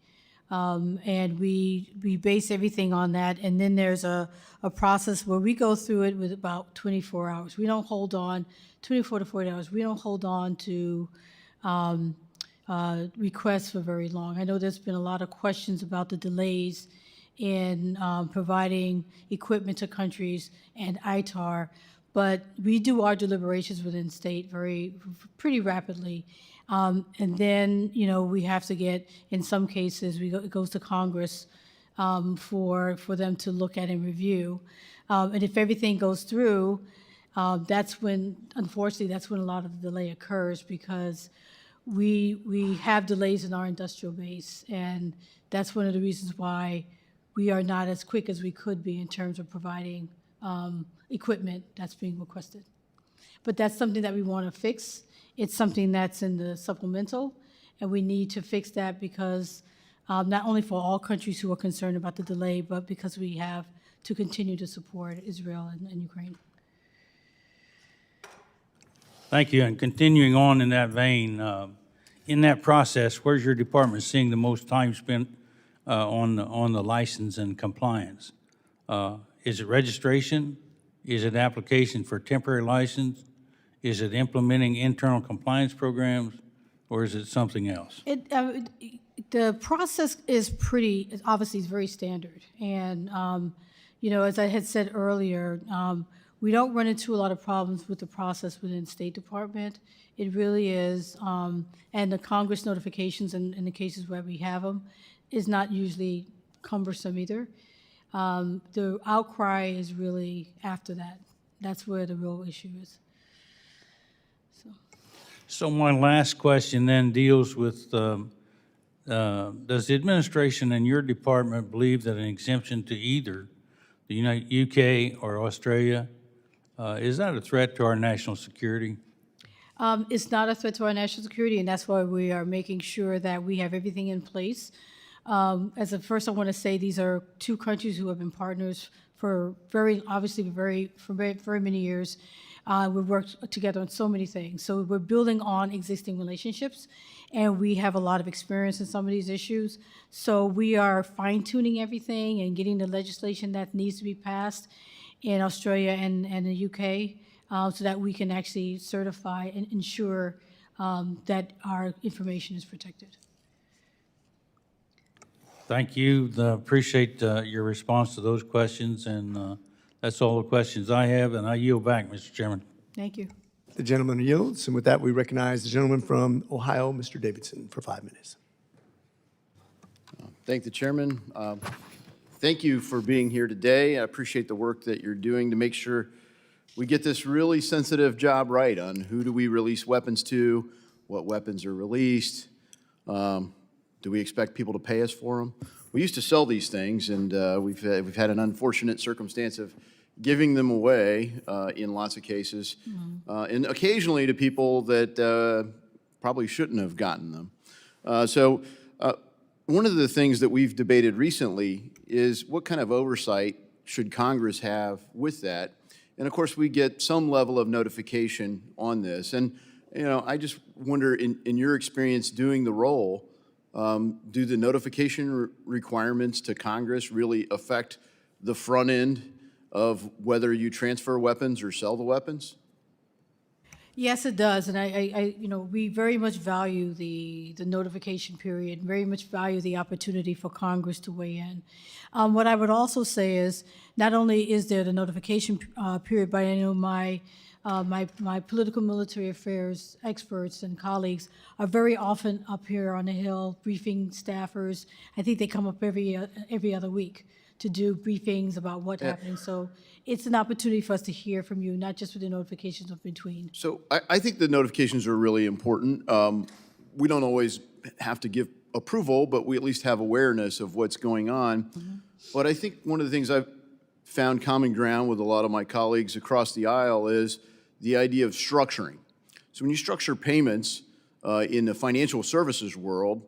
And we base everything on that, and then there's a process where we go through it with about 24 hours. We don't hold on, 24 to 40 hours, we don't hold on to requests for very long. I know there's been a lot of questions about the delays in providing equipment to countries and ITAR, but we do our deliberations within state pretty rapidly. And then, we have to get, in some cases, it goes to Congress for them to look at and review. And if everything goes through, unfortunately, that's when a lot of the delay occurs, because we have delays in our industrial base, and that's one of the reasons why we are not as quick as we could be in terms of providing equipment that's being requested. But that's something that we want to fix. It's something that's in the supplemental, and we need to fix that because not only for all countries who are concerned about the delay, but because we have to continue to support Israel and Ukraine. Thank you. And continuing on in that vein, in that process, where's your department seeing the most time spent on the license and compliance? Is it registration? Is it application for temporary license? Is it implementing internal compliance programs, or is it something else? The process is obviously it's very standard. And, as I had said earlier, we don't run into a lot of problems with the process within State Department. It really is, and the Congress notifications in the cases where we have them is not usually cumbersome either. The outcry is really after that. That's where the real issue is. So my last question then deals with Does the administration and your department believe that an exemption to either the UK or Australia, is that a threat to our national security? It's not a threat to our national security, and that's why we are making sure that we have everything in place. As a first, I want to say these are two countries who have been partners for very many years. We've worked together on so many things. So we're building on existing relationships, and we have a lot of experience in some of these issues. So we are fine-tuning everything and getting the legislation that needs to be passed in Australia and the UK, so that we can actually certify and ensure that our information is protected. Thank you. Appreciate your response to those questions, and that's all the questions I have, and I yield back, Mr. Chairman. Thank you. The gentleman yields, and with that, we recognize the gentleman from Ohio, Mr. Davidson, for 5 minutes. Thank the chairman. Thank you for being here today. I appreciate the work that you're doing to make sure we get this really sensitive job right on who do we release weapons to, what weapons are released, do we expect people to pay us for them? We used to sell these things, and we've had an unfortunate circumstance of giving them away in lots of cases, and occasionally to people that probably shouldn't have gotten them. One of the things that we've debated recently is what kind of oversight should Congress have with that? And of course, we get some level of notification on this. And I just wonder, in your experience doing the role, do the notification requirements to Congress really affect the front end of whether you transfer weapons or sell the weapons? Yes, it does, and we very much value the notification period, very much value the opportunity for Congress to weigh in. What I would also say is, not only is there the notification period, but I know my political military affairs experts and colleagues are very often up here on the Hill briefing staffers. I think they come up every other week to do briefings about what's happening. So it's an opportunity for us to hear from you, not just with the notifications of between. So I think the notifications are really important. We don't always have to give approval, but we at least have awareness of what's going on. But I think one of the things I've found common ground with a lot of my colleagues across the aisle is the idea of structuring. So when you structure payments in the financial services world,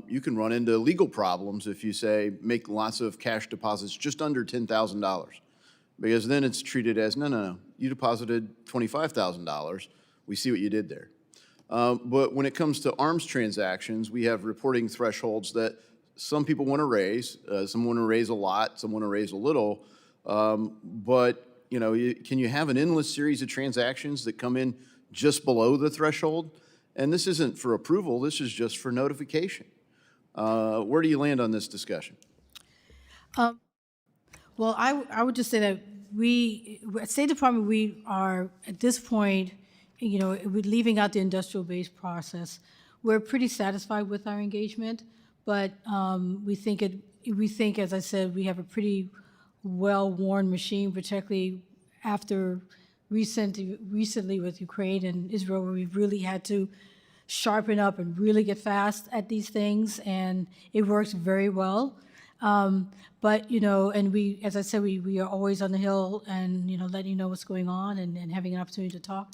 you can run into legal problems if you say make lots of cash deposits just under $10,000, because then it's treated as, no, you deposited $25,000. We see what you did there. But when it comes to arms transactions, we have reporting thresholds that some people want to raise. Some want to raise a lot, some want to raise a little. But can you have an endless series of transactions that come in just below the threshold? And this isn't for approval, this is just for notification. Where do you land on this discussion? Well, I would just say that at State Department, we are, at this point, we're leaving out the industrial base process. We're pretty satisfied with our engagement, but we think, as I said, we have a pretty well-worn machine, particularly after recently with Ukraine and Israel, where we've really had to sharpen up and really get fast at these things, and it works very well. But, and we, as I said, we are always on the Hill and, letting you know what's going on and having an opportunity to talk.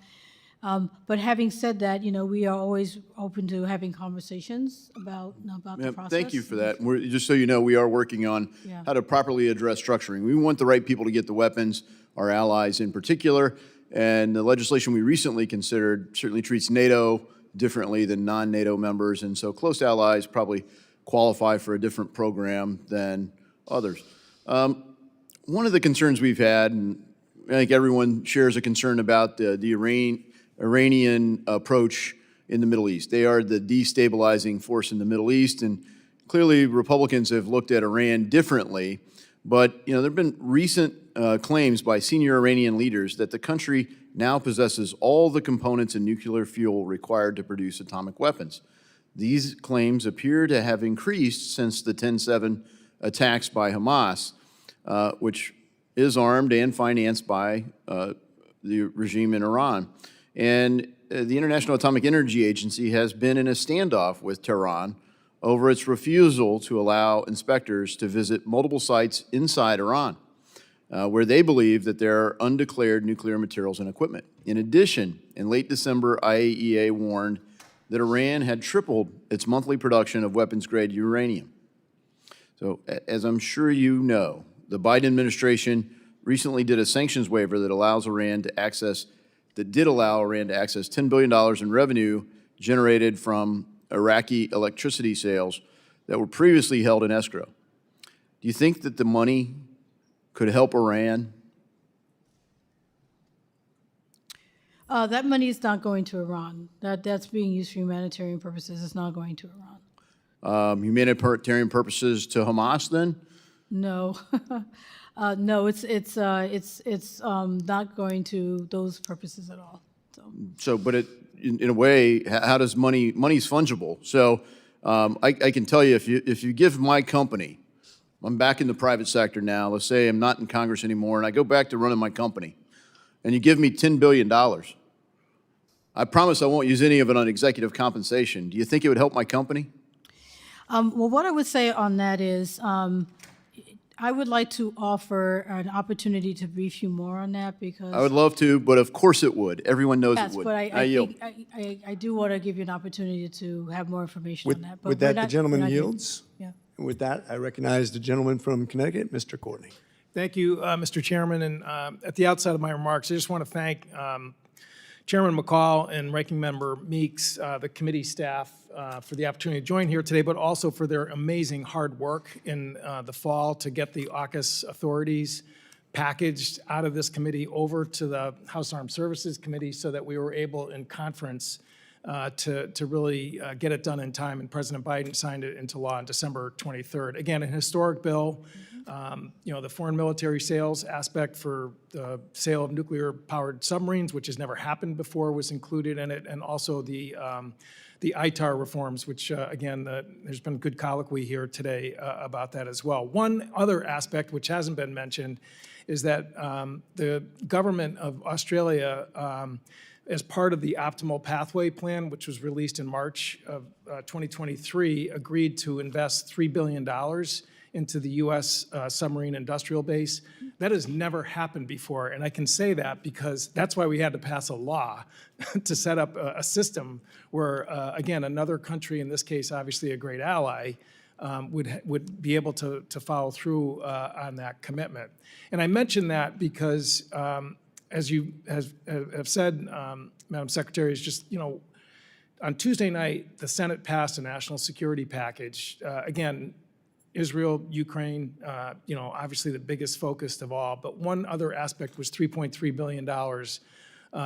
But having said that, we are always open to having conversations about the process. Thank you for that. Just so you know, we are working on how to properly address structuring. We want the right people to get the weapons, our allies in particular, and the legislation we recently considered certainly treats NATO differently than non-NATO members, and so close allies probably qualify for a different program than others. One of the concerns we've had, and I think everyone shares a concern about the Iranian approach in the Middle East. They are the destabilizing force in the Middle East, and clearly Republicans have looked at Iran differently, but there have been recent claims by senior Iranian leaders that the country now possesses all the components and nuclear fuel required to produce atomic weapons. These claims appear to have increased since the 10/7 attacks by Hamas, which is armed and financed by the regime in Iran. And the International Atomic Energy Agency has been in a standoff with Tehran over its refusal to allow inspectors to visit multiple sites inside Iran, where they believe that there are undeclared nuclear materials and equipment. In addition, in late December, IAEA warned that Iran had tripled its monthly production of weapons-grade uranium. So, as I'm sure you know, the Biden administration recently did a sanctions waiver that did allow Iran to access $10 billion in revenue generated from Iraqi electricity sales that were previously held in escrow. Do you think that the money could help Iran? That money is not going to Iran. That's being used for humanitarian purposes. It's not going to Iran. Humanitarian purposes to Hamas, then? No, no, it's not going to those purposes at all. So, but in a way, how does money's fungible? So, I can tell you, if you give my company, I'm back in the private sector now. Let's say I'm not in Congress anymore, and I go back to running my company, and you give me $10 billion. I promise I won't use any of it on executive compensation. Do you think it would help my company? Well, what I would say on that is, I would like to offer an opportunity to brief you more on that because I would love to, but of course it would. Everyone knows yes, it would. but I yield. think I do want to give you an opportunity to have more information on that. But With we're that, not- the gentleman we're not getting- yields. Yeah. And with that, I recognize the gentleman from Connecticut, Mr. Courtney. Thank you, Mr. Chairman. And at the outset of my remarks, I just want to thank Chairman McCall and Ranking Member Meeks, the committee staff, for the opportunity to join here today, but also for their amazing hard work in the fall to get the AUKUS authorities packaged out of this committee over to the House Armed Services Committee so that we were able in conference to really get it done in time, and President Biden signed it into law on December 23rd. Again, a historic bill. The foreign military sales aspect for the sale of nuclear-powered submarines, which has never happened before, was included in it, and also the ITAR reforms, which, again, there's been good colloquy here today about that as well. One other aspect, which hasn't been mentioned, is that the government of Australia, as part of the Optimal Pathway Plan, which was released in March of 2023, agreed to invest $3 billion into the U.S. submarine industrial base. That has never happened before, and I can say that because that's why we had to pass a law to set up a system where, again, another country, in this case, obviously a great ally, would be able to follow through on that commitment. And I mention that because, as you have said, Madam Secretary, is just, on Tuesday night, the Senate passed a national security package. Again, Israel, Ukraine, obviously the biggest focus of all. But one other aspect was $3.3 billion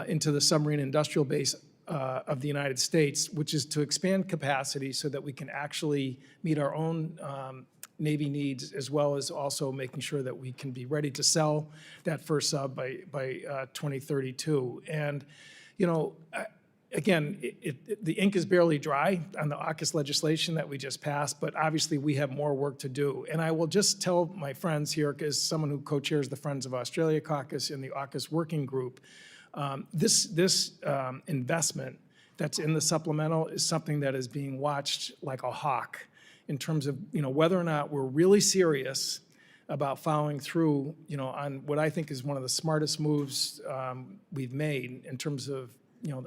into the submarine industrial base of the United States, which is to expand capacity so that we can actually meet our own Navy needs, as well as also making sure that we can be ready to sell that first sub by 2032. And, again, the ink is barely dry on the AUKUS legislation that we just passed, but obviously we have more work to do. And I will just tell my friends here, as someone who co-chairs the Friends of Australia caucus in the AUKUS working group, this investment that's in the supplemental is something that is being watched like a hawk in terms of whether or not we're really serious about following through on what I think is one of the smartest moves we've made in terms of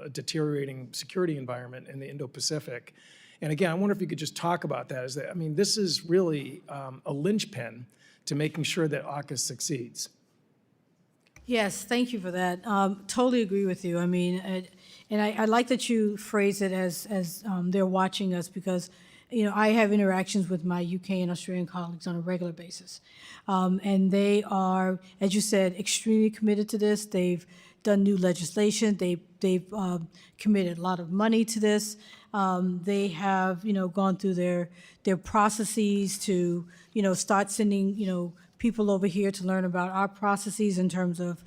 a deteriorating security environment in the Indo-Pacific. And again, I wonder if you could just talk about that. This is really a linchpin to making sure that AUKUS succeeds. Yes, thank you for that. Totally agree with you. And I like that you phrase it as they're watching us because, I have interactions with my UK and Australian colleagues on a regular basis. And they are, as you said, extremely committed to this. They've done new legislation. They've committed a lot of money to this. They have, gone through their processes to, start sending, people over here to learn about our processes in terms of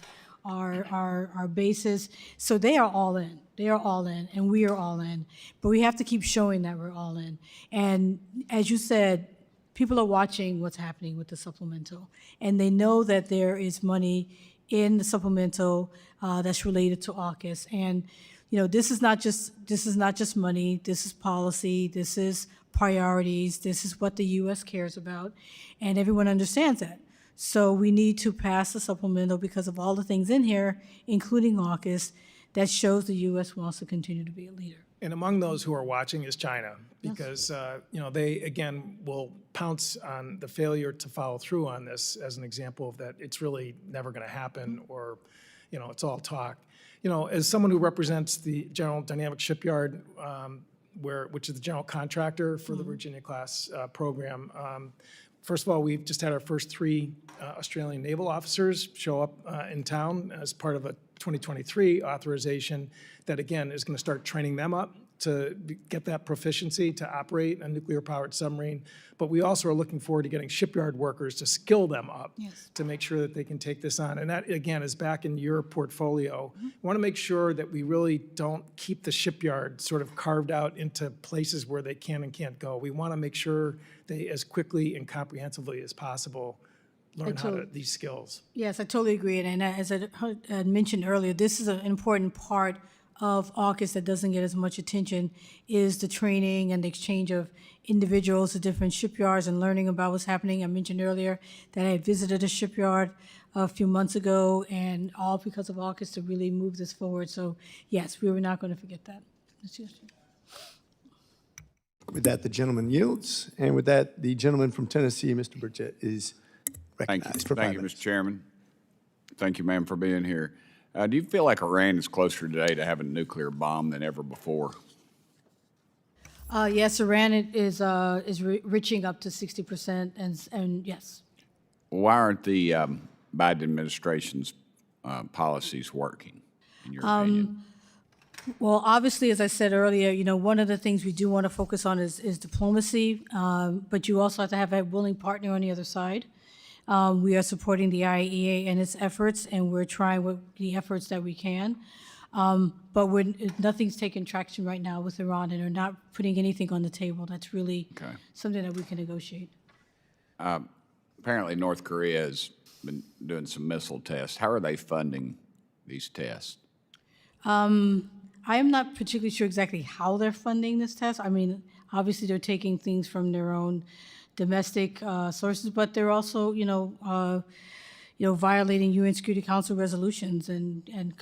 our bases. So they are all in. They are all in, and we are all in. But we have to keep showing that we're all in. And as you said, people are watching what's happening with the supplemental, and they know that there is money in the supplemental that's related to AUKUS. And this is not just money. This is policy. This is priorities. This is what the U.S. cares about, and everyone understands that. So we need to pass the supplemental because of all the things in here, including AUKUS, that shows the U.S. wants to continue to be a leader. And among those who are watching is China, because they again will pounce on the failure to follow through on this as an example of that it's really never going to happen, or it's all talk. As someone who represents the General Dynamics Shipyard, which is the general contractor for the Virginia class program. First of all, we've just had our first 3 Australian naval officers show up in town as part of a 2023 authorization that, again, is going to start training them up to get that proficiency to operate a nuclear-powered submarine. But we also are looking forward to getting shipyard workers to skill them up to make sure that they can take this on. And that, again, is back in your portfolio. We want to make sure that we really don't keep the shipyard sort of carved out into places where they can and can't go. We want to make sure they, as quickly and comprehensively as possible, learn these skills. Yes, I totally agree. And as I had mentioned earlier, this is an important part of AUKUS that doesn't get as much attention, is the training and the exchange of individuals to different shipyards and learning about what's happening. I mentioned earlier that I had visited a shipyard a few months ago, and all because of AUKUS to really move this forward. So yes, we were not going to forget that. With that, the gentleman yields. And with that, the gentleman from Tennessee, Mr. Burchett, is recognized for 5 Thank you, minutes. Mr. Chairman. Thank you, ma'am, for being here. Do you feel like Iran is closer today to having a nuclear bomb than ever before? Yes, Iran is reaching up to 60%, and yes. Why aren't the Biden administration's policies working, in your opinion? Well, obviously, as I said earlier, one of the things we do want to focus on is diplomacy, but you also have to have a willing partner on the other side. We are supporting the IAEA and its efforts, and we're trying with the efforts that we can. But nothing's taking traction right now with Iran, and they're not putting anything on the table that's really something that we can negotiate. Apparently, North Korea has been doing some missile tests. How are they funding these tests? I am not particularly sure exactly how they're funding this test. I mean, obviously, they're taking things from their own domestic sources, but they're also, violating UN Security Council resolutions, and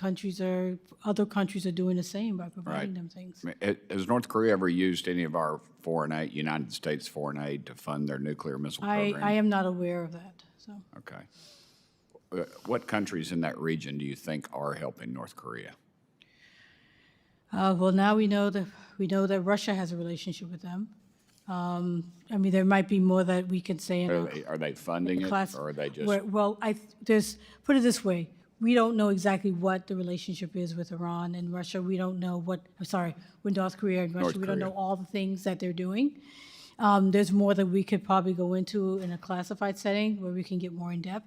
other countries are doing the same by providing them things. Has North Korea ever used any of our foreign aid, United States foreign aid, to fund their nuclear missile program? I am not aware of that. So. Okay. What countries in that region do you think are helping North Korea? Well, now we know that Russia has a relationship with them. I mean, there might be more that we could say. Are they funding it, or are they just? Well, put it this way: we don't know exactly what the relationship is with Iran and Russia. We don't know with North Korea and Russia. We don't know all the things that they're doing. There's more that we could probably go into in a classified setting where we can get more in depth.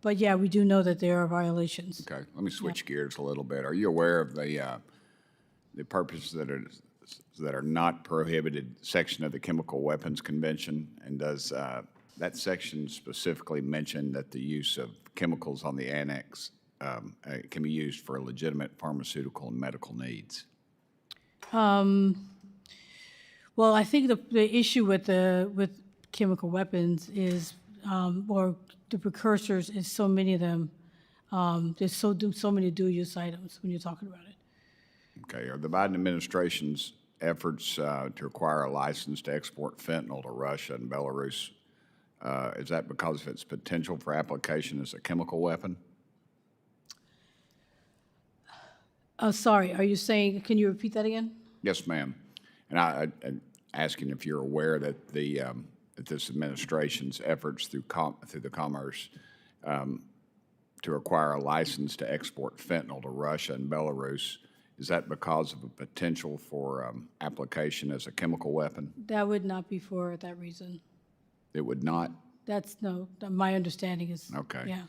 But yeah, we do know that there are violations. Okay, let me switch gears a little bit. Are you aware of the purposes that are not prohibited section of the Chemical Weapons Convention? And does that section specifically mention that the use of chemicals on the annex can be used for legitimate pharmaceutical and medical needs? Well, I think the issue with chemical weapons is, or the precursors, is so many of them. There's so many dual-use items when you're talking about it. Okay, are the Biden administration's efforts to require a license to export fentanyl to Russia and Belarus, is that because of its potential for application as a chemical weapon? Sorry, are you saying, can you repeat that again? Yes, ma'am. And I'm asking if you're aware that that this administration's efforts through the Commerce to require a license to export fentanyl to Russia and Belarus, is that because of a potential for application as a chemical weapon? That would not be for that reason. It would not? My understanding is. Okay. Yeah.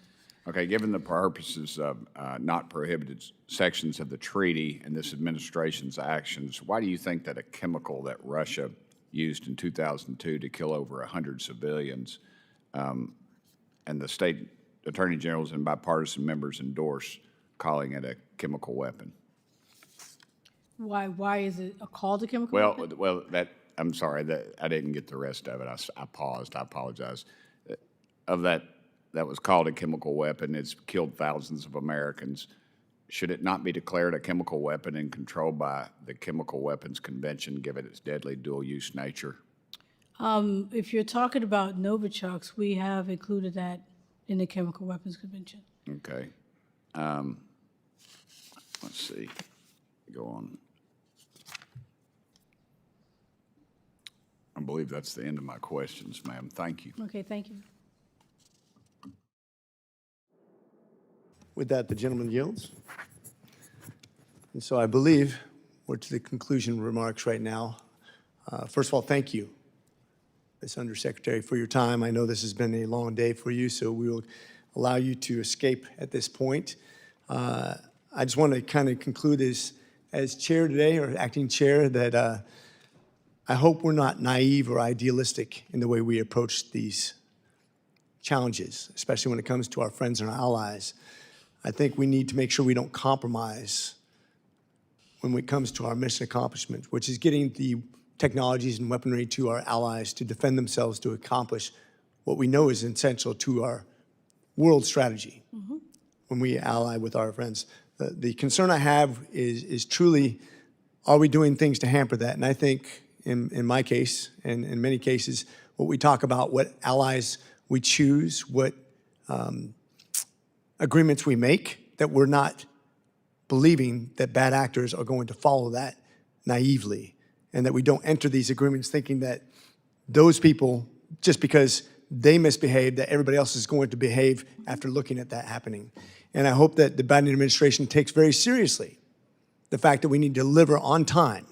Okay, given the purposes of not prohibited sections of the treaty and this administration's actions, why do you think that a chemical that Russia used in 2002 to kill over 100 civilians and the state attorney generals and bipartisan members endorse calling it a chemical weapon? Why is it called a chemical weapon? Well, that I'm sorry, that I didn't get the rest of it. I paused. I apologize. Of that was called a chemical weapon. It's killed thousands of Americans. Should it not be declared a chemical weapon and controlled by the Chemical Weapons Convention, given its deadly dual-use nature? If you're talking about Novichok's, we have included that in the Chemical Weapons Convention. Okay. Let's see. Go on. I believe that's the end of my questions, ma'am. Thank you. Okay, thank you. With that, the gentleman yields. And so I believe we're to the conclusion remarks right now. First of all, thank you, Ms. Undersecretary, for your time. I know this has been a long day for you, so we will allow you to escape at this point. I just want to kind of conclude as chair today, or acting chair, that I hope we're not naive or idealistic in the way we approach these challenges, especially when it comes to our friends and our allies. I think we need to make sure we don't compromise when it comes to our mission accomplishment, which is getting the technologies and weaponry to our allies to defend themselves, to accomplish what we know is essential to our world strategy when we ally with our friends. The concern I have is truly, are we doing things to hamper that? And I think in my case, and in many cases, what we talk about, what allies we choose, what agreements we make, that we're not believing that bad actors are going to follow that naively, and that we don't enter these agreements thinking that those people, just because they misbehave, that everybody else is going to behave after looking at that happening. And I hope that the Biden administration takes very seriously the fact that we need to deliver on time.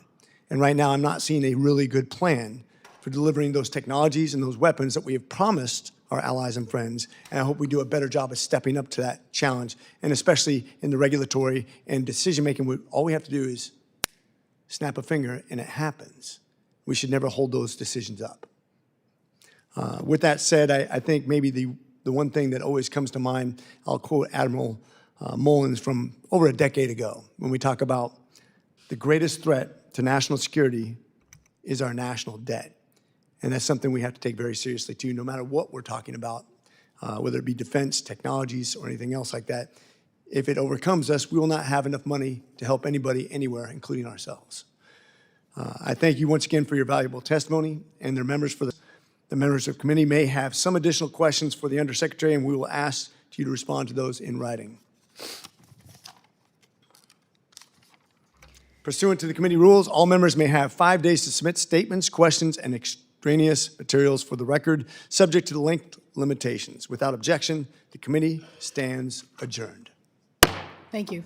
And right now, I'm not seeing a really good plan for delivering those technologies and those weapons that we have promised our allies and friends. And I hope we do a better job of stepping up to that challenge, and especially in the regulatory and decision-making. All we have to do is snap a finger and it happens. We should never hold those decisions up. With that said, I think maybe the one thing that always comes to mind, I'll quote Admiral Mullins from over a decade ago, when we talk about the greatest threat to national security is our national debt. And that's something we have to take very seriously too, no matter what we're talking about, whether it be defense, technologies, or anything else like that. If it overcomes us, we will not have enough money to help anybody anywhere, including ourselves. I thank you once again for your valuable testimony, and their members for the members of the committee may have some additional questions for the Undersecretary, and we will ask you to respond to those in writing. Pursuant to the committee rules, all members may have 5 days to submit statements, questions, and extraneous materials for the record, subject to the length limitations. Without objection, the committee stands adjourned. Thank you.